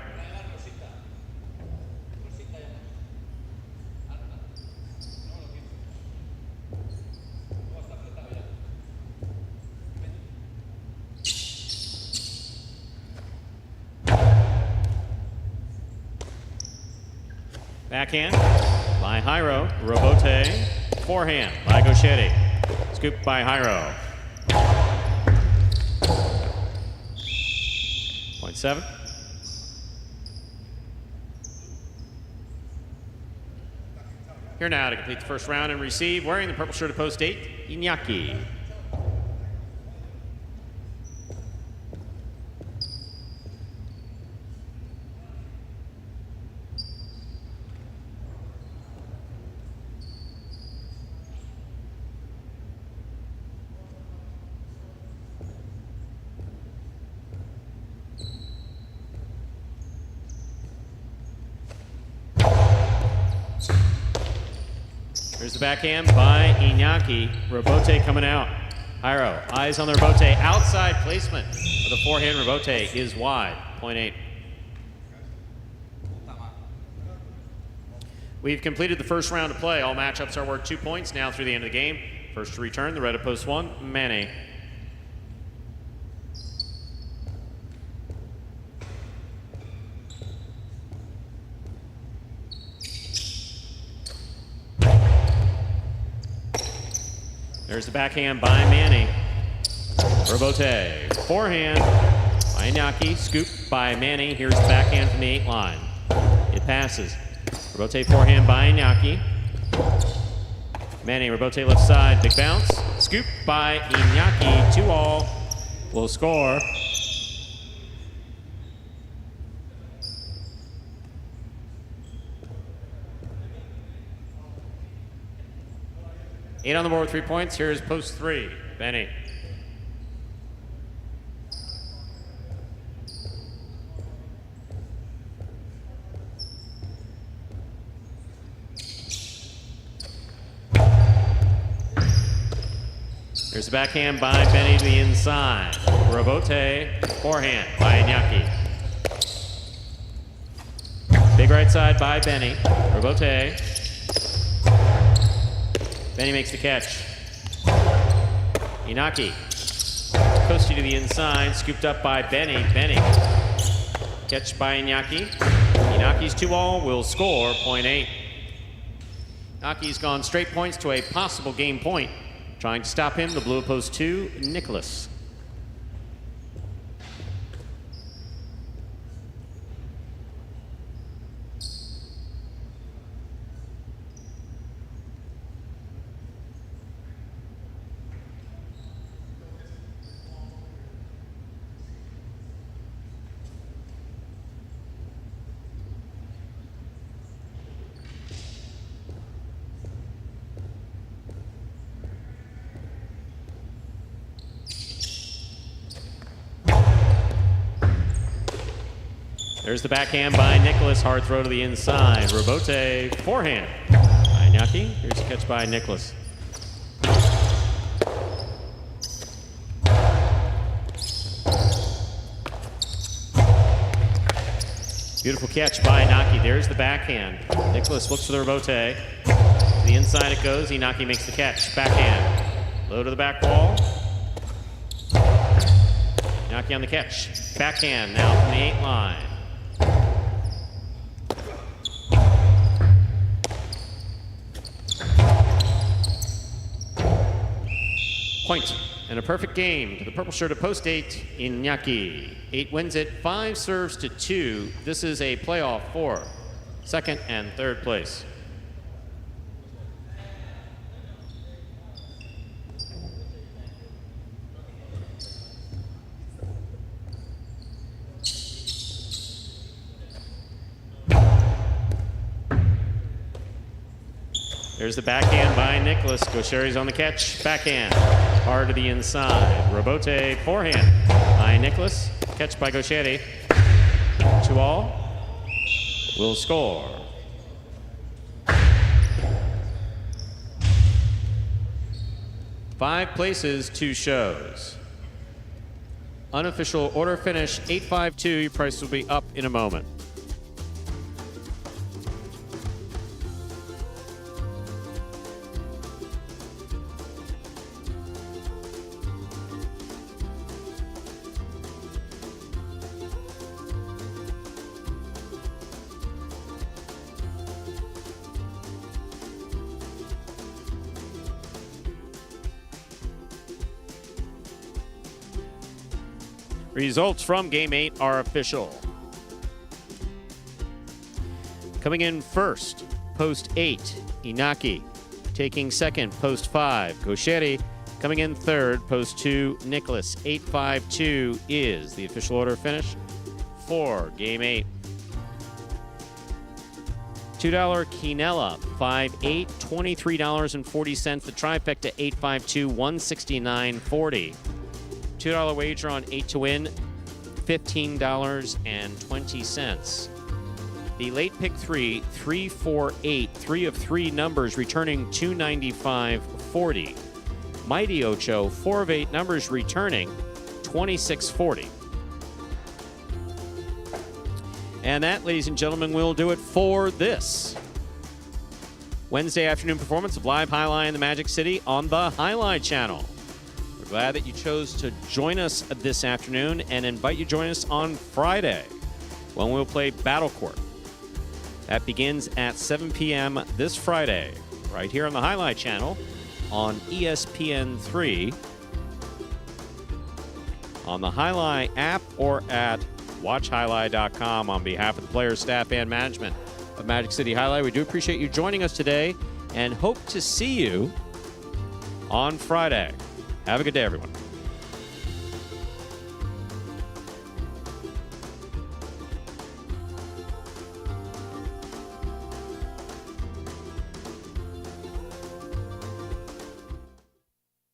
Backhand by Jairo. Robote. Forehand by Gaucheri. Scoop by Jairo. Point 7. Here now to complete the first round and receive, wearing the purple shirt of post 8, Iñaki. Here's the backhand by Iñaki. Rebote coming out. Jairo, eyes on the rebote. Outside placement of the forehand rebote is wide. Point 8. We've completed the first round of play. All matchups are worth 2 points now through the end of the game. First to return, the red of post 1, Manny. There's the backhand by Manny. Rebote. Forehand by Iñaki. Scoop by Manny. Here's the backhand from the 8 line. It passes. Rebote forehand by Iñaki. Manny, rebote left side. Big bounce. Scoop by Iñaki. 2-all. Will score. Eight on the board with 3 points. Here's post 3, Benny. Here's the backhand by Benny to the inside. Rebote, forehand by Iñaki. Big right side by Benny. Rebote. Benny makes the catch. Iñaki. Coasting to the inside, scooped up by Benny. Benny. Catch by Iñaki. Iñaki's 2-all will score, point 8. Naki's gone straight points to a possible game point. Trying to stop him, the blue opposed 2, Nicholas. There's the backhand by Nicholas. Hard throw to the inside. Robote forehand by Naki. Here's a catch by Nicholas. Beautiful catch by Naki. There's the backhand. Nicholas looks for the Robote. To the inside it goes. Inaki makes the catch. Backhand. Low to the back wall. Inaki on the catch. Backhand now from the 8 line. Point and a perfect game to the purple shirt of post 8, Iñaki. 8 wins it, 5 serves to 2. This is a playoff for second and third place. There's the backhand by Nicholas. Gaucheri's on the catch. Backhand. Hard to the inside. Robote forehand by Nicholas. Catch by Gaucheri. 2-all. Will score. Five places, 2 shows. Unofficial order finish 852. Your price will be up in a moment. Results from Game 8 are official. Coming in first, post 8, Inaki. Taking second, post 5, Gaucheri. Coming in third, post 2, Nicholas. 852 is the official order finish for Game 8. $2 Quinella, 5-8, $23.40. The trifecta, 852, $169.40. $2 wager on 8 to win, $15.20. The late pick 3, 348, 3 of 3 numbers returning $295.40. Mighty Ocho, 4 of 8 numbers returning $26.40. And that, ladies and gentlemen, will do it for this Wednesday afternoon performance of Live Jai-Alai in the Magic City on the Jai-Alai channel. We're glad that you chose to join us this afternoon and invite you to join us on Friday when we'll play Battle Court. That begins at 7 p.m. this Friday, right here on the Jai-Alai channel on ESPN3, on the Jai-Alai app, or at watchjai-alai.com. On behalf of the players, staff, and management of Magic City Jai-Alai, we do appreciate you joining us today and hope to see you on Friday. Have a good day, everyone.